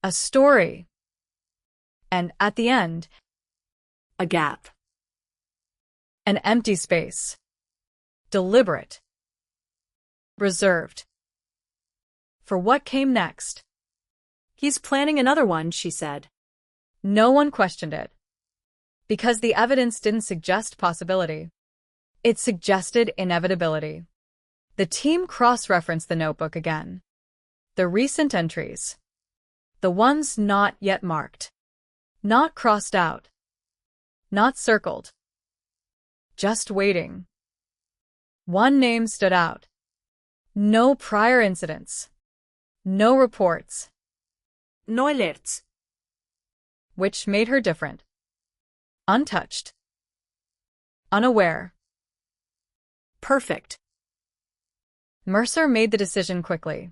A story. And at the end, a gap. An empty space. Deliberate. Reserved. For what came next. He's planning another one, she said. No one questioned it. Because the evidence didn't suggest possibility. It suggested inevitability. The team cross-referenced the notebook again. The recent entries. The ones not yet marked. Not crossed out. Not circled. Just waiting. One name stood out. No prior incidents. No reports. No alerts. Which made her different. Untouched. Unaware. Perfect. Mercer made the decision quickly.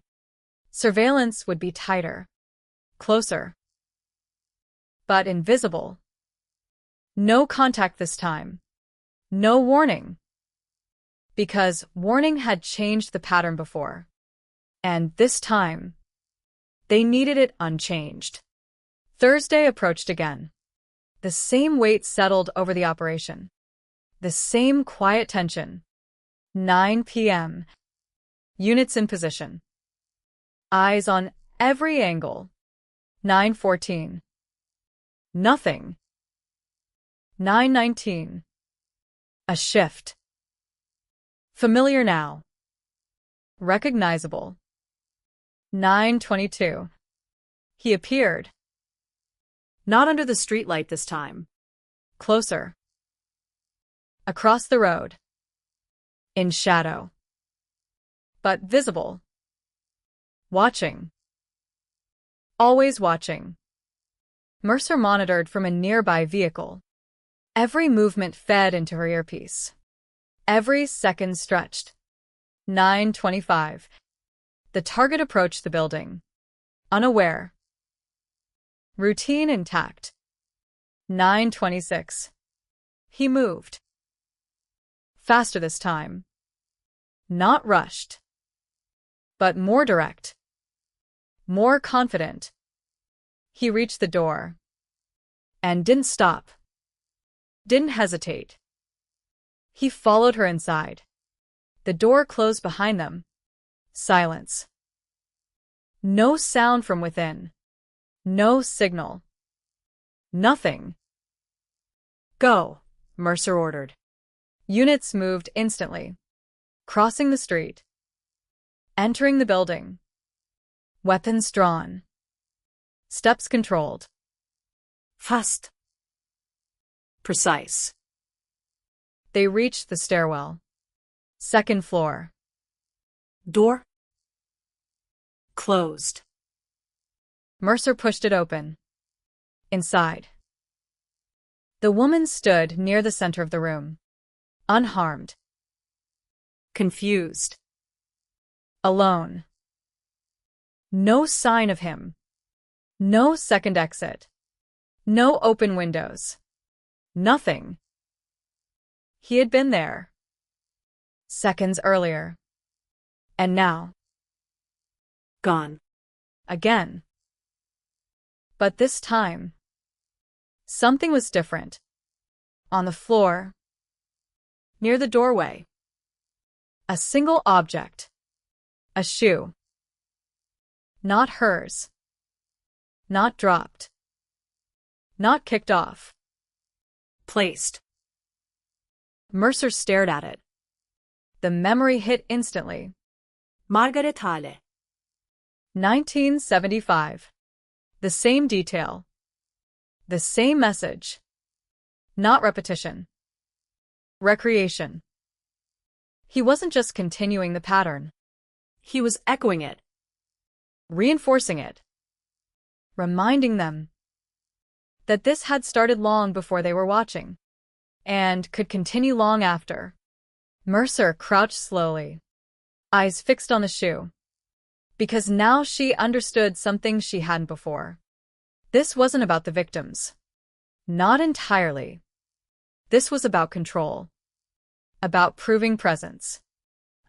Surveillance would be tighter. Closer. But invisible. No contact this time. No warning. Because warning had changed the pattern before. And this time, they needed it unchanged. Thursday approached again. The same weight settled over the operation. The same quiet tension. 9 p.m. Units in position. Eyes on every angle. 9:14. Nothing. 9:19. A shift. Familiar now. Recognizable. 9:22. He appeared. Not under the streetlight this time. Closer. Across the road. In shadow. But visible. Watching. Always watching. Mercer monitored from a nearby vehicle. Every movement fed into her earpiece. Every second stretched. 9:25. The target approached the building. Unaware. Routine intact. 9:26. He moved. Faster this time. Not rushed. But more direct. More confident. He reached the door. And didn't stop. Didn't hesitate. He followed her inside. The door closed behind them. Silence. No sound from within. No signal. Nothing. Go, Mercer ordered. Units moved instantly. Crossing the street. Entering the building. Weapons drawn. Steps controlled. Fast. Precise. They reached the stairwell. Second floor. Door. Closed. Mercer pushed it open. Inside. The woman stood near the center of the room. Unharmed. Confused. Alone. No sign of him. No second exit. No open windows. Nothing. He had been there. Seconds earlier. And now. Gone. Again. But this time, something was different. On the floor. Near the doorway. A single object. A shoe. Not hers. Not dropped. Not kicked off. Placed. Mercer stared at it. The memory hit instantly. Margaret Hale. 1975. The same detail. The same message. Not repetition. Recreation. He wasn't just continuing the pattern. He was echoing it. Reinforcing it. Reminding them that this had started long before they were watching, and could continue long after. Mercer crouched slowly, eyes fixed on the shoe, because now she understood something she hadn't before. This wasn't about the victims. Not entirely. This was about control. About proving presence.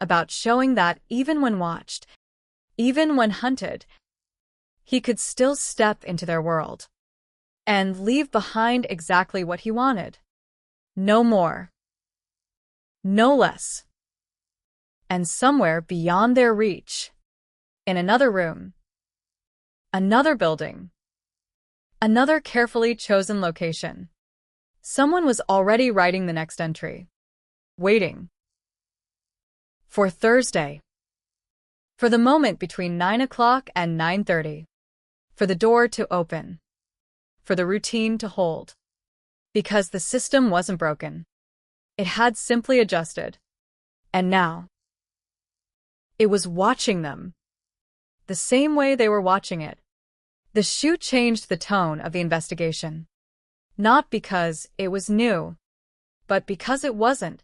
About showing that even when watched, even when hunted, he could still step into their world and leave behind exactly what he wanted. No more. No less. And somewhere beyond their reach, in another room, Another building. Another carefully chosen location. Someone was already writing the next entry. Waiting. For Thursday. For the moment between 9 o'clock and 9:30. For the door to open. For the routine to hold. Because the system wasn't broken. It had simply adjusted. And now, it was watching them. The same way they were watching it. The shoe changed the tone of the investigation. Not because it was new, but because it wasn't.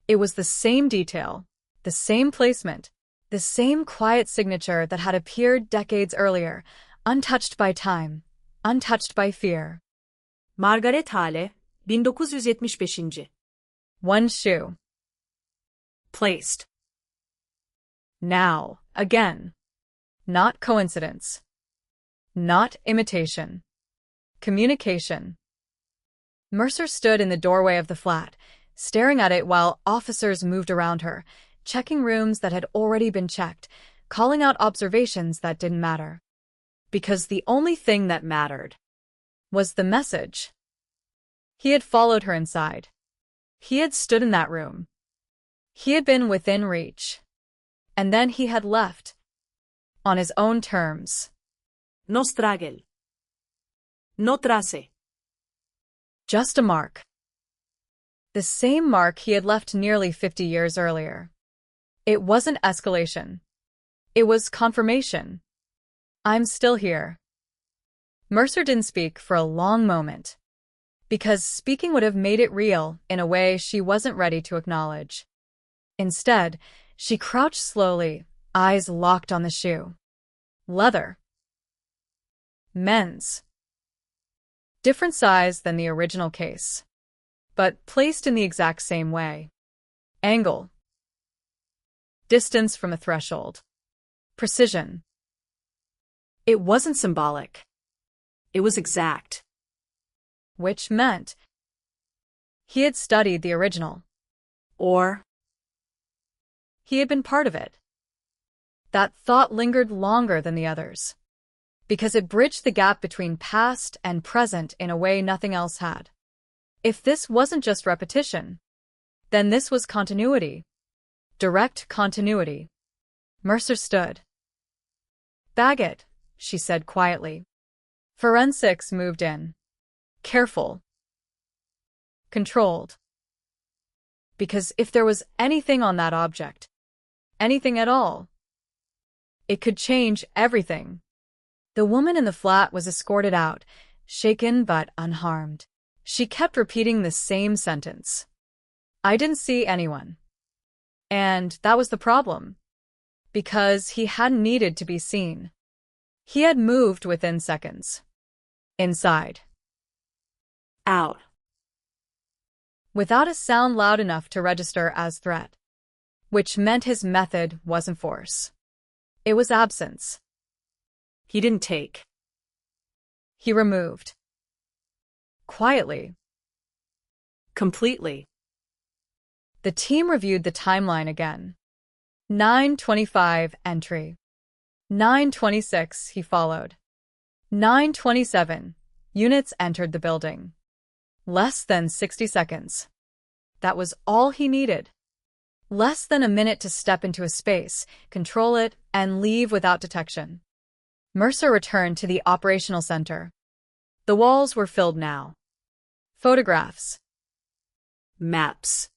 It was the same detail, the same placement, the same quiet signature that had appeared decades earlier, untouched by time, untouched by fear. Margaret Hale, 1975. One shoe. Placed. Now, again. Not coincidence. Not imitation. Communication. Mercer stood in the doorway of the flat, staring at it while officers moved around her, checking rooms that had already been checked, calling out observations that didn't matter. Because the only thing that mattered was the message. He had followed her inside. He had stood in that room. He had been within reach. And then he had left. On his own terms. No struggle. No trace. Just a mark. The same mark he had left nearly 50 years earlier. It wasn't escalation. It was confirmation. I'm still here. Mercer didn't speak for a long moment. Because speaking would have made it real in a way she wasn't ready to acknowledge. Instead, she crouched slowly, eyes locked on the shoe. Leather. Men's. Different size than the original case. But placed in the exact same way. Angle. Distance from a threshold. Precision. It wasn't symbolic. It was exact. Which meant he had studied the original. Or he had been part of it. That thought lingered longer than the others. Because it bridged the gap between past and present in a way nothing else had. If this wasn't just repetition, then this was continuity. Direct continuity. Mercer stood. Bag it, she said quietly. Forensics moved in. Careful. Controlled. Because if there was anything on that object, anything at all, it could change everything. The woman in the flat was escorted out, shaken but unharmed. She kept repeating the same sentence. I didn't see anyone. And that was the problem. Because he hadn't needed to be seen. He had moved within seconds. Inside. Out. Without a sound loud enough to register as threat. Which meant his method wasn't force. It was absence. He didn't take. He removed. Quietly. Completely. The team reviewed the timeline again. 9:25 entry. 9:26 he followed. 9:27 units entered the building. Less than 60 seconds. That was all he needed. Less than a minute to step into a space, control it, and leave without detection. Mercer returned to the operational center. The walls were filled now. Photographs. Maps.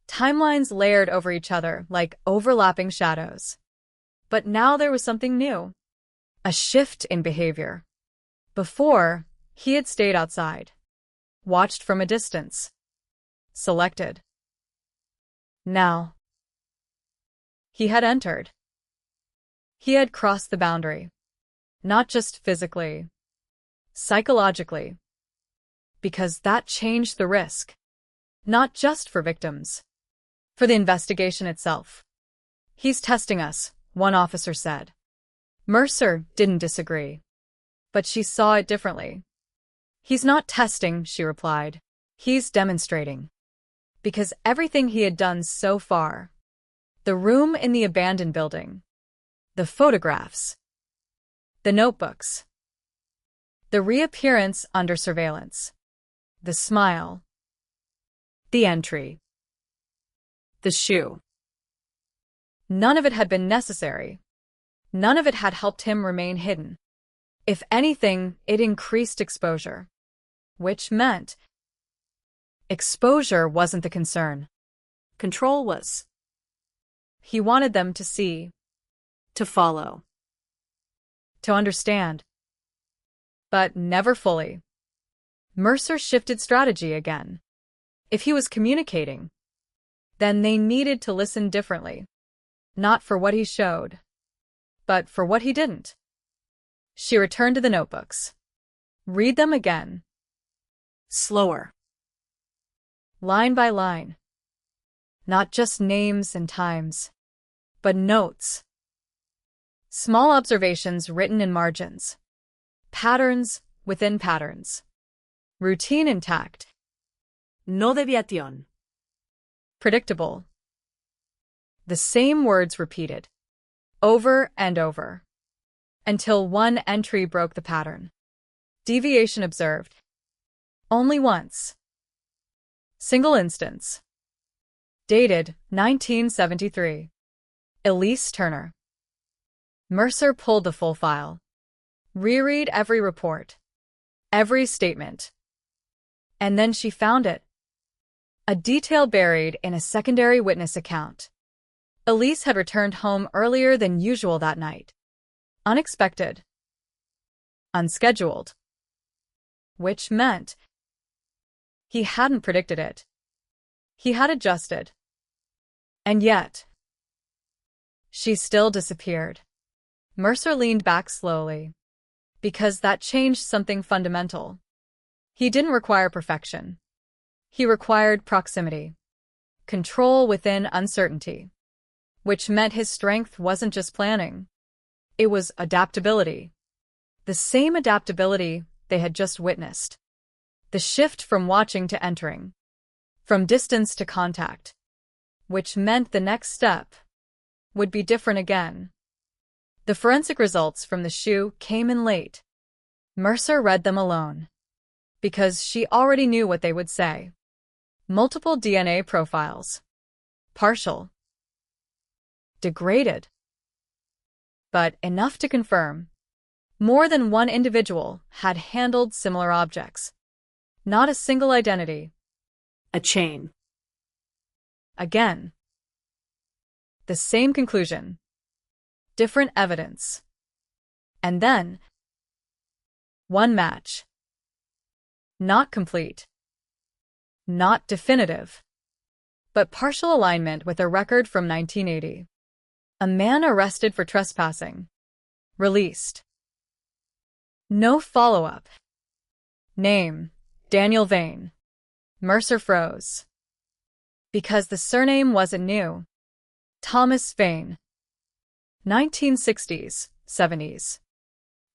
Timelines layered over each other like overlapping shadows. But now there was something new. A shift in behavior. Before, he had stayed outside. Watched from a distance. Selected. Now. He had entered. He had crossed the boundary. Not just physically. Psychologically. Because that changed the risk. Not just for victims. For the investigation itself. He's testing us, one officer said. Mercer didn't disagree. But she saw it differently. He's not testing, she replied. He's demonstrating. Because everything he had done so far, the room in the abandoned building, the photographs, The notebooks. The reappearance under surveillance. The smile. The entry. The shoe. None of it had been necessary. None of it had helped him remain hidden. If anything, it increased exposure. Which meant exposure wasn't the concern. Control was. He wanted them to see, To follow. to understand. But never fully. Mercer shifted strategy again. If he was communicating, then they needed to listen differently. Not for what he showed, but for what he didn't. She returned to the notebooks. Read them again. Slower. Line by line. Not just names and times, but notes. Small observations written in margins. Patterns within patterns. Routine intact. No deviación. Predictable. The same words repeated, over and over, until one entry broke the pattern. Deviation observed. Only once. Single instance. Dated 1973. Elise Turner. Mercer pulled the full file. Reread every report. Every statement. And then she found it. A detail buried in a secondary witness account. Elise had returned home earlier than usual that night. Unexpected. Unscheduled. Which meant he hadn't predicted it. He had adjusted. And yet, she still disappeared. Mercer leaned back slowly, because that changed something fundamental. He didn't require perfection. He required proximity, control within uncertainty, which meant his strength wasn't just planning. It was adaptability. The same adaptability they had just witnessed. The shift from watching to entering. From distance to contact. Which meant the next step would be different again. The forensic results from the shoe came in late. Mercer read them alone. Because she already knew what they would say. Multiple DNA profiles. Partial. Degraded. But enough to confirm. More than one individual had handled similar objects. Not a single identity. A chain. Again. The same conclusion. Different evidence. And then, one match. Not complete. Not definitive. But partial alignment with a record from 1980. A man arrested for trespassing. Released. No follow-up. Name, Daniel Vane. Mercer froze. Because the surname wasn't new. Thomas Vane. 1960s, 70s.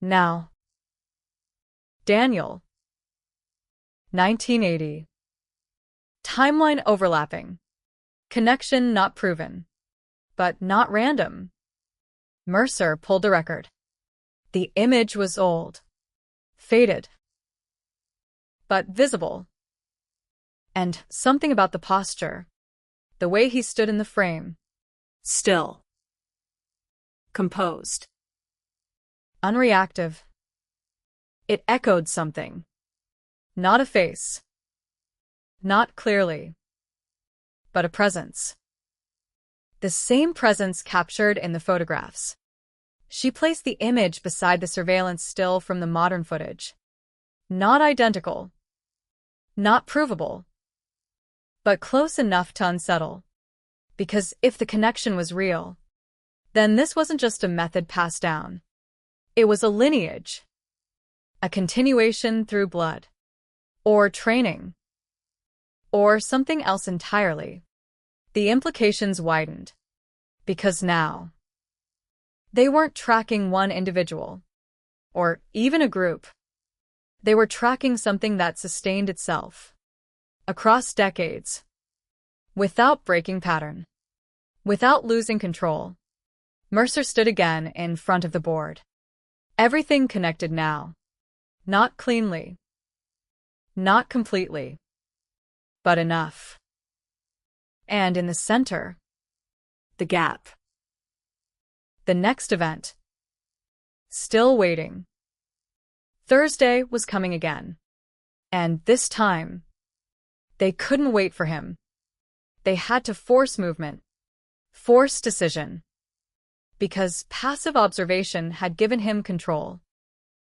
Now. Daniel. 1980. Timeline overlapping. Connection not proven. But not random. Mercer pulled the record. The image was old. Faded. But visible. And something about the posture. The way he stood in the frame. Still. Composed. Unreactive. It echoed something. Not a face. Not clearly. But a presence. The same presence captured in the photographs. She placed the image beside the surveillance still from the modern footage. Not identical. Not provable. But close enough to unsettle. Because if the connection was real, then this wasn't just a method passed down. It was a lineage. A continuation through blood. Or training. Or something else entirely. The implications widened. Because now, they weren't tracking one individual. Or even a group. They were tracking something that sustained itself. Across decades. Without breaking pattern. Without losing control. Mercer stood again in front of the board. Everything connected now. Not cleanly. Not completely. But enough. And in the center, The gap. the next event. Still waiting. Thursday was coming again. And this time, they couldn't wait for him. They had to force movement. Force decision. Because passive observation had given him control.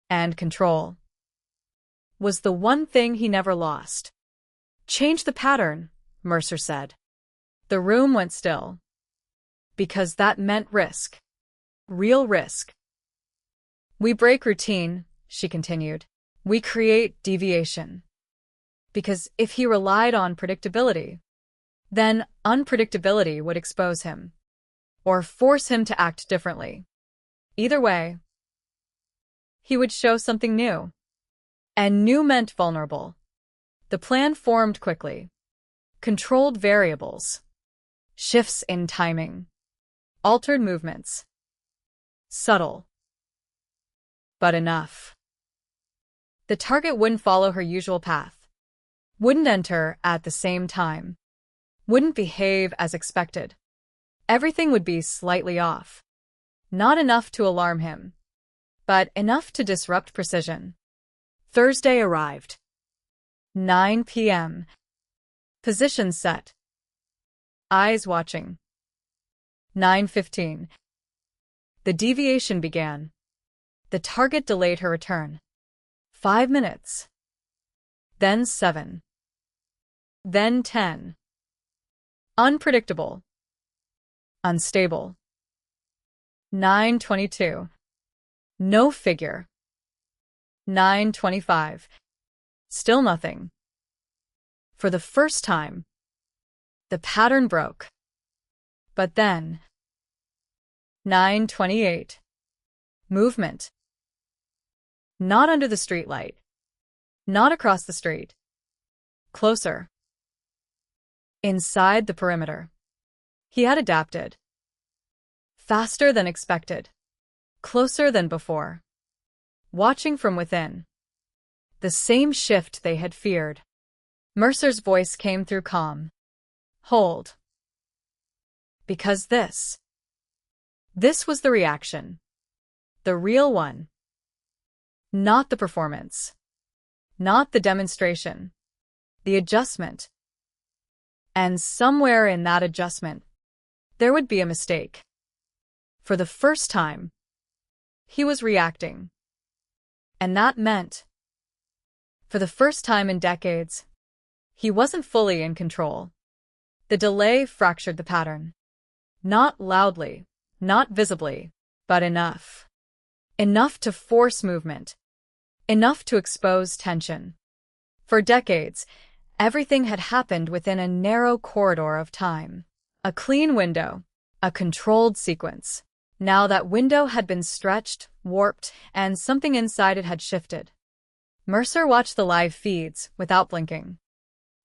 And control was the one thing he never lost. Change the pattern, Mercer said. The room went still. Because that meant risk. Real risk. We break routine, she continued. We create deviation. Because if he relied on predictability, then unpredictability would expose him. Or force him to act differently. Either way, he would show something new. And new meant vulnerable. The plan formed quickly. Controlled variables. Shifts in timing. Altered movements. Subtle. But enough. The target wouldn't follow her usual path. Wouldn't enter at the same time. Wouldn't behave as expected. Everything would be slightly off. Not enough to alarm him, but enough to disrupt precision. Thursday arrived. 9 p.m. Position set. Eyes watching. 9:15. The deviation began. The target delayed her return. 5 minutes. Then 7. Then 10. Unpredictable. Unstable. 9:22. No figure. 9:25. Still nothing. For the first time, the pattern broke. But then, 9:28. Movement. Not under the streetlight. Not across the street. Closer. Inside the perimeter. He had adapted. Faster than expected. Closer than before. Watching from within. The same shift they had feared. Mercer's voice came through calm. Hold. Because this was the reaction. The real one. Not the performance. Not the demonstration. The adjustment. And somewhere in that adjustment, there would be a mistake. For the first time, he was reacting. And that meant, for the first time in decades, he wasn't fully in control. The delay fractured the pattern. Not loudly, not visibly, but enough. Enough to force movement. Enough to expose tension. For decades, everything had happened within a narrow corridor of time. A clean window. A controlled sequence. Now that window had been stretched, warped, and something inside it had shifted. Mercer watched the live feeds without blinking.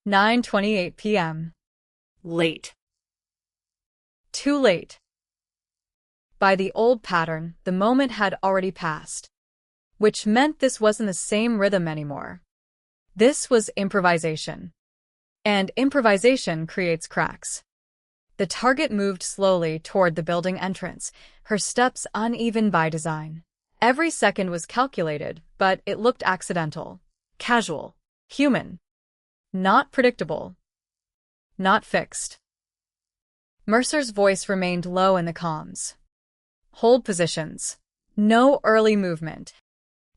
9:28 p.m. Late. Too late. By the old pattern, the moment had already passed. Which meant this wasn't the same rhythm anymore. This was improvisation. And improvisation creates cracks. The target moved slowly toward the building entrance, her steps uneven by design. Every second was calculated, but it looked accidental, casual, human. Not predictable. Not fixed. Mercer's voice remained low in the comms. Hold positions. No early movement.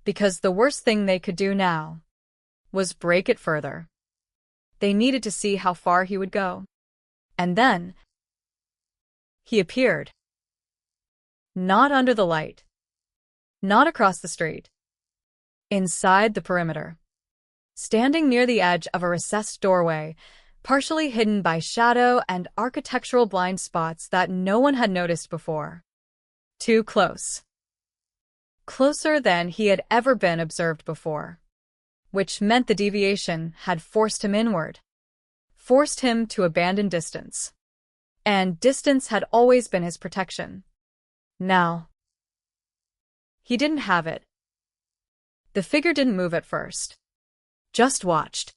Because the worst thing they could do now was break it further. They needed to see how far he would go. And then he appeared. Not under the light. Not across the street. Inside the perimeter. Standing near the edge of a recessed doorway, partially hidden by shadow and architectural blind spots that no one had noticed before. Too close. Closer than he had ever been observed before. Which meant the deviation had forced him inward. Forced him to abandon distance. And distance had always been his protection. Now, He didn't have it. The figure didn't move at first. Just watched.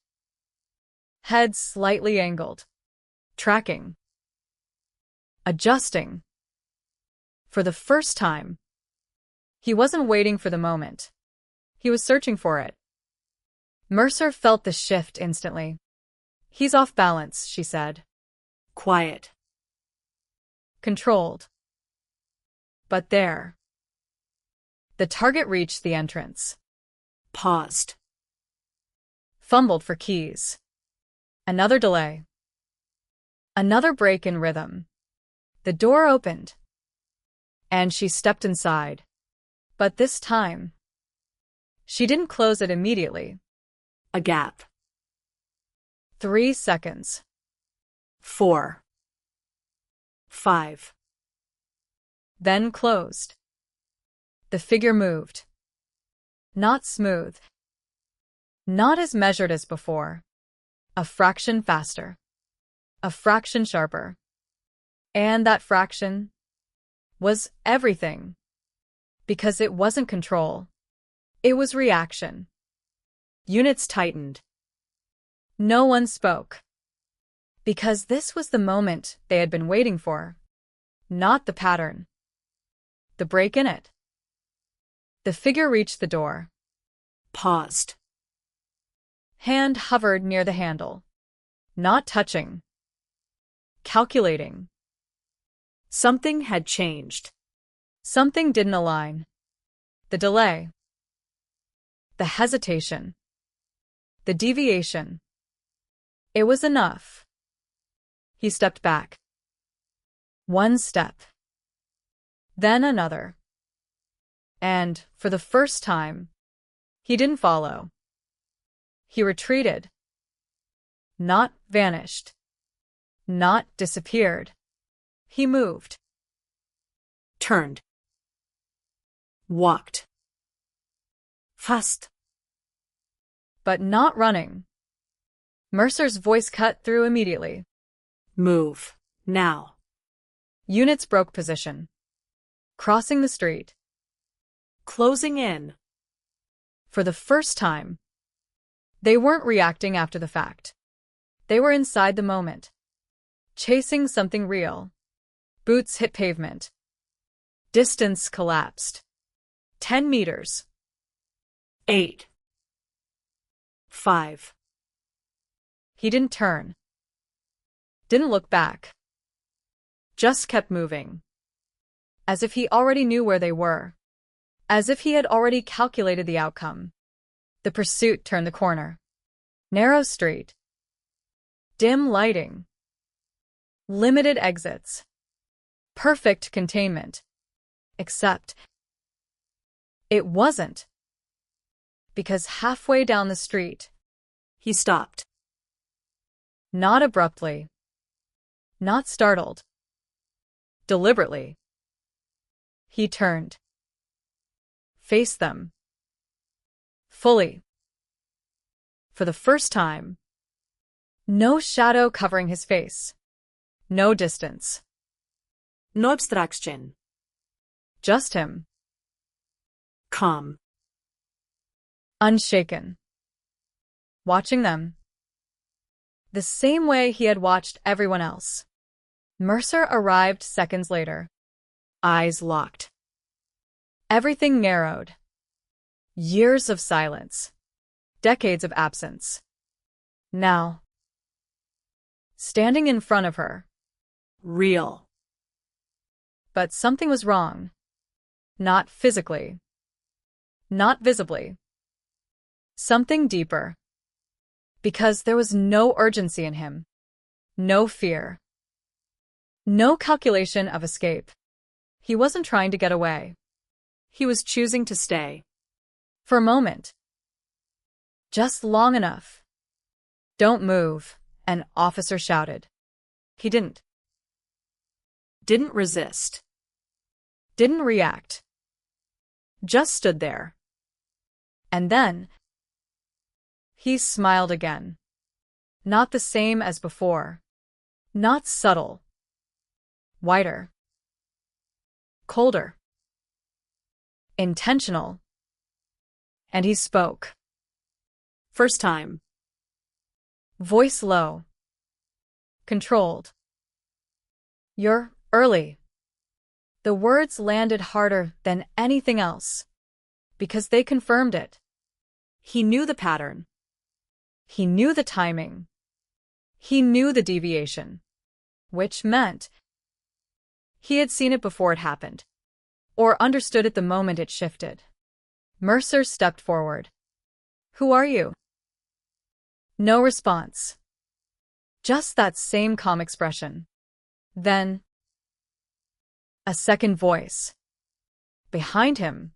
Head slightly angled. Tracking. Adjusting. For the first time. He wasn't waiting for the moment. He was searching for it. Mercer felt the shift instantly. He's off balance, she said. Quiet. Controlled. But there. The target reached the entrance. Paused. Fumbled for keys. Another delay. Another break in rhythm. The door opened. And she stepped inside. But this time, she didn't close it immediately. A gap. 3 seconds. 4. 5. Then closed. The figure moved. Not smooth. Not as measured as before. A fraction faster. A fraction sharper. And that fraction was everything. Because it wasn't control. It was reaction. Units tightened. No one spoke. Because this was the moment they had been waiting for. Not the pattern. The break in it. The figure reached the door. Paused. Hand hovered near the handle. Not touching. Calculating. Something had changed. Something didn't align. The delay. The hesitation. The deviation. It was enough. He stepped back. 1 step. Then another. And, for the first time, he didn't follow. He retreated. Not vanished. Not disappeared. He moved. Turned. Walked. Fast. But not running. Mercer's voice cut through immediately. Move. Now. Units broke position. Crossing the street. Closing in. For the first time. They weren't reacting after the fact. They were inside the moment. Chasing something real. Boots hit pavement. Distance collapsed. 10 meters. 8. 5. He didn't turn. Didn't look back. Just kept moving. As if he already knew where they were. As if he had already calculated the outcome. The pursuit turned the corner. Narrow street. Dim lighting. Limited exits. Perfect containment. Except it wasn't. Because halfway down the street, he stopped. Not abruptly. Not startled. Deliberately. He turned. Faced them. Fully. For the first time. No shadow covering his face. No distance. No abstraction. Just him. Calm. Unshaken. Watching them. The same way he had watched everyone else. Mercer arrived seconds later. Eyes locked. Everything narrowed. Years of silence. Decades of absence. Now. Standing in front of her. Real. But something was wrong. Not physically. Not visibly. Something deeper. Because there was no urgency in him. No fear. No calculation of escape. He wasn't trying to get away. He was choosing to stay. For a moment. Just long enough. Don't move, an officer shouted. He didn't. Didn't resist. Didn't react. Just stood there. And then he smiled again. Not the same as before. Not subtle. Whiter. Colder. intentional. And he spoke. First time. Voice low. Controlled. You're early. The words landed harder than anything else, because they confirmed it. He knew the pattern. He knew the timing. He knew the deviation, which meant he had seen it before it happened, or understood it the moment it shifted. Mercer stepped forward. Who are you? No response. Just that same calm expression. Then, a second voice. Behind him.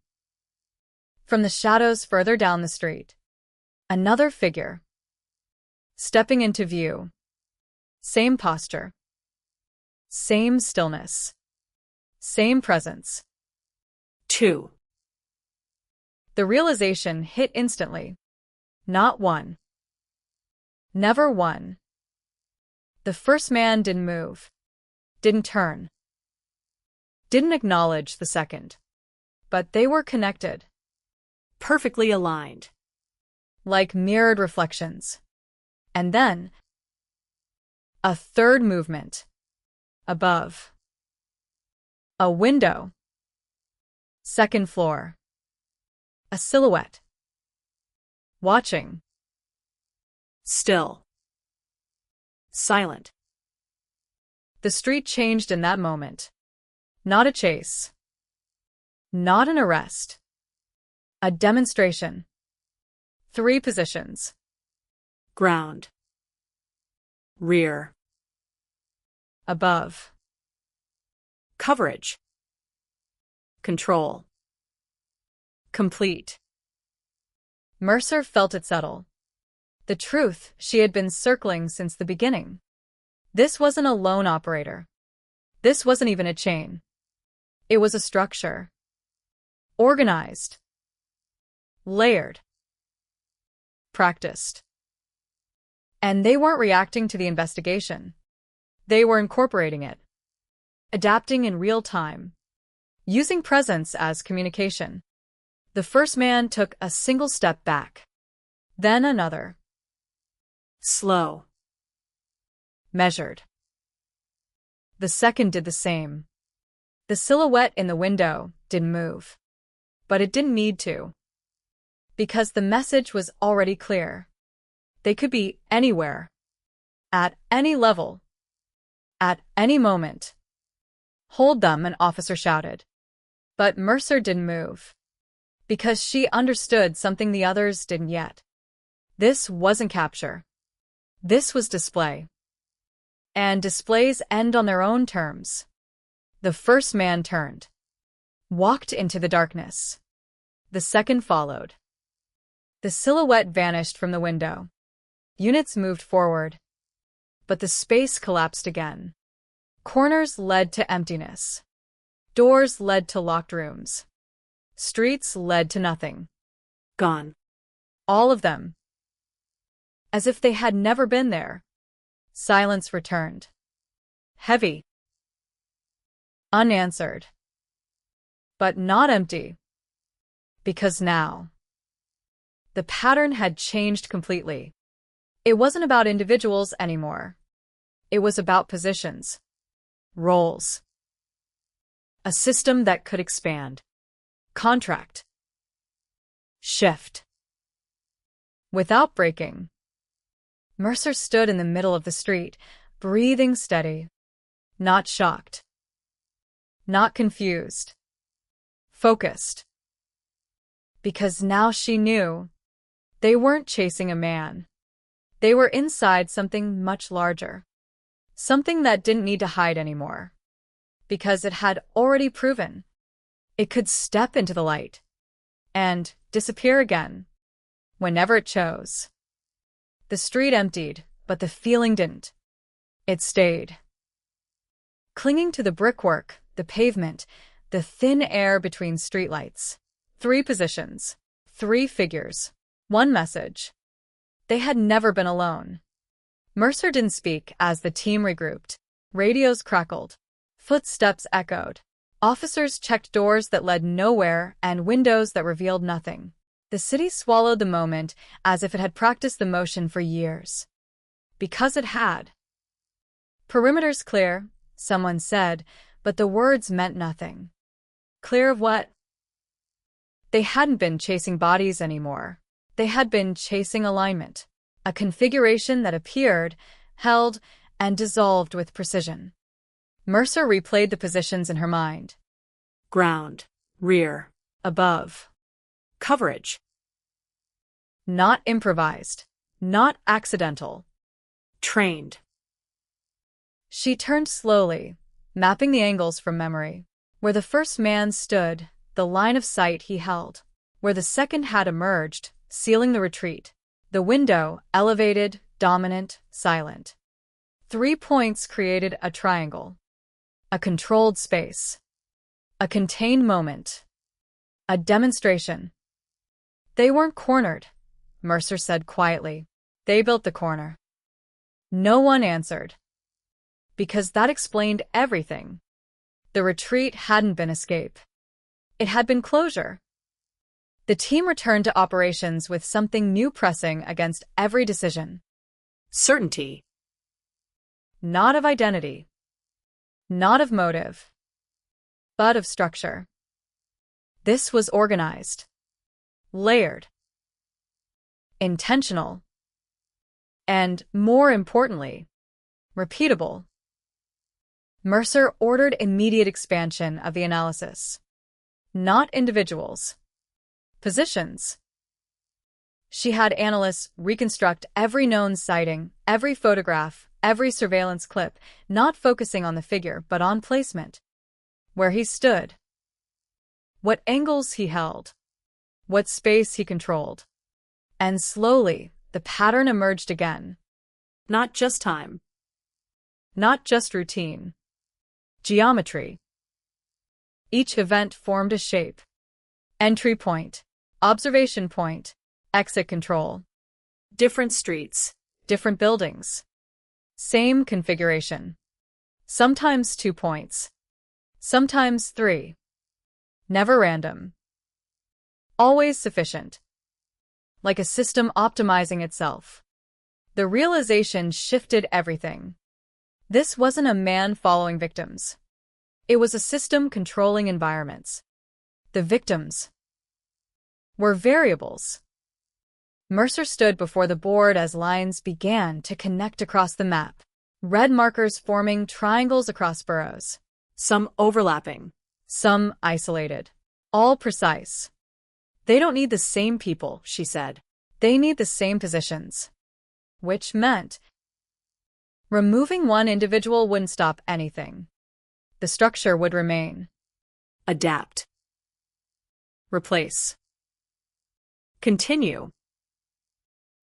From the shadows further down the street. Another figure. Stepping into view. Same posture. Same stillness. Same presence. 2. The realization hit instantly. Not one. Never one. The first man didn't move. Didn't turn. Didn't acknowledge the second. But they were connected. Perfectly aligned. Like mirrored reflections. And then, a third movement. Above. A window. Second floor. A silhouette. Watching. Still. Silent. The street changed in that moment. Not a chase. Not an arrest. A demonstration. 3 positions. Ground. Rear. Above. Coverage. Control. Complete. Mercer felt it settle. The truth she had been circling since the beginning. This wasn't a lone operator. This wasn't even a chain. It was a structure. Organized. Layered. Practiced. And they weren't reacting to the investigation. They were incorporating it. Adapting in real time. Using presence as communication. The first man took a single step back. Then another. Slow. Measured. The second did the same. The silhouette in the window didn't move. But it didn't need to. Because the message was already clear. They could be anywhere. At any level. At any moment. Hold them, an officer shouted. But Mercer didn't move. Because she understood something the others didn't yet. This wasn't capture. This was display. And displays end on their own terms. The first man turned. Walked into the darkness. The second followed. The silhouette vanished from the window. Units moved forward. But the space collapsed again. Corners led to emptiness. Doors led to locked rooms. Streets led to nothing. Gone. All of them. As if they had never been there. Silence returned. Heavy. Unanswered. But not empty. Because now, the pattern had changed completely. It wasn't about individuals anymore. It was about positions. Roles. A system that could expand. Contract. Shift. Without breaking. Mercer stood in the middle of the street, breathing steady. Not shocked. Not confused. Focused. Because now she knew they weren't chasing a man. They were inside something much larger. Something that didn't need to hide anymore. Because it had already proven it could step into the light and disappear again whenever it chose. The street emptied, but the feeling didn't. It stayed. Clinging to the brickwork, the pavement, the thin air between streetlights. 3 positions, 3 figures, 1 message. They had never been alone. Mercer didn't speak as the team regrouped. Radios crackled. Footsteps echoed. Officers checked doors that led nowhere and windows that revealed nothing. The city swallowed the moment as if it had practiced the motion for years. Because it had. Perimeter's clear, someone said, but the words meant nothing. Clear of what? They hadn't been chasing bodies anymore. They had been chasing alignment, a configuration that appeared, held, and dissolved with precision. Mercer replayed the positions in her mind. Ground, rear, above. Coverage. Not improvised, not accidental. Trained. She turned slowly, mapping the angles from memory. Where the first man stood, the line of sight he held. Where the second had emerged, sealing the retreat. The window, elevated, dominant, silent. 3 points created a triangle. A controlled space. A contained moment. A demonstration. They weren't cornered, Mercer said quietly. They built the corner. No one answered. Because that explained everything. The retreat hadn't been escape. It had been closure. The team returned to operations with something new pressing against every decision. Certainty. Not of identity. Not of motive. But of structure. This was organized. Layered. Intentional. And, more importantly, repeatable. Mercer ordered immediate expansion of the analysis. Not individuals. Positions. She had analysts reconstruct every known sighting, every photograph, every surveillance clip, not focusing on the figure but on placement. Where he stood. What angles he held. What space he controlled. And slowly, the pattern emerged again. Not just time. Not just routine. Geometry. Each event formed a shape. Entry point. Observation point. Exit control. Different streets. Different buildings. Same configuration. Sometimes 2 points. Sometimes 3. Never random. Always sufficient. Like a system optimizing itself. The realization shifted everything. This wasn't a man following victims. It was a system controlling environments. The victims were variables. Mercer stood before the board as lines began to connect across the map. Red markers forming triangles across boroughs. Some overlapping. Some isolated. All precise. They don't need the same people, she said. They need the same positions. Which meant removing one individual wouldn't stop anything. The structure would remain. Adapt. Replace. Continue.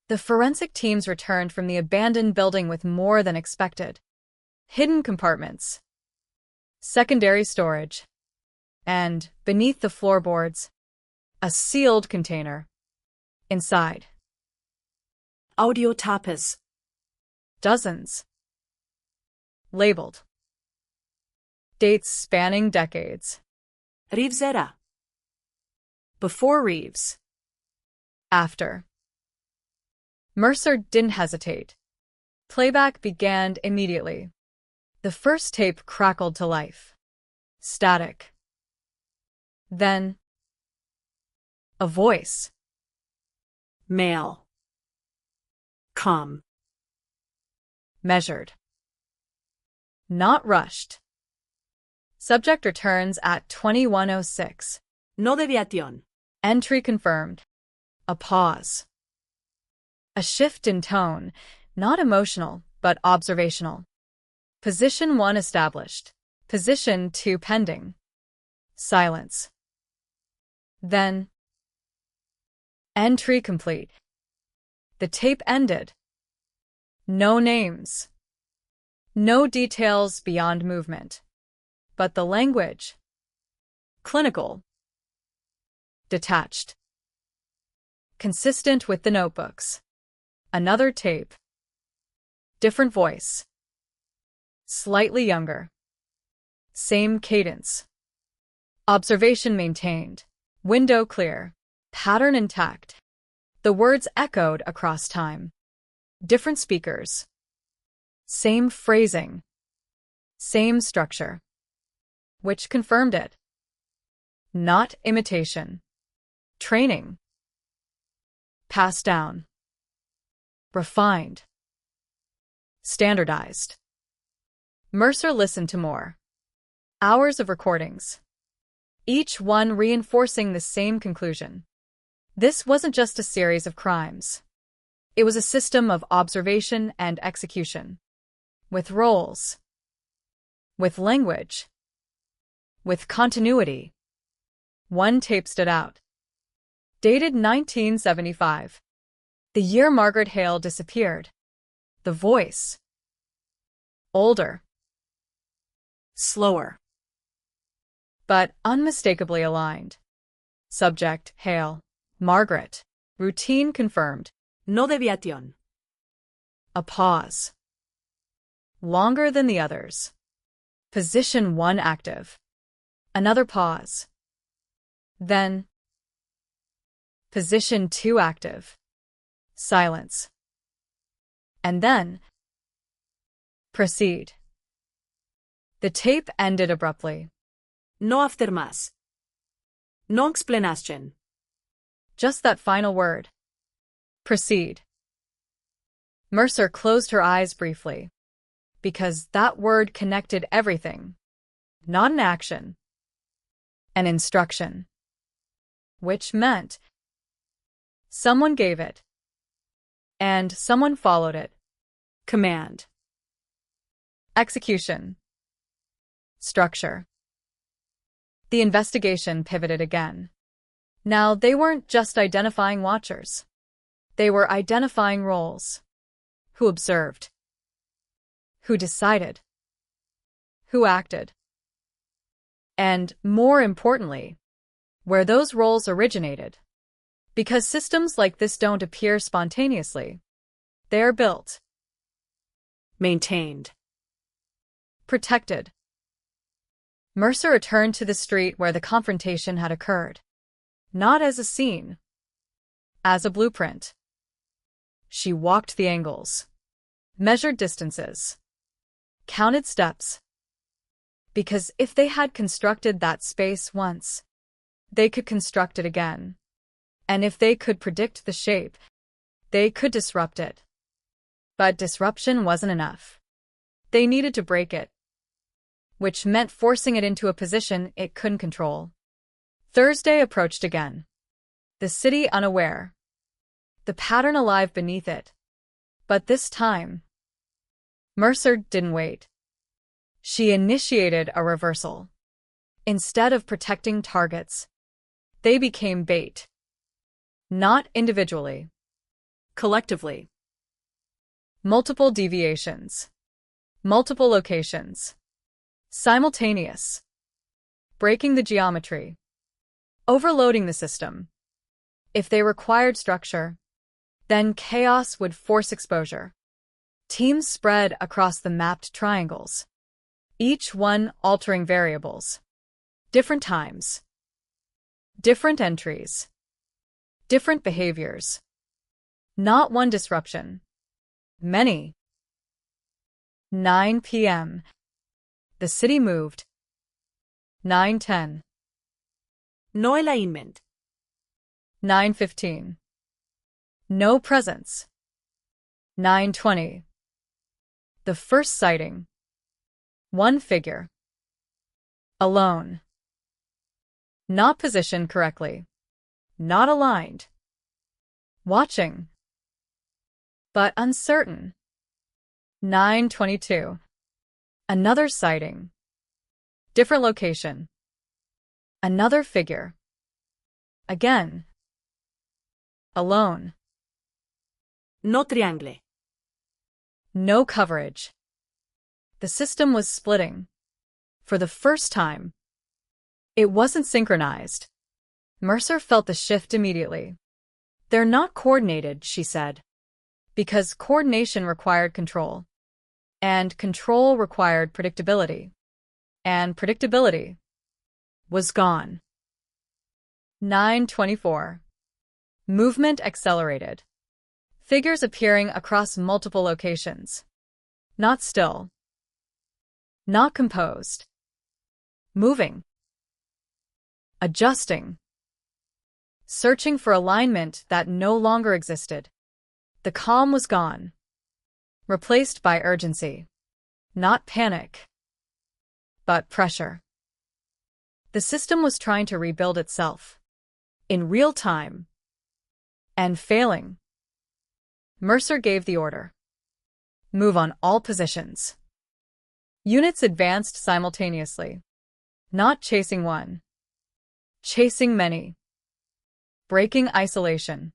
The forensic teams returned from the abandoned building with more than expected. Hidden compartments. Secondary storage. And, beneath the floorboards, a sealed container. Inside. Audio tapas. Dozens. Labeled. Dates spanning decades. Reeves era. Before Reeves. After. Mercer didn't hesitate. Playback began immediately. The first tape crackled to life. Static. Then, a voice. Male. Calm. Measured. Not rushed. Subject returns at 21:06. No deviación. Entry confirmed. A pause. A shift in tone, not emotional, but observational. Position 1 established. Position 2 pending. Silence. Then, entry complete. The tape ended. No names. No details beyond movement. But the language. Clinical. Detached. Consistent with the notebooks. Another tape. Different voice. Slightly younger. Same cadence. Observation maintained. Window clear. Pattern intact. The words echoed across time. Different speakers. Same phrasing. Same structure. Which confirmed it. Not imitation. Training. Passed down. Refined. Standardized. Mercer listened to more. Hours of recordings. Each one reinforcing the same conclusion. This wasn't just a series of crimes. It was a system of observation and execution. With roles. With language. With continuity. One tape stood out. Dated 1975. The year Margaret Hale disappeared. The voice. Older. Slower. But unmistakably aligned. Subject, Hale. Margaret. Routine confirmed. No deviación. A pause. Longer than the others. Position 1 active. Another pause. Then. Position 2 active. Silence. And then. Proceed. The tape ended abruptly. No after más. No explanación. Just that final word. Proceed. Mercer closed her eyes briefly. Because that word connected everything. Not an action. An instruction. Which meant someone gave it. And someone followed it. Command. Execution. Structure. The investigation pivoted again. Now they weren't just identifying watchers. They were identifying roles. Who observed? Who decided? Who acted? And, more importantly, where those roles originated. Because systems like this don't appear spontaneously. They're built. Maintained. Protected. Mercer returned to the street where the confrontation had occurred. Not as a scene. As a blueprint. She walked the angles. Measured distances. Counted steps. Because if they had constructed that space once, they could construct it again. And if they could predict the shape, they could disrupt it. But disruption wasn't enough. They needed to break it. Which meant forcing it into a position it couldn't control. Thursday approached again. The city unaware. The pattern alive beneath it. But this time, Mercer didn't wait. She initiated a reversal. Instead of protecting targets, they became bait. Not individually. Collectively. Multiple deviations. Multiple locations. Simultaneous. Breaking the geometry. Overloading the system. If they required structure, then chaos would force exposure. Teams spread across the mapped triangles. Each one altering variables. Different times. Different entries. Different behaviors. Not one disruption. Many. 9 p.m. The city moved. 9:10. No alignment. 9:15. No presence. 9:20. The first sighting. One figure. Alone. Not positioned correctly. Not aligned. Watching. But uncertain. 9:22. Another sighting. Different location. Another figure. Again. Alone. No triangle. No coverage. The system was splitting. For the first time. It wasn't synchronized. Mercer felt the shift immediately. They're not coordinated, she said. Because coordination required control. And control required predictability. And predictability was gone. 9:24. Movement accelerated. Figures appearing across multiple locations. Not still. Not composed. Moving. Adjusting. Searching for alignment that no longer existed. The calm was gone. Replaced by urgency. Not panic, but pressure. The system was trying to rebuild itself. In real time. And failing. Mercer gave the order. Move on all positions. Units advanced simultaneously. Not chasing one. Chasing many. Breaking isolation.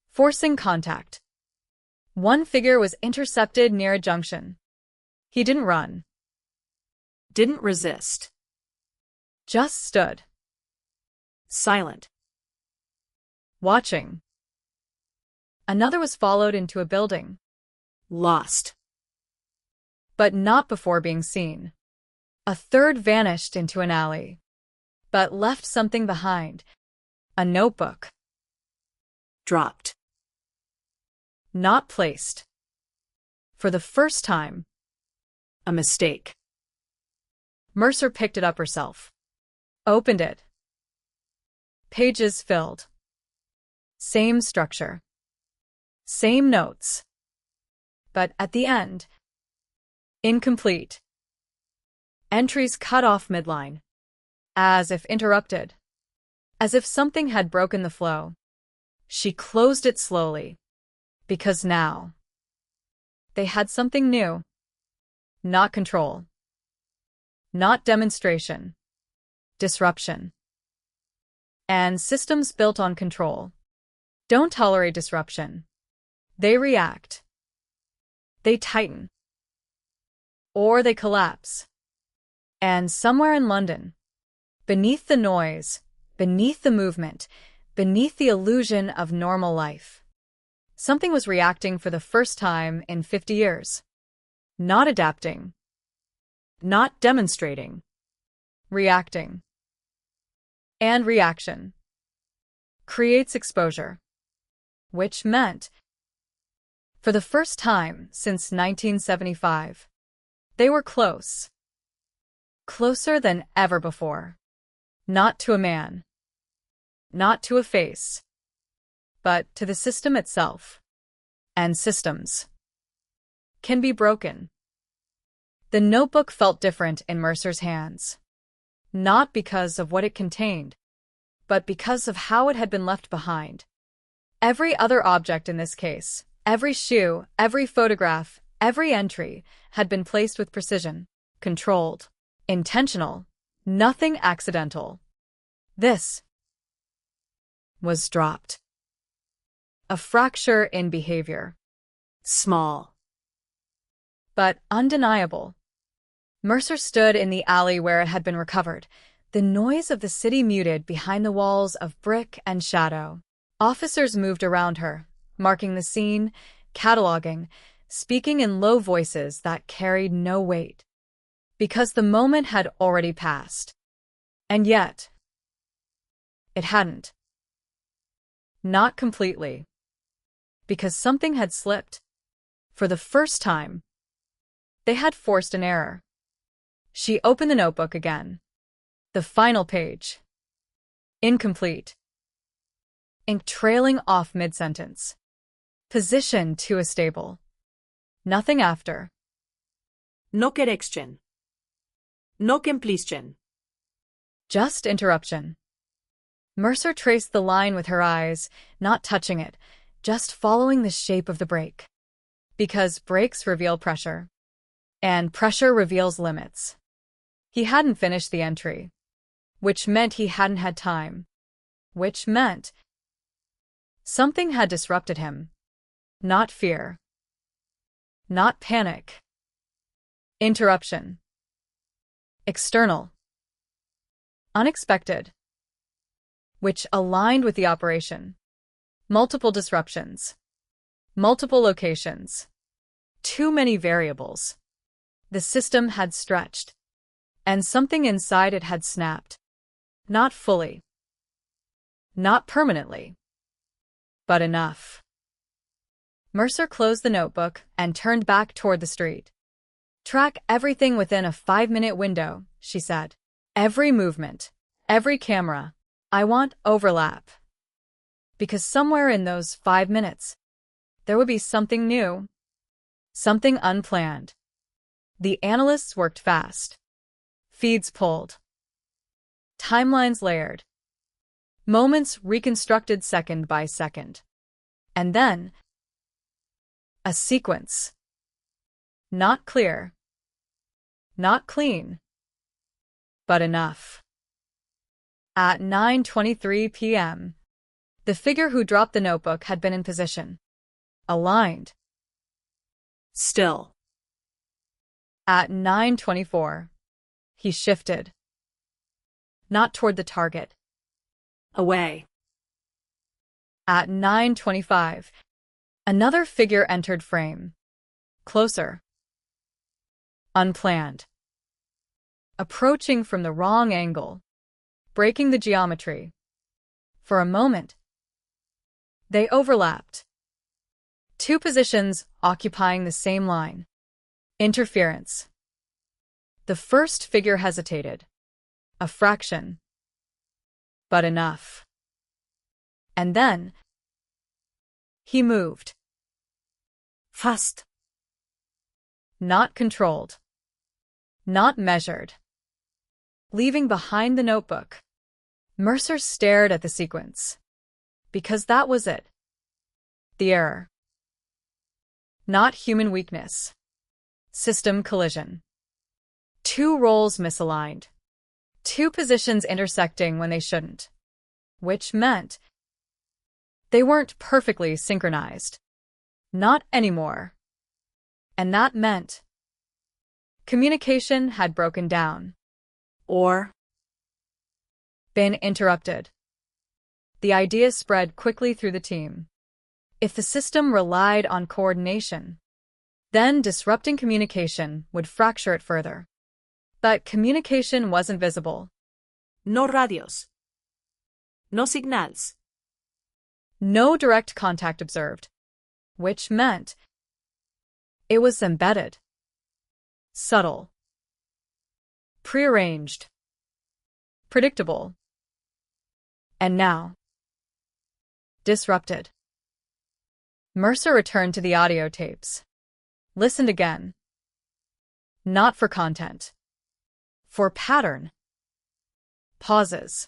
Forcing contact. One figure was intercepted near a junction. He didn't run. Didn't resist. Just stood. Silent. Watching. Another was followed into a building. Lost. But not before being seen. A third vanished into an alley. But left something behind. A notebook. Dropped. Not placed. For the first time. A mistake. Mercer picked it up herself. Opened it. Pages filled. Same structure. Same notes. But at the end, incomplete. Entries cut off midline. As if interrupted. As if something had broken the flow. She closed it slowly. Because now, they had something new. Not control. Not demonstration. Disruption. And systems built on control don't tolerate disruption. They react. They tighten. Or they collapse. And somewhere in London, beneath the noise, beneath the movement, beneath the illusion of normal life, something was reacting for the first time in 50 years. Not adapting. Not demonstrating. Reacting. And reaction creates exposure. Which meant, for the first time since 1975, they were close. Closer than ever before. Not to a man. Not to a face. But to the system itself. And systems can be broken. The notebook felt different in Mercer's hands. Not because of what it contained, but because of how it had been left behind. Every other object in this case, every shoe, every photograph, every entry, had been placed with precision, controlled, intentional, nothing accidental. This was dropped. A fracture in behavior. Small. But undeniable. Mercer stood in the alley where it had been recovered, the noise of the city muted behind the walls of brick and shadow. Officers moved around her, marking the scene, cataloging, speaking in low voices that carried no weight. Because the moment had already passed. And yet, it hadn't. Not completely. Because something had slipped. For the first time, they had forced an error. She opened the notebook again. The final page. Incomplete. Ink trailing off mid-sentence. Position too unstable. Nothing after. No correction. No completion. Just interruption. Mercer traced the line with her eyes, not touching it, just following the shape of the break. Because breaks reveal pressure. And pressure reveals limits. He hadn't finished the entry. Which meant he hadn't had time. Which meant something had disrupted him. Not fear. Not panic. Interruption. External. Unexpected. Which aligned with the operation. Multiple disruptions. Multiple locations. Too many variables. The system had stretched. And something inside it had snapped. Not fully. Not permanently. But enough. Mercer closed the notebook and turned back toward the street. Track everything within a 5-minute window, she said. Every movement, every camera. I want overlap. Because somewhere in those 5 minutes, there would be something new. Something unplanned. The analysts worked fast. Feeds pulled. Timelines layered. Moments reconstructed second by second. And then, a sequence. Not clear. Not clean. But enough. At 9:23 p.m., the figure who dropped the notebook had been in position. Aligned. Still. At 9:24, he shifted. Not toward the target. Away. At 9:25, another figure entered frame. Closer. Unplanned. Approaching from the wrong angle. Breaking the geometry. For a moment, they overlapped. Two positions occupying the same line. Interference. The first figure hesitated. A fraction. But enough. And then, he moved. Fast. Not controlled. Not measured. Leaving behind the notebook, Mercer stared at the sequence. Because that was it. The error. Not human weakness. System collision. Two roles misaligned. Two positions intersecting when they shouldn't. Which meant they weren't perfectly synchronized. Not anymore. And that meant communication had broken down. Or been interrupted. The idea spread quickly through the team. If the system relied on coordination, then disrupting communication would fracture it further. But communication wasn't visible. no radios. No signals. No direct contact observed. Which meant it was embedded. Subtle. Prearranged. Predictable. And now, disrupted. Mercer returned to the audio tapes. Listened again. Not for content. For pattern. Pauses.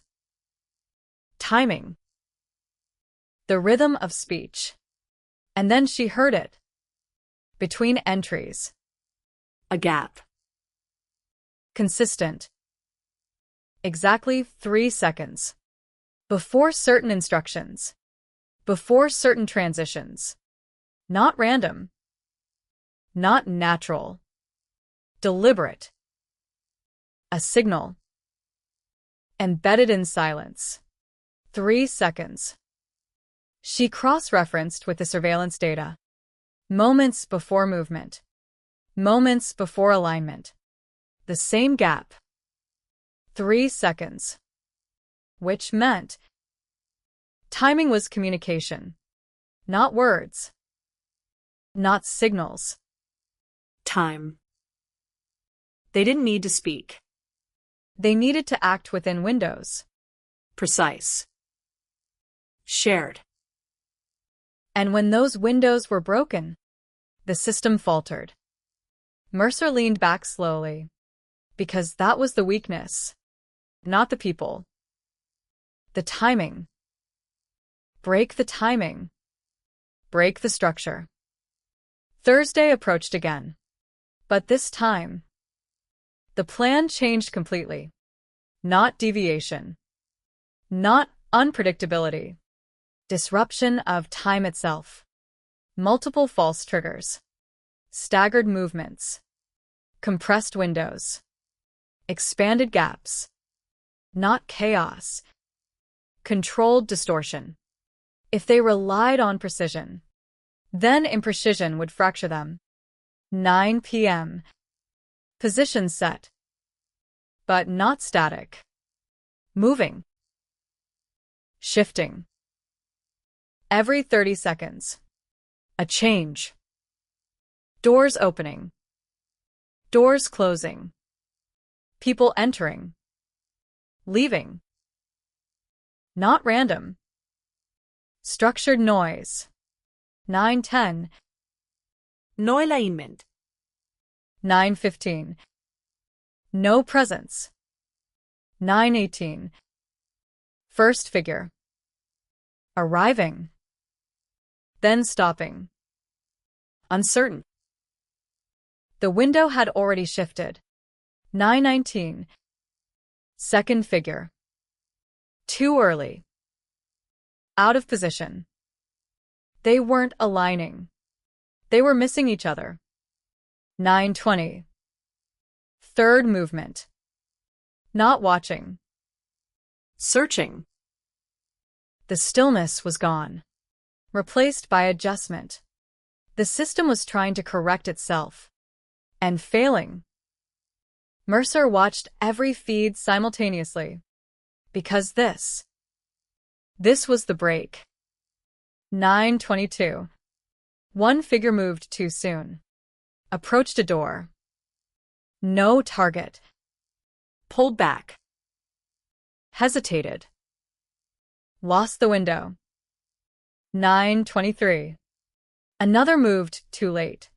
Timing. The rhythm of speech. And then she heard it. Between entries. A gap. Consistent. Exactly 3 seconds. Before certain instructions. Before certain transitions. Not random. Not natural. Deliberate. A signal. Embedded in silence. 3 seconds. She cross-referenced with the surveillance data. Moments before movement. Moments before alignment. The same gap. 3 seconds. Which meant timing was communication. Not words. Not signals. Time. They didn't need to speak. They needed to act within windows. Precise. Shared. And when those windows were broken, the system faltered. Mercer leaned back slowly. Because that was the weakness. Not the people. The timing. Break the timing. Break the structure. Thursday approached again. But this time, the plan changed completely. Not deviation. Not unpredictability. Disruption of time itself. Multiple false triggers. Staggered movements. Compressed windows. Expanded gaps. Not chaos. Controlled distortion. If they relied on precision, then imprecision would fracture them. 9 p.m. Position set. But not static. moving, shifting. Every 30 seconds. A change. Doors opening. Doors closing. People entering. Leaving. Not random. Structured noise. 9:10. No alignment. 9:15. No presence. 9:18. First figure. Arriving. Then stopping. Uncertain. The window had already shifted. 9:19. Second figure. Too early. Out of position. They weren't aligning. They were missing each other. 9:20. Third movement. Not watching. Searching. The stillness was gone, replaced by adjustment. The system was trying to correct itself. And failing. Mercer watched every feed simultaneously. Because this was the break. 9:22. One figure moved too soon. Approached a door. No target. Pulled back. Hesitated. Lost the window. 9:23. Another moved too late.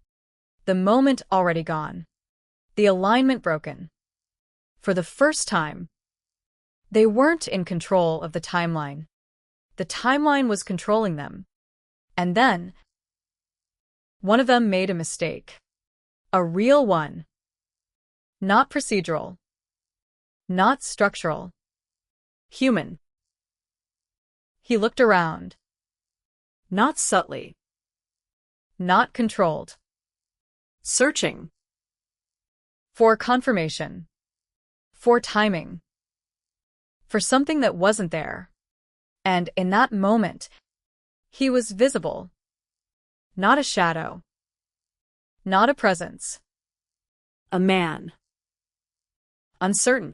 The moment already gone. The alignment broken. For the first time, they weren't in control of the timeline. The timeline was controlling them. And then, one of them made a mistake. A real one. Not procedural. Not structural. Human. He looked around. Not subtly. Not controlled. Searching. For confirmation. For timing. For something that wasn't there. And in that moment, he was visible. Not a shadow. Not a presence. A man. Uncertain.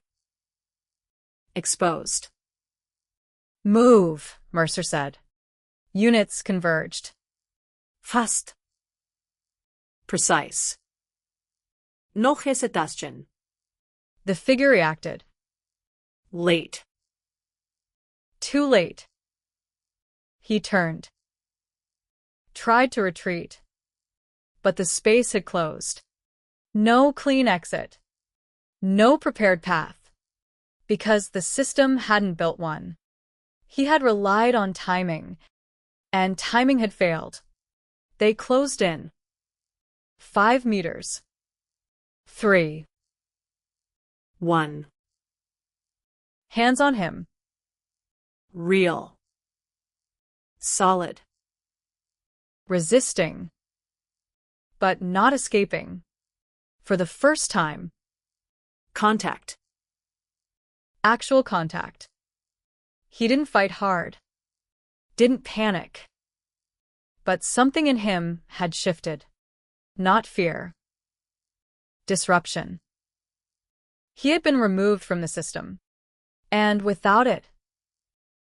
Exposed. Move, Mercer said. Units converged. Fast. Precise. No hesitation. The figure reacted. Late. Too late. He turned. Tried to retreat. But the space had closed. No clean exit. No prepared path. Because the system hadn't built one. He had relied on timing. And timing had failed. They closed in. 5 meters. 3. 1. Hands on him. Real. Solid. Resisting. But not escaping. For the first time. Contact. Actual contact. He didn't fight hard. Didn't panic. But something in him had shifted. Not fear. Disruption. He had been removed from the system. And without it,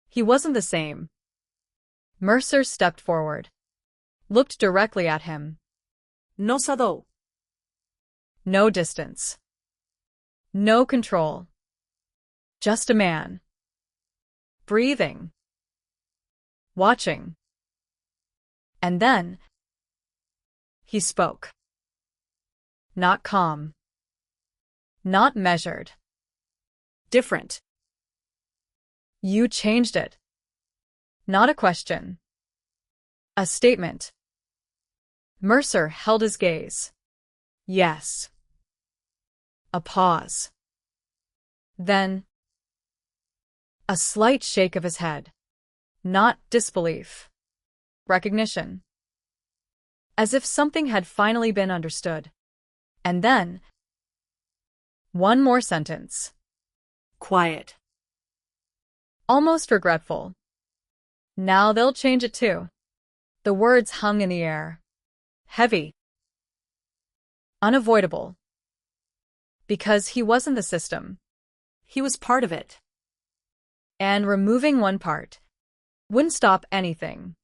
he wasn't the same. Mercer stepped forward. Looked directly at him. No sado. No distance. No control. Just a man. Breathing. Watching. And then, he spoke. Not calm. Not measured. Different. You changed it. Not a question. A statement. Mercer held his gaze. Yes. A pause. Then, a slight shake of his head. Not disbelief. Recognition. As if something had finally been understood. And then, one more sentence. Quiet. Almost regretful. Now they'll change it too. The words hung in the air. Heavy. Unavoidable. Because he wasn't the system. He was part of it. And removing one part wouldn't stop anything.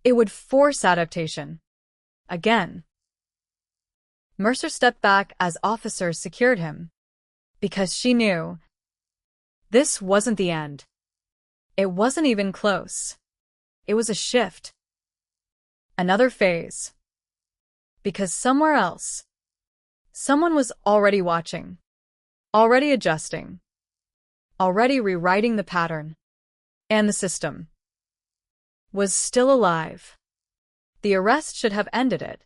It would force adaptation. Again. Mercer stepped back as officers secured him, because she knew this wasn't the end. It wasn't even close. It was a shift. Another phase. Because somewhere else, someone was already watching, already adjusting, already rewriting the pattern. And the system was still alive. The arrest should have ended it.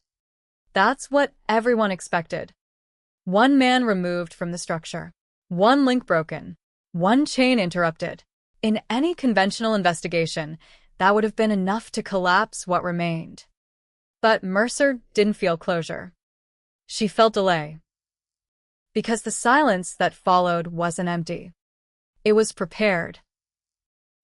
That's what everyone expected. One man removed from the structure. One link broken. One chain interrupted. In any conventional investigation, that would have been enough to collapse what remained. But Mercer didn't feel closure. She felt delay. Because the silence that followed wasn't empty. It was prepared.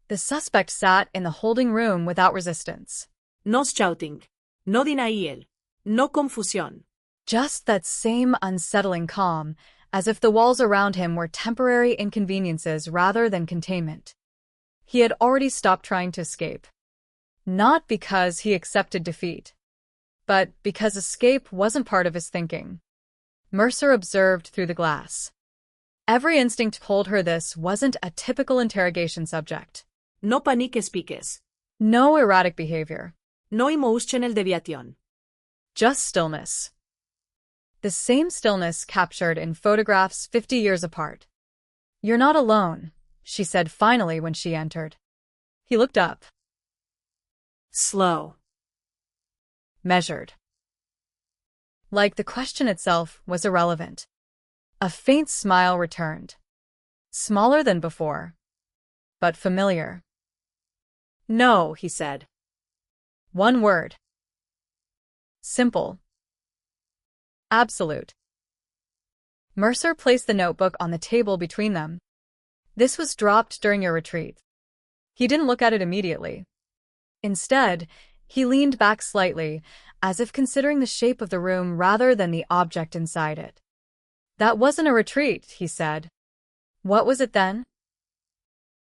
The suspect sat in the holding room without resistance. No shouting. No denial. No confusión. Just that same unsettling calm, as if the walls around him were temporary inconveniences rather than containment. He had already stopped trying to escape. Not because he accepted defeat, but because escape wasn't part of his thinking. Mercer observed through the glass. Every instinct told her this wasn't a typical interrogation subject. No paniques piques. No erratic behavior. No emotional deviation. Just stillness. The same stillness captured in photographs 50 years apart. "You're not alone," she said finally when she entered. He looked up. Slow. Measured. Like the question itself was irrelevant. A faint smile returned. Smaller than before, but familiar. No, he said. One word. Simple. Absolute. Mercer placed the notebook on the table between them. This was dropped during your retreat. He didn't look at it immediately. Instead, he leaned back slightly, as if considering the shape of the room rather than the object inside it. That wasn't a retreat, he said. What was it then?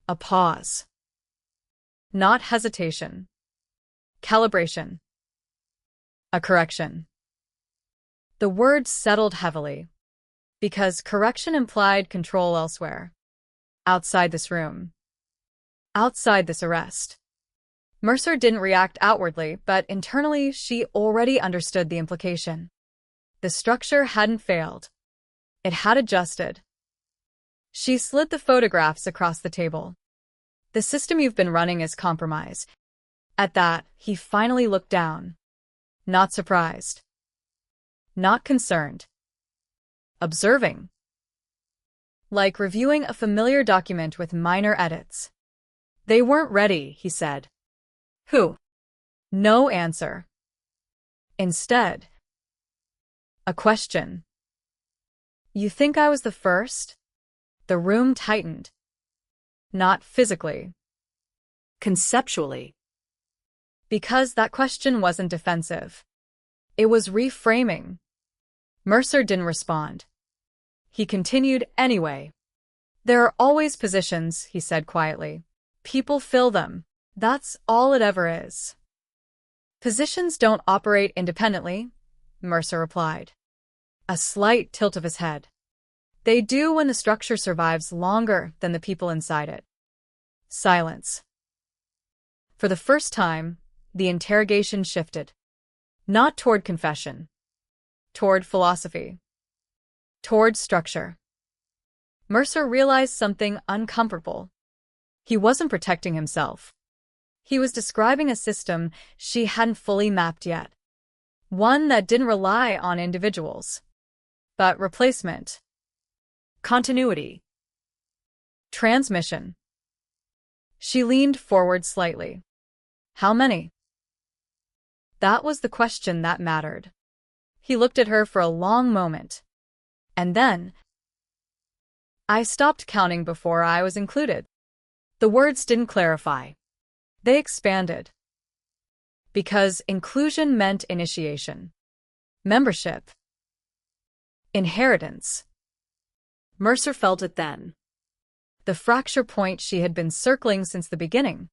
A pause. Not hesitation. Calibration. A correction. The word settled heavily, because correction implied control elsewhere. Outside this room. Outside this arrest. Mercer didn't react outwardly, but internally she already understood the implication. The structure hadn't failed. It had adjusted. She slid the photographs across the table. The system you've been running is compromised. At that, he finally looked down. Not surprised. Not concerned. Observing. Like reviewing a familiar document with minor edits. They weren't ready, he said. Who? No answer. Instead, a question. You think I was the first? The room tightened. Not physically. Conceptually. Because that question wasn't defensive. It was reframing. Mercer didn't respond. He continued anyway. There are always positions, he said quietly. People fill them. That's all it ever is. Positions don't operate independently, Mercer replied. A slight tilt of his head. They do when the structure survives longer than the people inside it. Silence. For the first time, the interrogation shifted. Not toward confession. Toward philosophy. Toward structure. Mercer realized something uncomfortable. He wasn't protecting himself. He was describing a system she hadn't fully mapped yet. One that didn't rely on individuals, but replacement. Continuity. Transmission. She leaned forward slightly. How many? That was the question that mattered. He looked at her for a long moment. And then, I stopped counting before I was included. The words didn't clarify. They expanded. Because inclusion meant initiation. Membership. Inheritance. Mercer felt it then. the fracture point she had been circling since the beginning.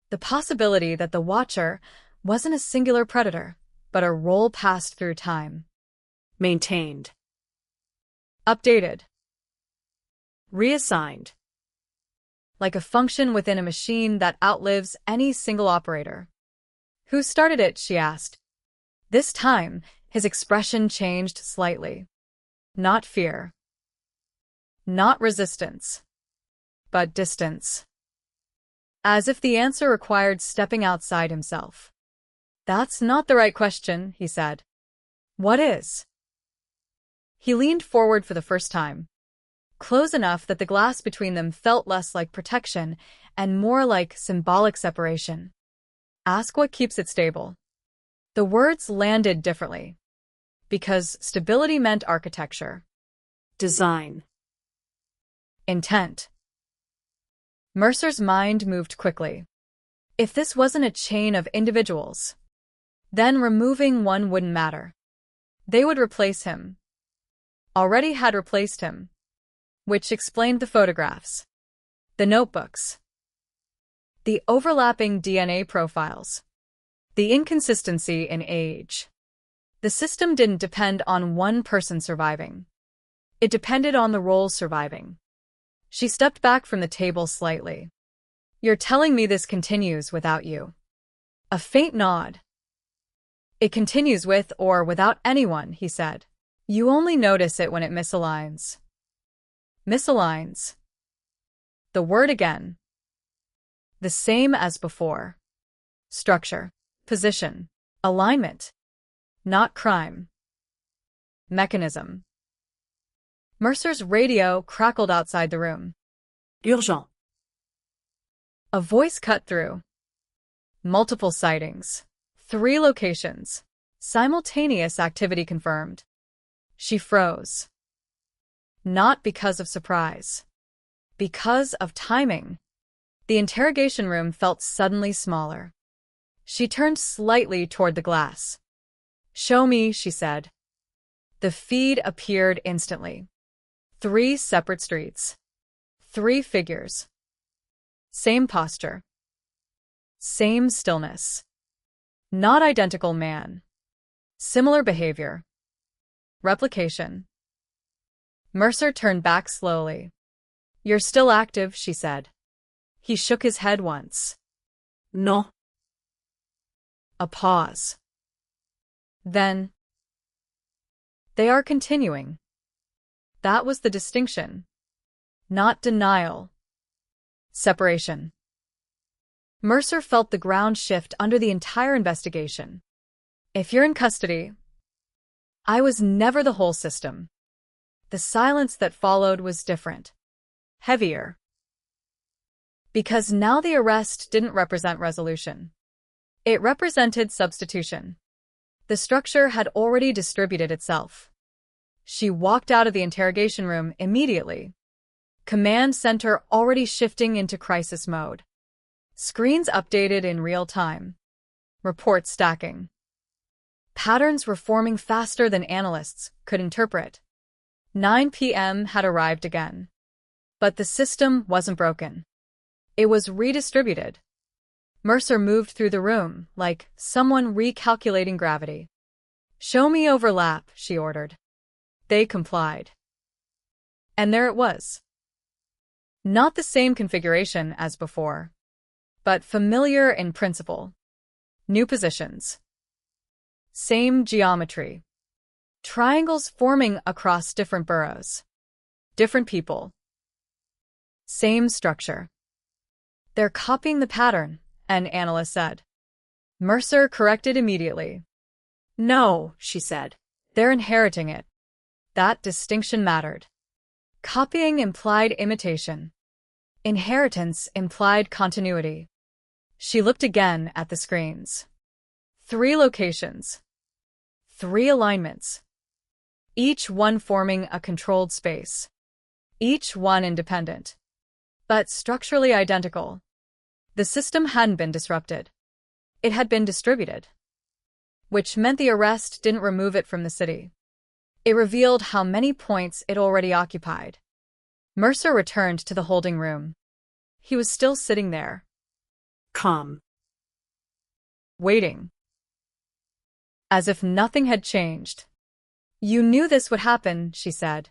The possibility that the Watcher wasn't a singular predator, but a role passed through time. Maintained. Updated. Reassigned. Like a function within a machine that outlives any single operator. Who started it? She asked. This time, his expression changed slightly. Not fear. Not resistance. But distance. As if the answer required stepping outside himself. That's not the right question, he said. What is? He leaned forward for the first time. Close enough that the glass between them felt less like protection and more like symbolic separation. Ask what keeps it stable. The words landed differently. Because stability meant architecture. Design. Intent. Mercer's mind moved quickly. If this wasn't a chain of individuals, then removing one wouldn't matter. They would replace him. Already had replaced him. Which explained the photographs. The notebooks. The overlapping DNA profiles. The inconsistency in age. The system didn't depend on one person surviving. It depended on the roles surviving. She stepped back from the table slightly. You're telling me this continues without you? A faint nod. It continues with or without anyone, he said. You only notice it when it misaligns. Misaligns. The word again. The same as before. Structure. Position. Alignment. Not crime. Mechanism. Mercer's radio crackled outside the room. Urgent. A voice cut through. Multiple sightings. 3 locations. Simultaneous activity confirmed. She froze. Not because of surprise. Because of timing. The interrogation room felt suddenly smaller. She turned slightly toward the glass. Show me, she said. The feed appeared instantly. 3 separate streets. 3 figures. Same posture. Same stillness. Not identical man. Similar behavior. Replication. Mercer turned back slowly. You're still active, she said. He shook his head once. No. A pause. Then. They are continuing. That was the distinction. Not denial. Separation. Mercer felt the ground shift under the entire investigation. If you're in custody, I was never the whole system. The silence that followed was different. Heavier. Because now the arrest didn't represent resolution. It represented substitution. The structure had already distributed itself. She walked out of the interrogation room immediately. Command center already shifting into crisis mode. Screens updated in real time. Reports stacking. Patterns were forming faster than analysts could interpret. 9 p.m. had arrived again. But the system wasn't broken. It was redistributed. Mercer moved through the room like someone recalculating gravity. Show me overlap, she ordered. They complied. And there it was. Not the same configuration as before, but familiar in principle. New positions. Same geometry. Triangles forming across different burrows. Different people. Same structure. They're copying the pattern, an analyst said. Mercer corrected immediately. No, she said. They're inheriting it. That distinction mattered. Copying implied imitation. Inheritance implied continuity. She looked again at the screens. 3 locations. 3 alignments. Each one forming a controlled space. Each one independent. But structurally identical. The system hadn't been disrupted. It had been distributed. Which meant the arrest didn't remove it from the city. It revealed how many points it already occupied. Mercer returned to the holding room. He was still sitting there. Calm. Waiting. As if nothing had changed. You knew this would happen, she said.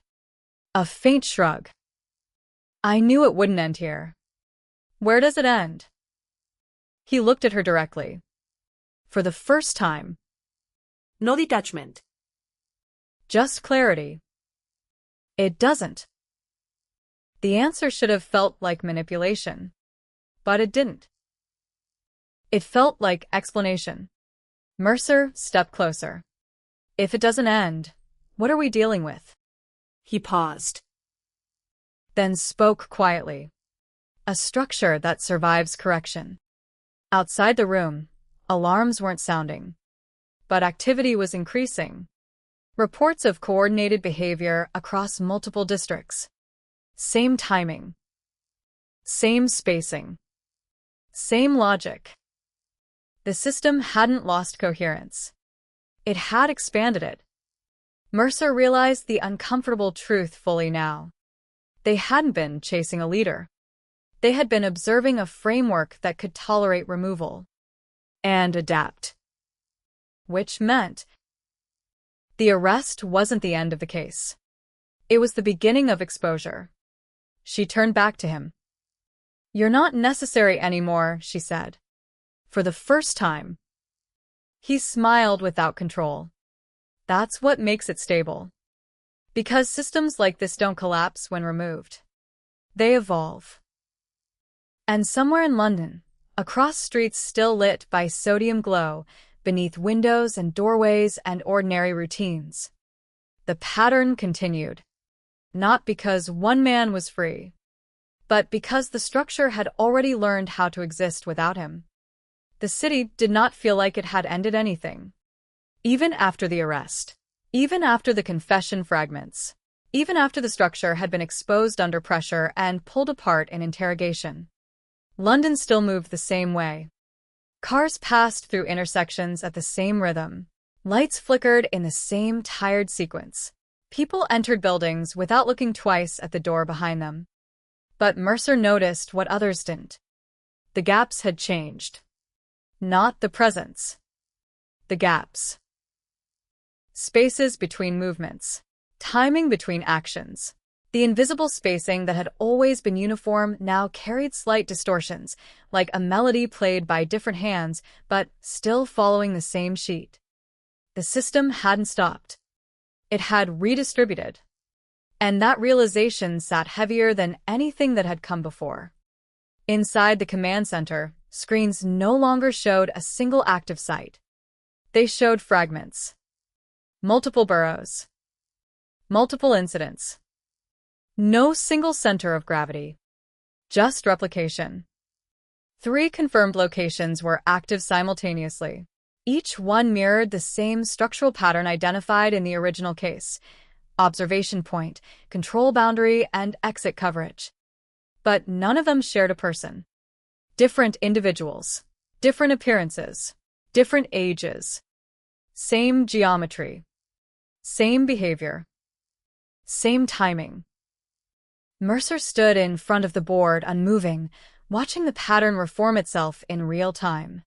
A faint shrug. I knew it wouldn't end here. Where does it end? He looked at her directly. For the first time. No detachment. Just clarity. It doesn't. The answer should have felt like manipulation. But it didn't. It felt like explanation. Mercer stepped closer. If it doesn't end, what are we dealing with? He paused. Then spoke quietly. A structure that survives correction. Outside the room, alarms weren't sounding. But activity was increasing. Reports of coordinated behavior across multiple districts. Same timing. Same spacing. Same logic. The system hadn't lost coherence. It had expanded it. Mercer realized the uncomfortable truth fully now. They hadn't been chasing a leader. They had been observing a framework that could tolerate removal. And adapt. Which meant the arrest wasn't the end of the case. It was the beginning of exposure. She turned back to him. You're not necessary anymore, she said. For the first time. He smiled without control. That's what makes it stable. Because systems like this don't collapse when removed. They evolve. And somewhere in London, across streets still lit by sodium glow, beneath windows and doorways and ordinary routines, the pattern continued. Not because one man was free, but because the structure had already learned how to exist without him. The city did not feel like it had ended anything. Even after the arrest, even after the confession fragments, even after the structure had been exposed under pressure and pulled apart in interrogation, London still moved the same way. Cars passed through intersections at the same rhythm. Lights flickered in the same tired sequence. People entered buildings without looking twice at the door behind them. But Mercer noticed what others didn't. The gaps had changed. Not the presence. The gaps. Spaces between movements. Timing between actions. The invisible spacing that had always been uniform now carried slight distortions, like a melody played by different hands, but still following the same sheet. The system hadn't stopped. It had redistributed. And that realization sat heavier than anything that had come before. Inside the command center, screens no longer showed a single active site. They showed fragments. Multiple burrows. Multiple incidents. No single center of gravity. Just replication. 3 confirmed locations were active simultaneously. Each one mirrored the same structural pattern identified in the original case. Observation point, control boundary, and exit coverage. But none of them shared a person. Different individuals. Different appearances. Different ages. Same geometry. Same behavior. Same timing. Mercer stood in front of the board, unmoving, watching the pattern reform itself in real time.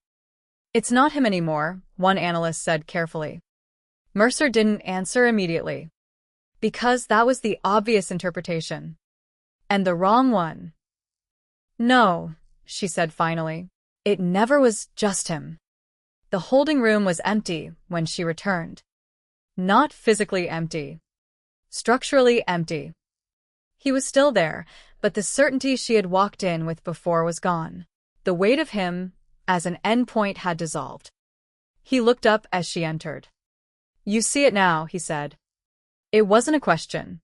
It's not him anymore, one analyst said carefully. Mercer didn't answer immediately. Because that was the obvious interpretation. And the wrong one. No, she said finally. It never was just him. The holding room was empty when she returned. Not physically empty. Structurally empty. He was still there, but the certainty she had walked in with before was gone. The weight of him, as an endpoint, had dissolved. He looked up as she entered. You see it now, he said. It wasn't a question.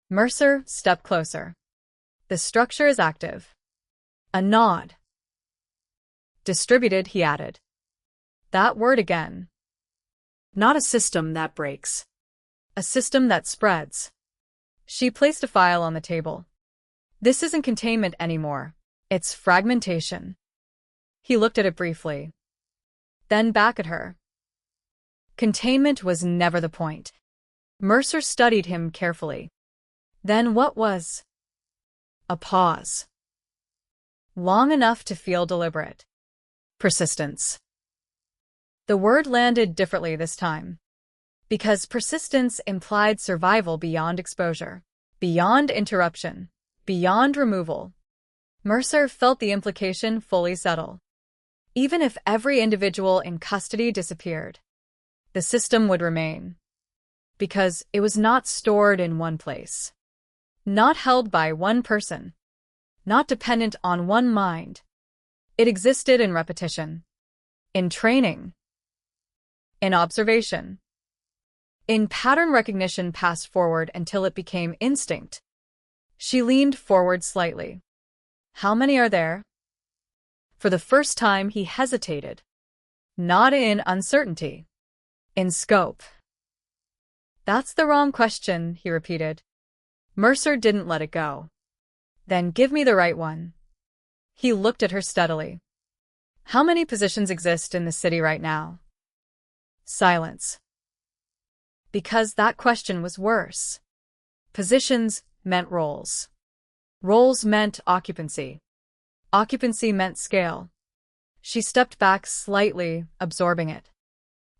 Mercer stepped closer. The structure is active. A nod. Distributed, he added. That word again. Not a system that breaks. A system that spreads. She placed a file on the table. This isn't containment anymore. It's fragmentation. He looked at it briefly. Then back at her. Containment was never the point. Mercer studied him carefully. Then what was? A pause. Long enough to feel deliberate. Persistence. The word landed differently this time, because persistence implied survival beyond exposure, beyond interruption, beyond removal. Mercer felt the implication fully settle. Even if every individual in custody disappeared, the system would remain, because it was not stored in one place, not held by one person, not dependent on one mind. It existed in repetition, in training, in observation, in pattern recognition passed forward until it became instinct. She leaned forward slightly. How many are there? For the first time, he hesitated. Not in uncertainty. In scope. That's the wrong question, he repeated. Mercer didn't let it go. Then give me the right one. He looked at her steadily. How many positions exist in the city right now? Silence. Because that question was worse. Positions meant roles. Roles meant occupancy. Occupancy meant scale. She stepped back slightly, absorbing it.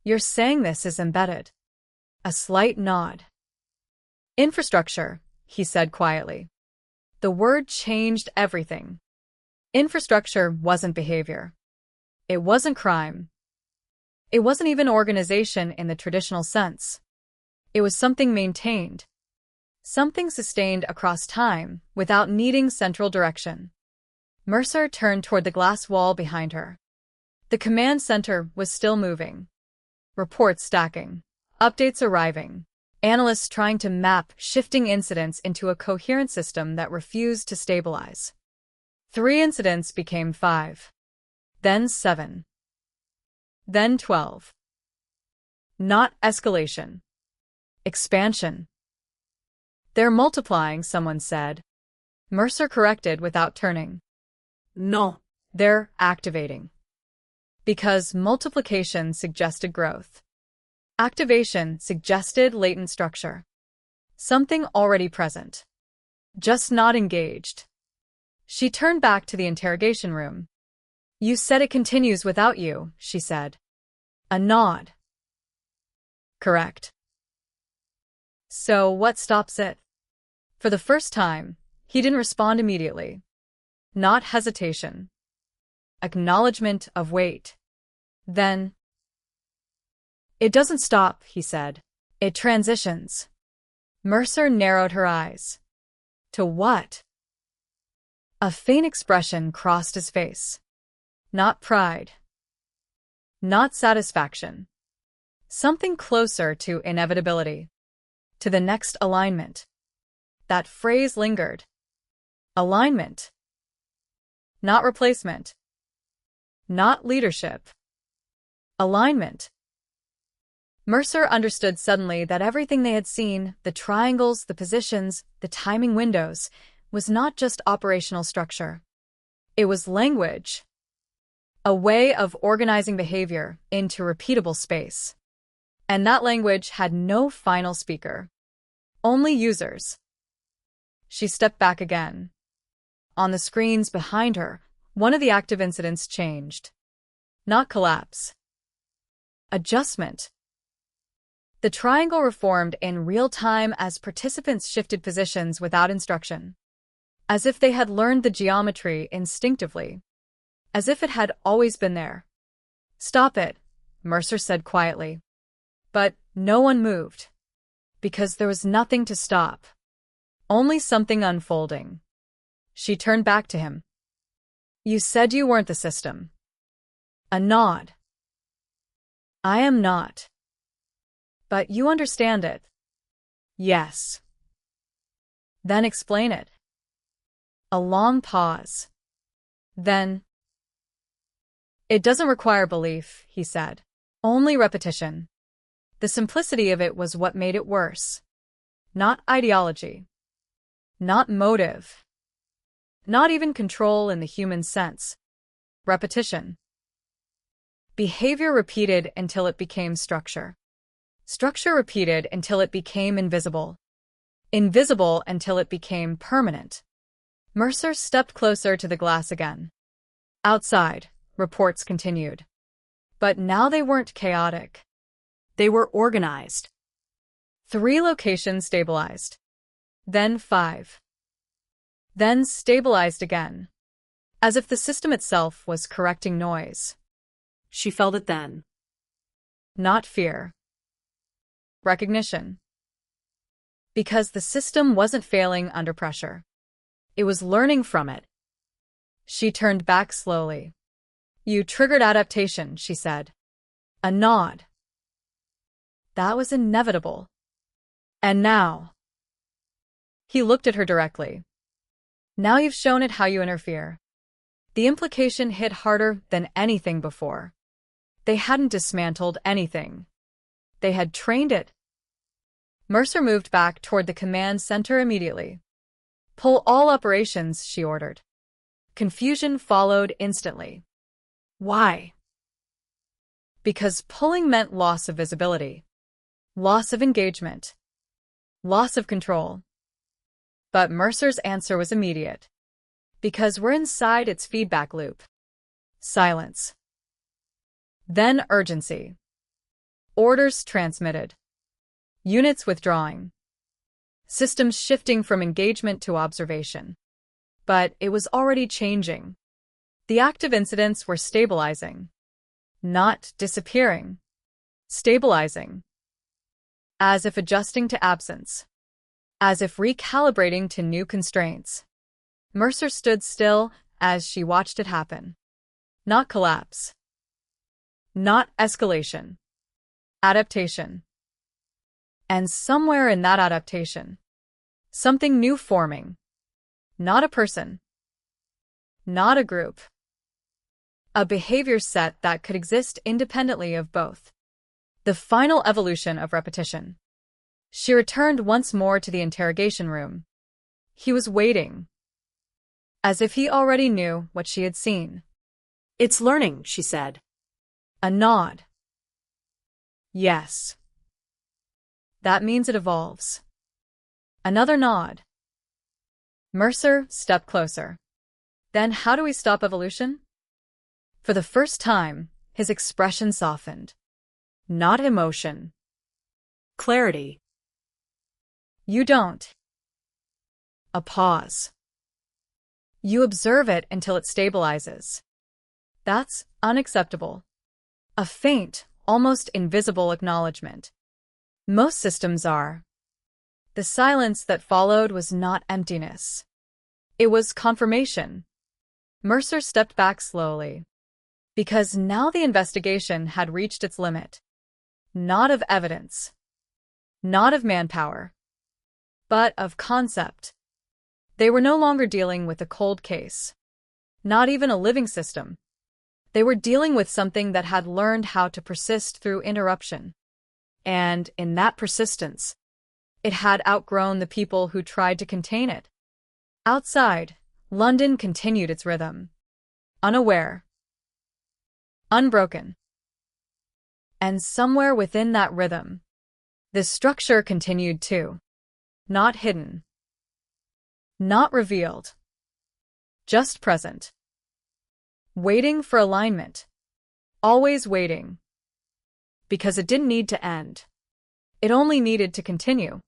You're saying this is embedded. A slight nod. Infrastructure, he said quietly. The word changed everything. Infrastructure wasn't behavior. It wasn't crime. It wasn't even organization in the traditional sense. It was something maintained. Something sustained across time without needing central direction. Mercer turned toward the glass wall behind her. The command center was still moving. Reports stacking. Updates arriving. Analysts trying to map shifting incidents into a coherent system that refused to stabilize. 3 incidents became 5. Then 7. Then 12. Not escalation. Expansion. They're multiplying, someone said. Mercer corrected without turning. No. They're activating. Because multiplication suggested growth. Activation suggested latent structure. Something already present. Just not engaged. She turned back to the interrogation room. You said it continues without you, she said. A nod. Correct. So what stops it? For the first time, he didn't respond immediately. Not hesitation. Acknowledgement of weight. Then, it doesn't stop, he said. It transitions. Mercer narrowed her eyes. To what? A faint expression crossed his face. Not pride. Not satisfaction. Something closer to inevitability. To the next alignment. That phrase lingered. Alignment. Not replacement. Not leadership. Alignment. Mercer understood suddenly that everything they had seen, the triangles, the positions, the timing windows, was not just operational structure. It was language. A way of organizing behavior into repeatable space. And that language had no final speaker. Only users. She stepped back again. On the screens behind her, one of the active incidents changed. Not collapse. Adjustment. The triangle reformed in real time as participants shifted positions without instruction. As if they had learned the geometry instinctively. As if it had always been there. Stop it, Mercer said quietly. But no one moved. Because there was nothing to stop. Only something unfolding. She turned back to him. You said you weren't the system. A nod. I am not. But you understand it. Yes. Then explain it. A long pause. Then. It doesn't require belief, he said. Only repetition. The simplicity of it was what made it worse. Not ideology. Not motive. Not even control in the human sense. Repetition. Behavior repeated until it became structure. Structure repeated until it became invisible. Invisible until it became permanent. Mercer stepped closer to the glass again. Outside, reports continued. But now they weren't chaotic. They were organized. 3 locations stabilized. Then 5. Then stabilized again. As if the system itself was correcting noise. She felt it then. Not fear. Recognition. Because the system wasn't failing under pressure. It was learning from it. She turned back slowly. You triggered adaptation, she said. A nod. That was inevitable. And now. He looked at her directly. Now you've shown it how you interfere. The implication hit harder than anything before. They hadn't dismantled anything. They had trained it. Mercer moved back toward the command center immediately. Pull all operations, she ordered. Confusion followed instantly. Why? Because pulling meant loss of visibility, loss of engagement, loss of control. But Mercer's answer was immediate. Because we're inside its feedback loop. Silence. Then urgency. Orders transmitted. Units withdrawing. Systems shifting from engagement to observation. But it was already changing. The active incidents were stabilizing. Not disappearing. Stabilizing. As if adjusting to absence. As if recalibrating to new constraints. Mercer stood still as she watched it happen. Not collapse. Not escalation. Adaptation. And somewhere in that adaptation, something new forming. Not a person. Not a group. A behavior set that could exist independently of both. The final evolution of repetition. She returned once more to the interrogation room. He was waiting. As if he already knew what she had seen. It's learning, she said. A nod. Yes. That means it evolves. Another nod. Mercer stepped closer. Then how do we stop evolution? For the first time, his expression softened. Not emotion. Clarity. You don't. A pause. You observe it until it stabilizes. That's unacceptable. A faint, almost invisible acknowledgement. Most systems are. The silence that followed was not emptiness. It was confirmation. Mercer stepped back slowly. Because now the investigation had reached its limit. Not of evidence. Not of manpower. But of concept. They were no longer dealing with a cold case. Not even a living system. They were dealing with something that had learned how to persist through interruption. And in that persistence, it had outgrown the people who tried to contain it. Outside, London continued its rhythm. Unaware. Unbroken. And somewhere within that rhythm, the structure continued too. Not hidden. Not revealed. Just present. Waiting for alignment. Always waiting. Because it didn't need to end. It only needed to continue.